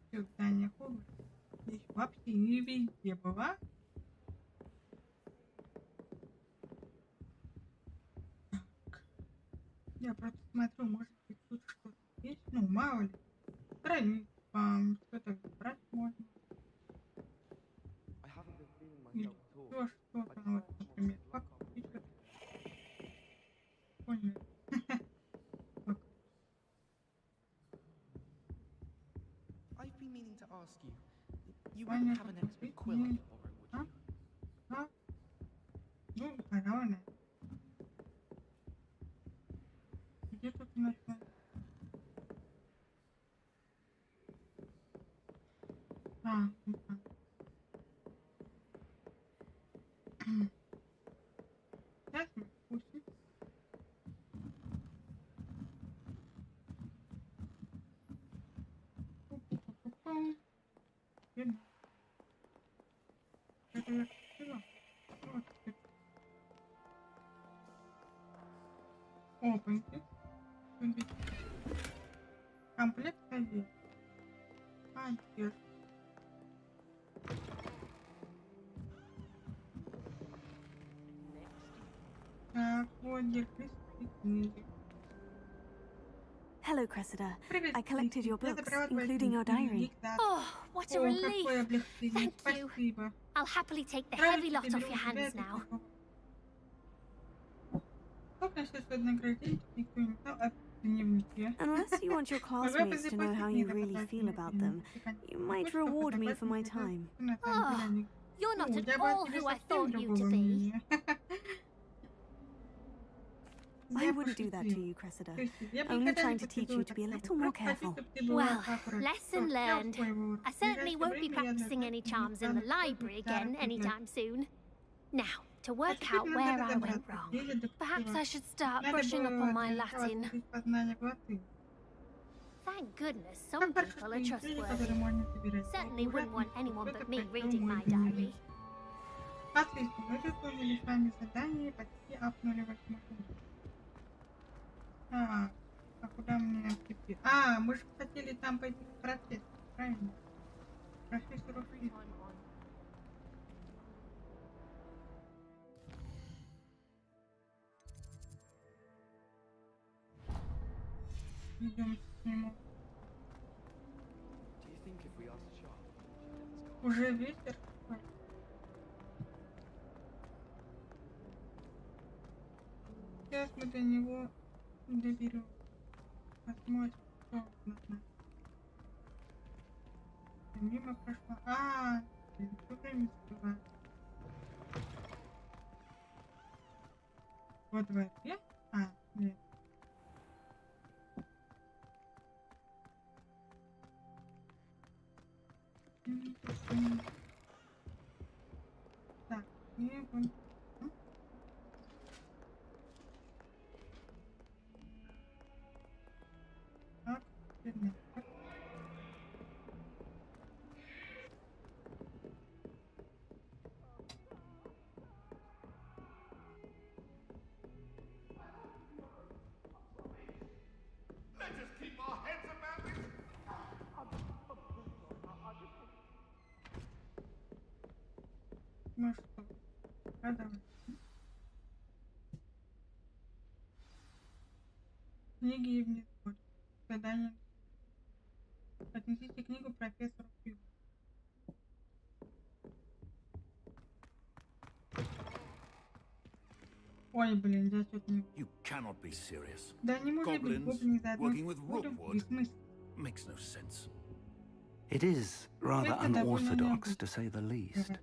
все здания Хогвартса. Здесь вообще не везде была. Так. Я просто смотрю, может быть тут что-то есть. Ну, мало ли. Страниц вам что-то брать можно. Или еще что-то, вот, например, покупить что-то. Понял. I've been meaning to ask you. You wouldn't have an expert quill I could borrow, would you? Ну, пожалуй. Где тут у нас? Сейчас мы спустим. Это я купила. Вот теперь. Опаньки. Комплект одежды. Одежда. Так, вот держись. Hello, Cressida. I collected your books, including your diary. Oh, what a relief. Thank you. I'll happily take the heavy lot off your hands now. Unless you want your classmates to know how you really feel about them, you might reward me for my time. Oh, you're not at all who I thought you to be. I wouldn't do that to you, Cressida. Only trying to teach you to be a little more careful. Well, lesson learned. I certainly won't be practicing any charms in the library again anytime soon. Now, to work out where I went wrong, perhaps I should start brushing up on my Latin. Thank goodness some people are trustworthy. Certainly wouldn't want anyone but me reading my diary. Отлично, мы выполнили с вами задание, почти апнули 8 уровень. А куда мне теперь? Мы же хотели там пойти к профессору, правильно? Профессору Флиту. Идем к нему. Уже вечер. Сейчас мы до него доберем. Посмотрим, что у нас. Мимо прошло. Все время успеваю. Во дворе? Нет. Так, не вон. Так, вернее. Ну что, продавай. Книги и внизу. Задание. Отнесите книгу профессору Филу. Ой, блин, я что-то не... You cannot be serious. Да не может быть, гоблин за одну секунду бессмысленно. Makes no sense. It is rather unorthodox, to say the least.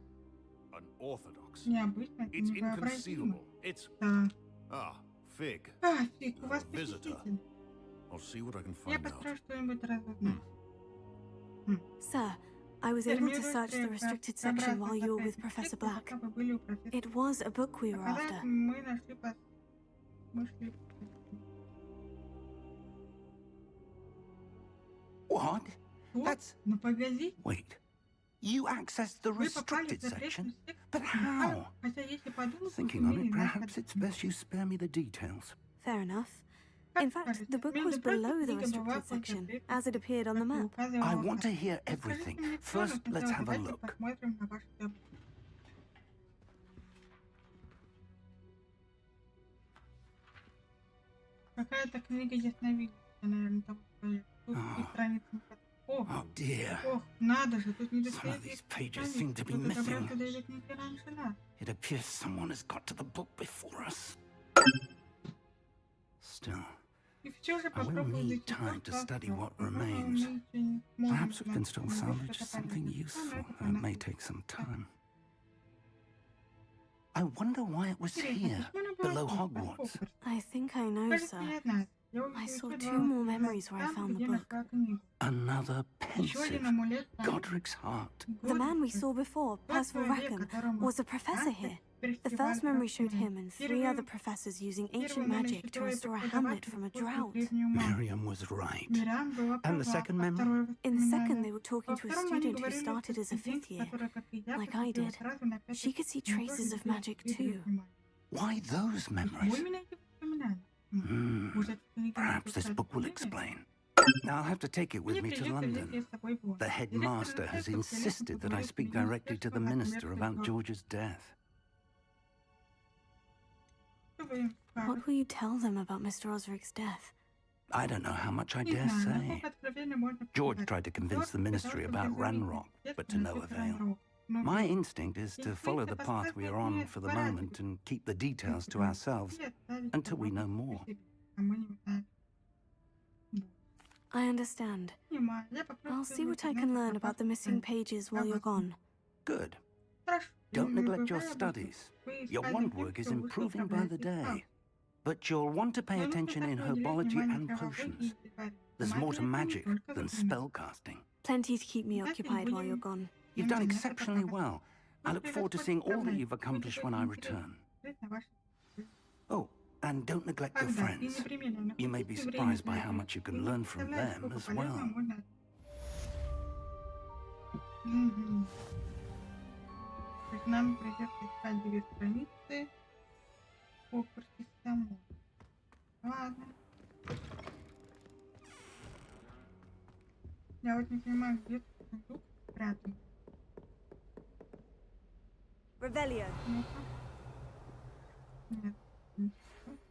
Unorthodox. Необычно, It's невообразимо. inconceivable. It's... Да. Fig. Фиг, у вас Visitor. посетитель. I'll see what I can Я find out. постараюсь что-нибудь разузнать. Sir, I was able to search the restricted section while you were with Professor Black. It was a book we were after. Мы нашли мы шли. What? That's... Ну погоди. Wait. You accessed the restricted section? But how? Thinking on it, perhaps it's best you spare me the details. Fair enough. In fact, the book was below the restricted section, as it appeared on the map. I want to hear everything. First, let's have a look. Какая-то книга ясновидения, наверное, того стоит. Тут и страницы. Oh dear. Ох, надо же, тут не Some of these pages seem to be missing. It appears someone has got to the book before us. Still, I will need time to study what remains. Perhaps we can still salvage something useful. It may take some time. I wonder why it was here, below Hogwarts. I think I know, sir. I saw 2 more memories where I found the book. Another pensive Godric's heart. The man we saw before, Percival Rackham, was a professor here. The first memory showed him and 3 other professors using ancient magic to restore a hamlet from a drought. Miriam was right. And the second memory? In the second, they were talking to a student who started as a 5th year, like I did. She could see traces of magic too. Why those memories? Perhaps this book will explain. I'll have to take it with me to London. The headmaster has insisted that I speak directly to the minister about George's death. What will you tell them about Mr. Osric's death? I don't know how much I dare say. George tried to convince the ministry about Ranrokom, but to no avail. My instinct is to follow the path we are on for the moment and keep the details to ourselves until we know more. I understand. I'll see what I can learn about the missing pages while you're gone. Good. Don't neglect your studies. Your wand work is improving by the day. But you'll want to pay attention in herbology and potions. There's more to magic than spellcasting. Plenty to keep me occupied while you're gone. You've done exceptionally well. I look forward to seeing all that you've accomplished when I return. Oh, and don't neglect your friends. You may be surprised by how much you can learn from them as well. Нам придется искать 2 страницы в Хогвартсе самой. Ладно. Я вот не понимаю, где тут сундук спрятан. Revelio. Нет.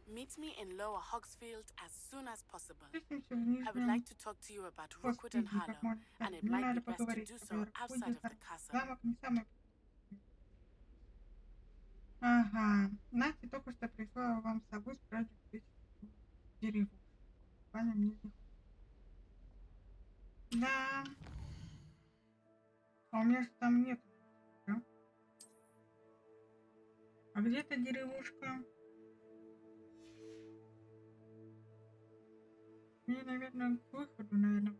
Meet me in Lower Hogsfield as soon as possible. I would like to talk to you about Rookwood and Harlow, and it might be best to do so outside of the castle. Ага, Настя только что прислала вам с собой справить дереву. Ваня мне не... Да. А у меня же там нет. Да? А где-то деревушка. Мне, наверное, к выходу, наверное.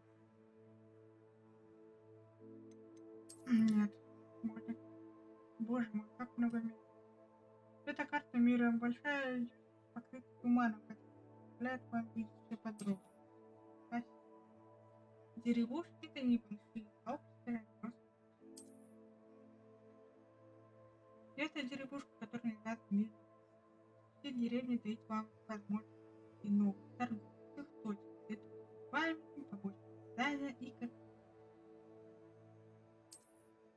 Нет. Может. Боже мой, как много мест. Эта карта мира большая, покрыта туманом, который позволяет вам видеть все подробно. Деревушки-то небольшие, а общество просто. Это деревушка, которая не даст мира. Все деревни дают вам возможность и новых торговых точек. Это памятник, побочные здания и как.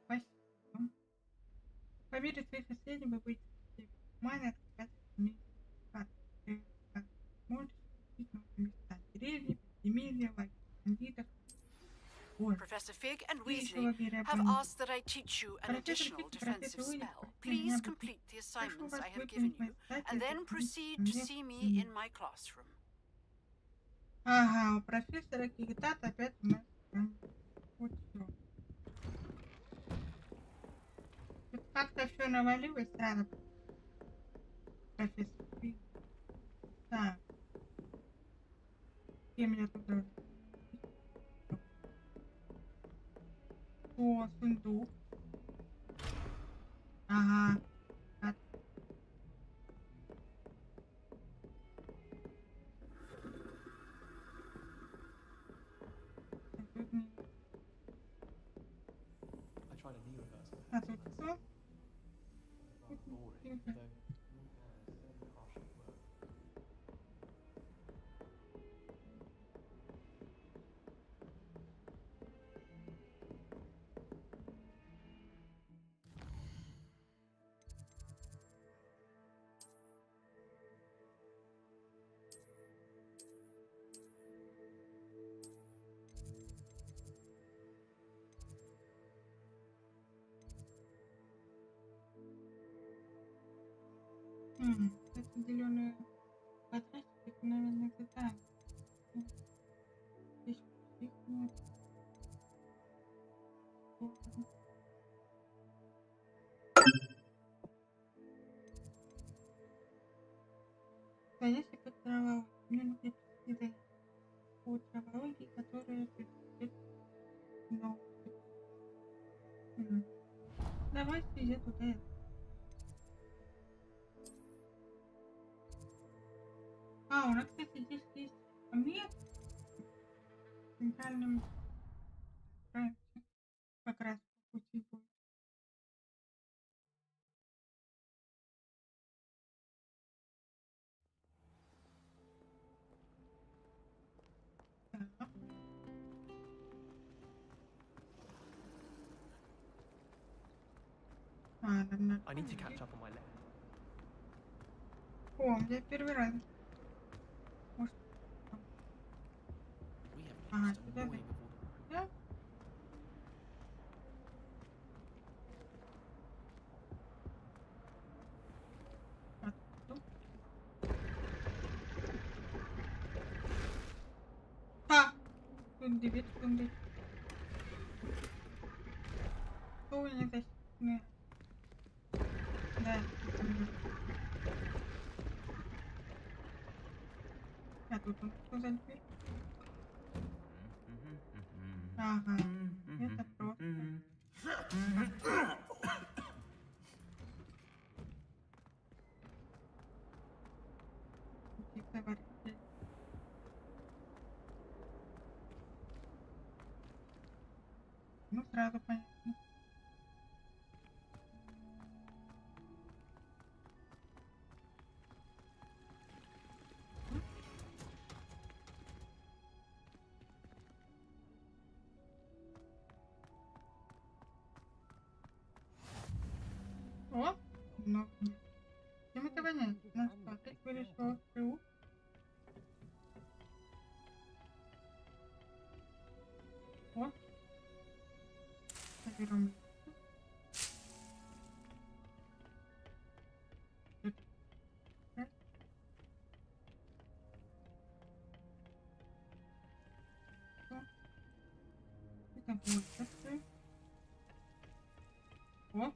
Спасибо. По мере своих исследований вы будете маны открываться карты. Можете видеть новые места. Деревни, подземелья, лагерь бандитов. Professor Fig and Weasley have asked that I teach you an additional defensive spell. Please complete the assignments I have given you, and then proceed to see me in my classroom. Ага, у профессора Кигтата опять у нас вот все. Как-то все навалилось сразу. Профессор Фиг. Так. Кем я туда? О, сундук. Ага. А тут кто? Это зеленые квадратики, это, наверное, это здесь их нет. Конечно, как трава, мне нужно идей по травологии, которые предстоит новый. Давайте иди туда. А, у нас, кстати, здесь есть мир в центральном проекте. Как раз по пути будет. Так. I need to catch up on my left. О, я первый раз. Может, ага, сюда. Да? А! Тут дебет, секунды. Что у них защитные? Да. А тут он что за дверь? Ага, это просто. Ну, сразу понятно. О, ну, чем это воняет? Ну что, опять вылезла в КУ? О, заберем. Это будет такое. О.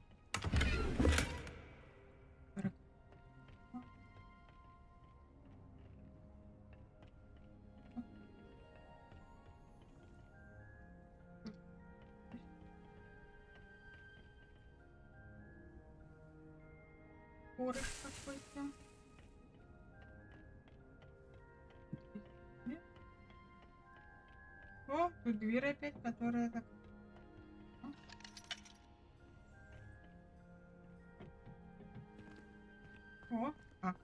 Порыш какой-то. О, тут дверь опять, которая так. О, а.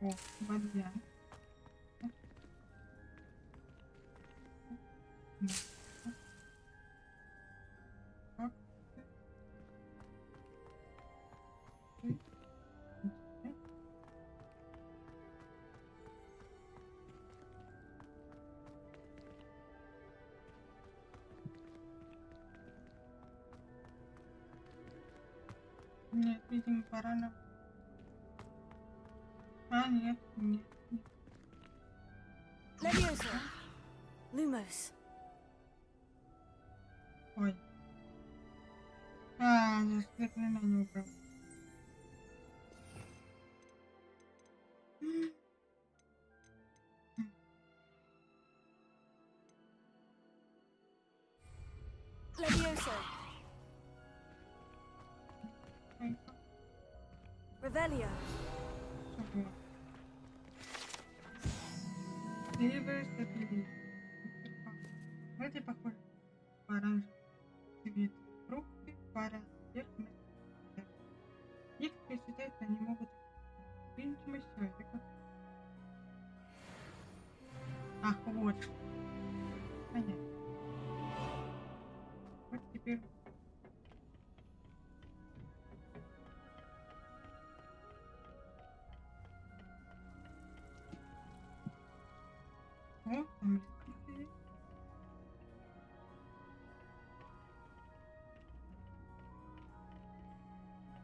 О, вода. Нет, видимо, пора нам. А, нет, нет. Leviosa. Lumos. Ой. А, я заклинание убрал. Leviosa. Revelio. Вроде похоже по оранжевому цвету фрукты, пара верхних. Некоторые считают, что они могут видимость человека. Ах, вот. Понятно. Вот теперь. О, там есть.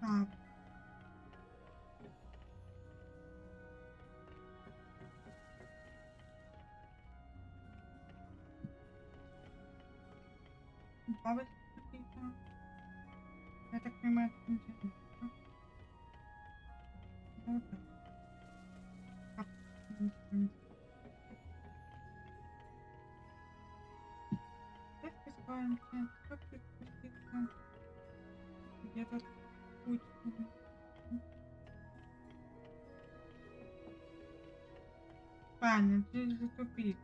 А. Бабочки какие-то. Я так понимаю, это интересно. Вот так. Где-то путь. Паня, ты же тупик.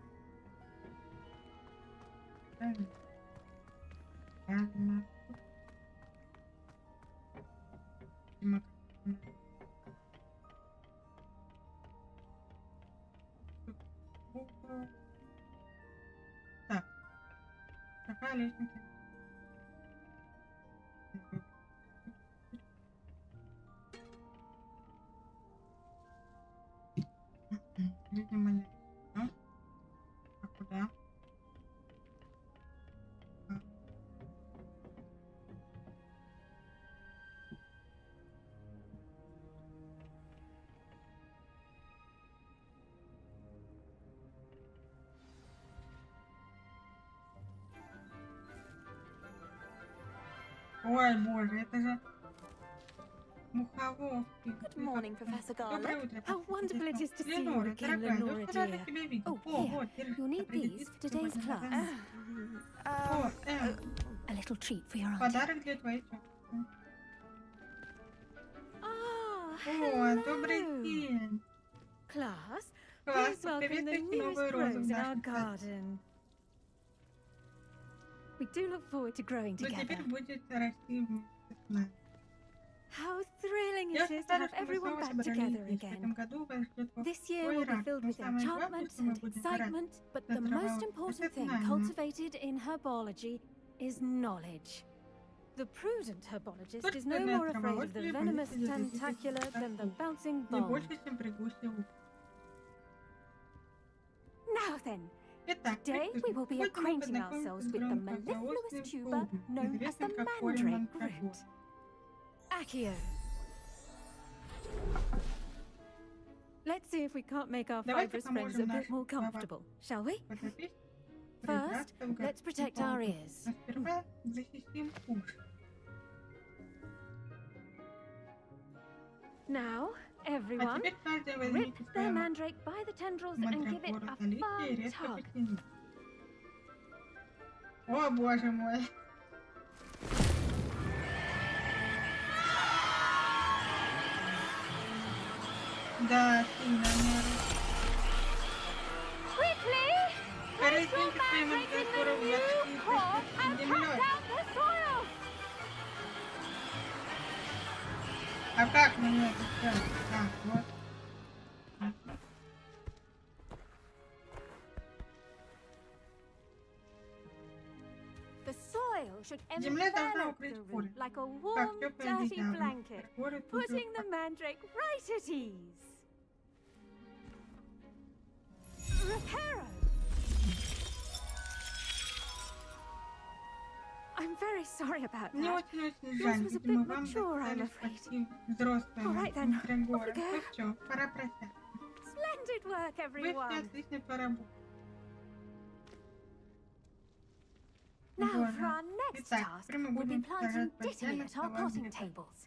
Правильно. Так. Какая лестница? Видимо, нет. А куда? Ой, боже, это же мухоловки. Good morning, Professor Доброе Garlic. утро. How wonderful it is to see you Ленора, again, дорогая, Lenora, очень рада dear. тебя видеть. Oh, О, here. вот, держи. You'll need these for today's class. О, A little treat for your auntie. подарок для твоей тётки. О, добрый день. Class, Класс, please welcome the приветствуйте newest новую розу в rose in our нашем саду. garden. We do look forward to growing Но together. теперь будет расти вместе с нами. How thrilling Я it is to рада, have что вы everyone снова back собрались together здесь. В этом again. году вас ждет This year большой will be рад. filled Но with самое главное, enchantment что мы and будем брать excitement, but за the most траву, important это thing знание. cultivated in herbology is knowledge. The prudent herbologist Только is no одна more afraid of the траволogия venomous боится ядовитых tentacular than the bouncing не bomb. больше, чем пригущий лук. Now then, Итак, today we will be сегодня мы acquainting познакомимся ourselves с with the громкоголосым mellifluous tuber клубом, known as the известным как корень mandrake мандрагоры. root. Accio. Let's see if we can't make our Давайте fibrous friends a поможем bit нашим more словам comfortable, shall we? поторопись, First, прибраться в let's protect our ears. Но сперва защитим уши. Now, А everyone, теперь каждый rip возьмите their свою mandrake by the tendrils and give it мандрагору a за листья и firm резко tug. потяните. О, боже мой! Да, сильно меры. Quickly! Перейдите свою мандрагору в ящик и землей. А как мне это сделать? Так, вот. The soil should Земля должна envelop укрыть the корень, root like a как warm, теплое dirty одеяло. blanket, Корень тут же putting the mandrake right at ease. Reparo! I'm very sorry about Мне that. очень-очень Yours жаль, was a видимо, bit вам mature, I'm достались afraid. почти взрослые All right then, мандрагоры. off we go. Ну всё, пора прощаться. Splendid work, Вы все everyone. отлично поработали. Now for Боже. our next Итак, task, теперь мы we'll be будем planting сажать dittany постоянно at our слова potting где-то. tables.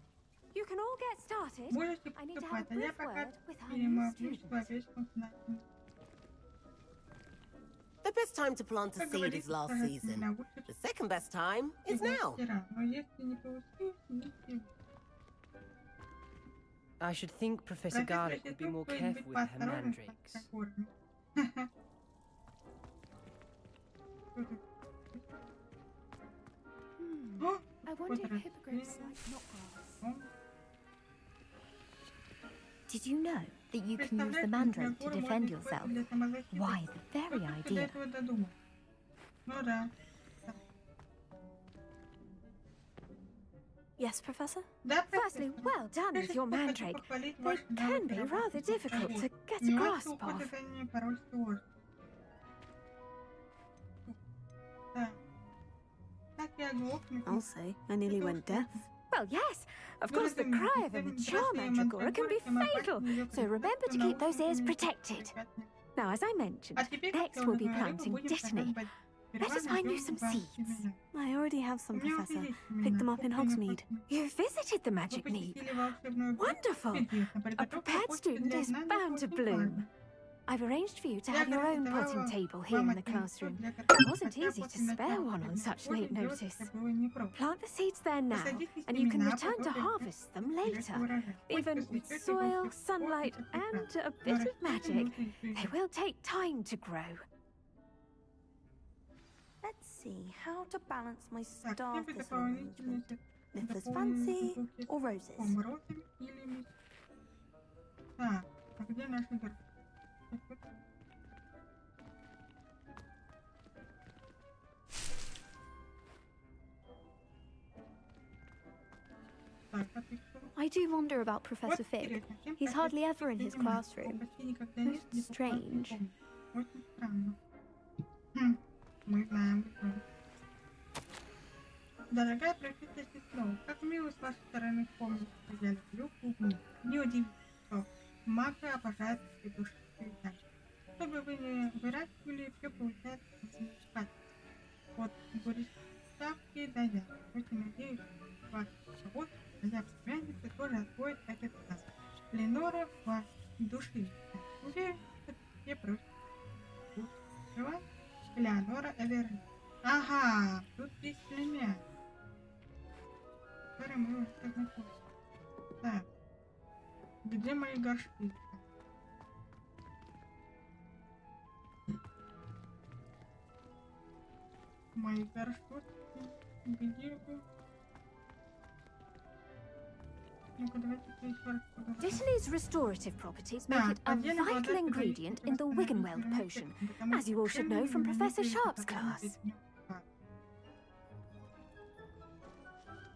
You can all get started. Можете I need to have a приступать, а я brief пока word with our new перемолвлю student. словечком с нашим. The best time to plant a Как seed говорится, is last сажать season. семена лучше The second best time is всего now. вчера. Но если не получилось, не всего. I should think Professor Garlic would be more careful with her mandrakes. I wonder if hippogriffs like knotgrass. Did you know that you can use the mandrake to defend yourself? Why, the very idea. Ну да. Yes, Professor? Firstly, well done with your mandrake. They can be rather difficult to get a grasp of. I'll say, I nearly went deaf. Well, yes. Of course, the cry of a mature mandragora can be fatal, so remember to keep those ears protected. Now, as I mentioned, next we'll be planting dittany. Let us find you some seeds. I already have some, Professor. Picked them up in Hogsmeade. You visited the magic need. Wonderful. A prepared student is bound to bloom. I've arranged for you to have your own potting table here in the classroom. It wasn't easy to spare one on such late notice. Plant the seeds there now, and you can return to harvest them later. Even with soil, sunlight, and a bit of magic, they will take time to grow. Let's see how to balance my star thistle arrangement. Niffler's fancy or roses? I do wonder about Professor Fig. He's hardly ever in his classroom. Most strange. Дорогая профессор Сестров, как мило с вашей стороны вспомнить, что я люблю клубнику. Неудивительно, что мага обожает свои души передачи. Что бы вы ни выращивали, все получается искать. Вот горечь ставки, да я. Очень надеюсь, что ваш завод, моя племянница, тоже освоит этот раз. Ленора вас души. Уверен, что все просто. Открывай. Леонора Эверли. Ага, тут есть племя. Который мы уже знакомы. Так. Где мои горшки? Мои горшки? Где вы? Dittany's restorative properties make it a vital ingredient in the Wiggenweld potion, as you all should know from Professor Sharp's class.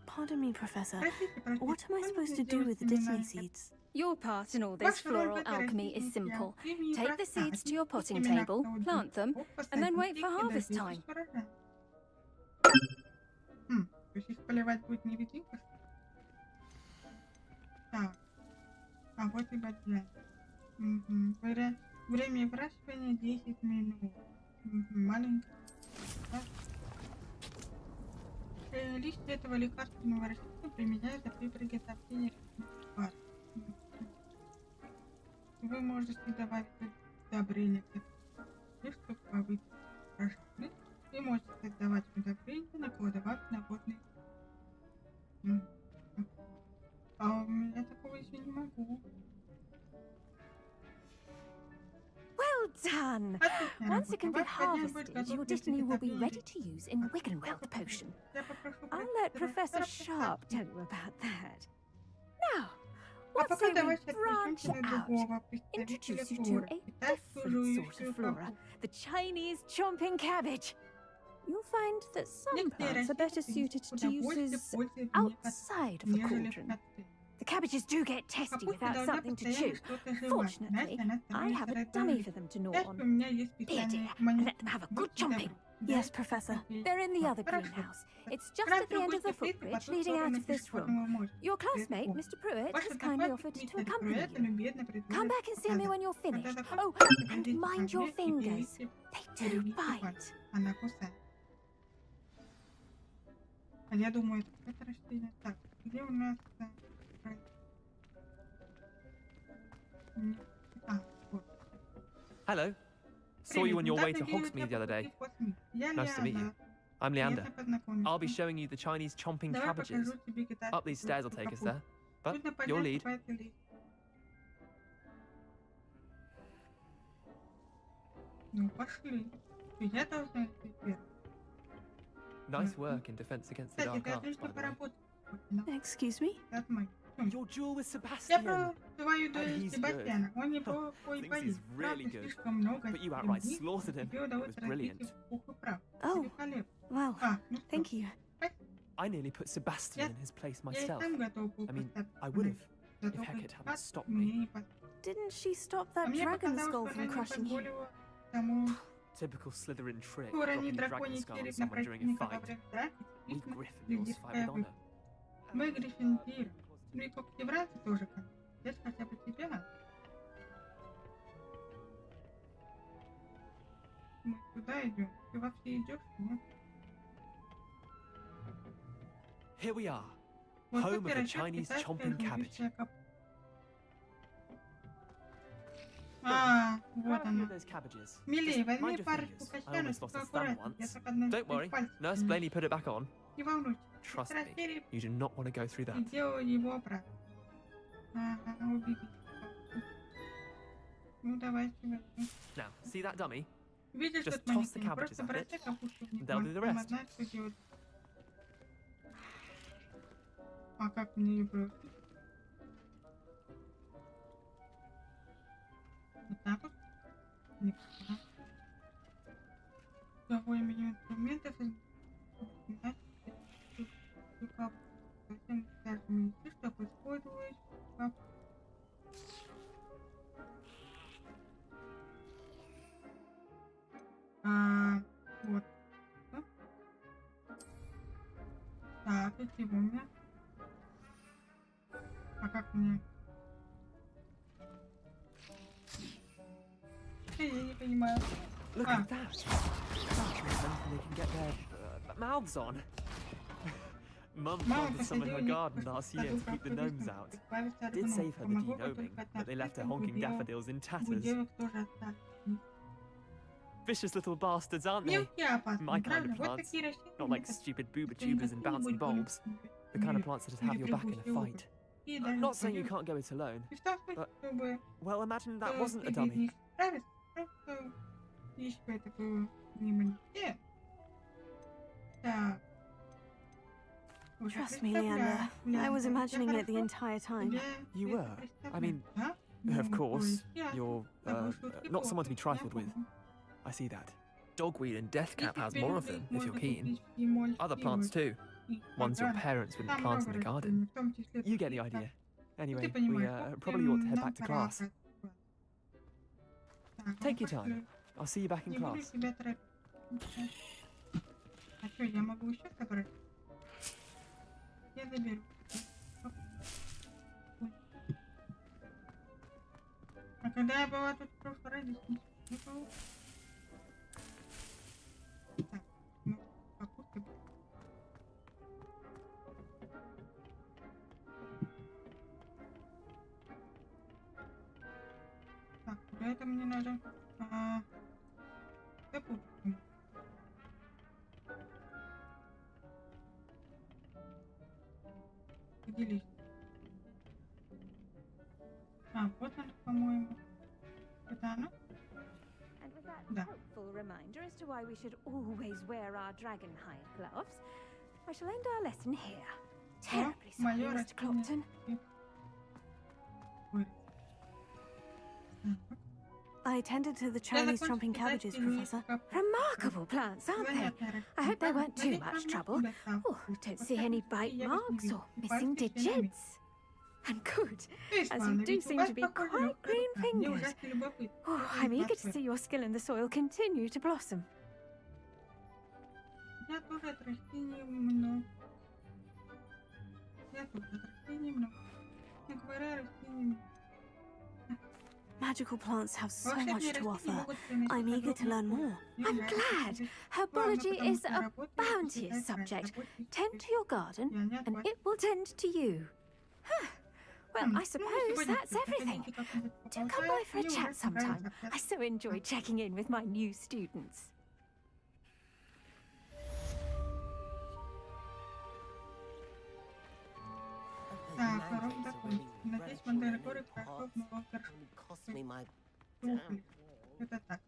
Pardon me, Professor. What am I supposed to do with the Dittany seeds? Your part in all this floral alchemy is simple. Take the seeds to your potting table, plant them, and then wait for harvest time. Так, а вот и бадья. Время выращивания 10 минут. Маленькая. Листья этого лекарственного растения применяются при приготовлении пар. Вы можете добавить удобрения чтобы повысить рождение, и можете давать удобрения, накладывать на водные. А у меня такого еще не могу. Well done! Once it can be harvested, your Dittany will be ready to use in Wiggenweld potion. I'll let Professor Sharp tell you about that. Now, what say we branch out, introduce you to a different sort of flora, the Chinese chomping cabbage. You'll find that some plants are better suited to uses outside of the cauldron. The cabbages do get testy without something to chew. Fortunately, I have a dummy for them to gnaw on. Be a dear and let them have a good chomping. Yes, Professor. They're in the other greenhouse. It's just at the end of the footbridge leading out of this room. Your classmate, Mr. Pruitt, has kindly offered to accompany you. Come back and see me when you're finished. Oh, and mind your fingers. They do bite. Я думаю, это растение. Так, где у нас... Hello. Saw you on your way to Hogsmeade the other day. Nice to meet you. I'm Leander. I'll be showing you the Chinese chomping cabbages. Up these stairs will take us there. But your lead. Ну, пошли. Я должна идти первым. Nice work in defense against the dark arts, by the way. Excuse me? Your duel with Sebastian. He's good. Thinks he's really good. But you outright slaughtered him. It was brilliant. Oh, well, thank you. I nearly put Sebastian in his place myself. I mean, I would have, if Hecate hadn't stopped me. Didn't she stop that dragon skull from crushing you? Typical Slytherin trick, dropping a dragon skull on someone during a fight. We Gryffindors fight with honor. Мы Гриффиндор. Ну и КОГТЕВРАНцы тоже как. Здесь хотя бы тебя. Мы куда идем? Ты вообще идешь? Нет? Here we are, home of the Chinese chomping cabbage. А, вот Grab a few она. of those cabbages. Милей, Just возьми mind your парочку fingers. I костян, almost lost только a thumb аккуратно. Я once. так одной Don't worry, пальцем Nurse Blaney put it back on. не волнуйся. Trust me, Растереть you do not want to go through и that. делаю его обратно. Ага, убери. Ну, давайте возьмем. Now, see that dummy? Видишь Just тот toss the манекен? cabbages Просто at it. бросай капусту в него. They'll do the Она rest. знает, что делать. А как мне ее бросить? Вот так вот? Не поняла. Того именем инструментов значит, затем скажем, чтобы использовать вот. Да? Так, эти у меня. А как мне? Я не понимаю. Look at that. They can get their mouths on. Mum planted some in her garden last year to keep the gnomes out. Did save her the de-gnoming, but they left her honking daffodils in tatters. Vicious little bastards, aren't they? My kind of plants. Not like stupid booba-tubers and bouncy bulbs. The kind of plants that just have your back in a fight. I'm not saying you can't go it alone, but, well, imagine that wasn't a dummy. Trust me, Leander. I was imagining it the entire time. You were? I mean, of course, you're not someone to be trifled with. I see that. Dogweed and deathcap has more of them, if you're keen. Other plants too. Ones your parents wouldn't plant in the garden. You get the idea. Anyway, we probably ought to head back to class. Take your time. I'll see you back in class. А что, я могу еще собрать? Я заберу. А когда я была тут в прошлый раз, здесь не было. Так, ну, капуста. Так, куда это мне надо? Капусту. Поделись. Вот она, по-моему. Это она? And with that Да. helpful reminder as to why we should always wear our dragon hide gloves, I shall end our lesson here. Terribly sorry, Mr. Clopton. I tended to the Chinese chomping cabbages, Professor. Remarkable plants, aren't they? I hope they weren't too much trouble. Oh, don't see any bite marks or missing digits. And good, as you do seem to be quite green-fingered. Oh, I'm eager to see your skill in the soil continue to blossom. Я тоже от растений много. Я тоже от растений много. Я говорю, растений много. Magical plants have so much to offer. I'm eager to learn more. I'm glad. Herbology is a bounteous subject. Tend to your garden, and it will tend to you. Well, I suppose that's everything. Do come by for a chat sometime. I so enjoy checking in with my new students. Так, урок закончен. Надеюсь, мандрагоры прошел в новом туфли. Это так.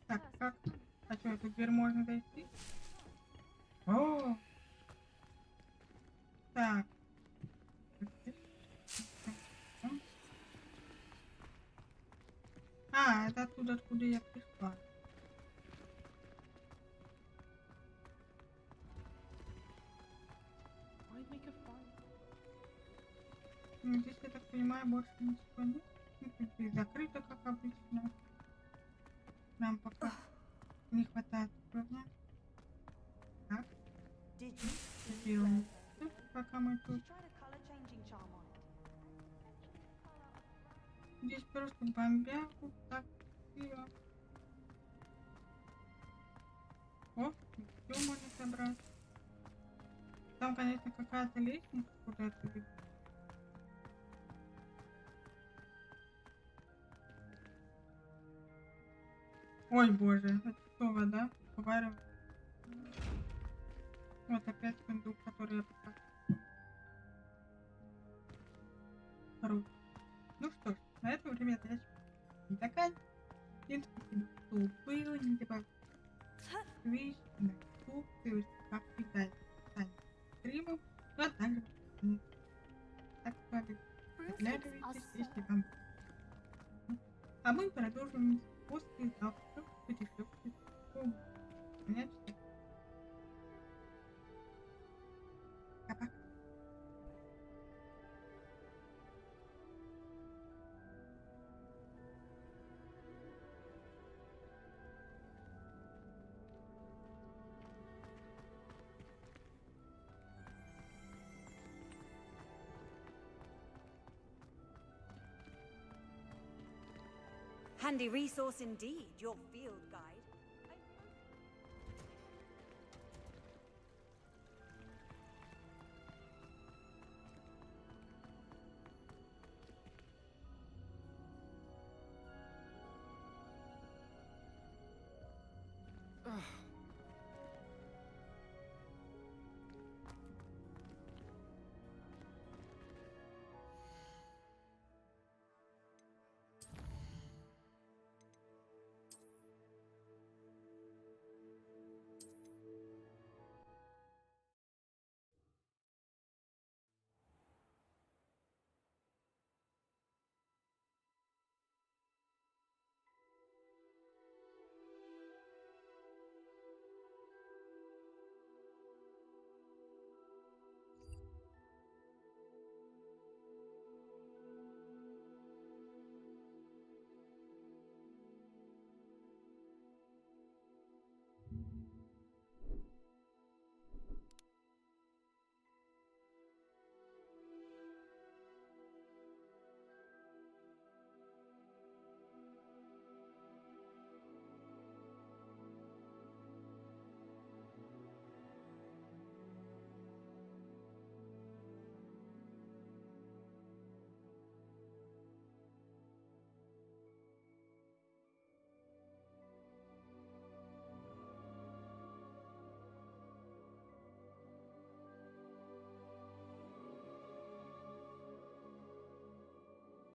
Так, как? А что, эту дверь можно дойти? О! Так. Это оттуда, откуда я пришла. Ну, здесь, я так понимаю, больше ничего нет. Ну, в принципе, закрыто, как обычно. Нам пока не хватает уровня. Так. Берем. Пока мы тут. Здесь просто бомбят. Так, красиво. О, все можно собрать. Там, конечно, какая-то лестница куда-то ведет. Ой, боже, это что, вода? Поваривает. Вот опять сундук, который я пока... Хорош. Ну что ж, на этом время я не такая. Всем спасибо, что был, не забывайте Twitch, на YouTube, ссылочка, как всегда, в описании к стриму, ну а также в описании. Так что заглядывайтесь, если вам понравилось. А мы продолжим послезавтра путешествие по Вместе. Пока. Handy resource indeed, your field guide.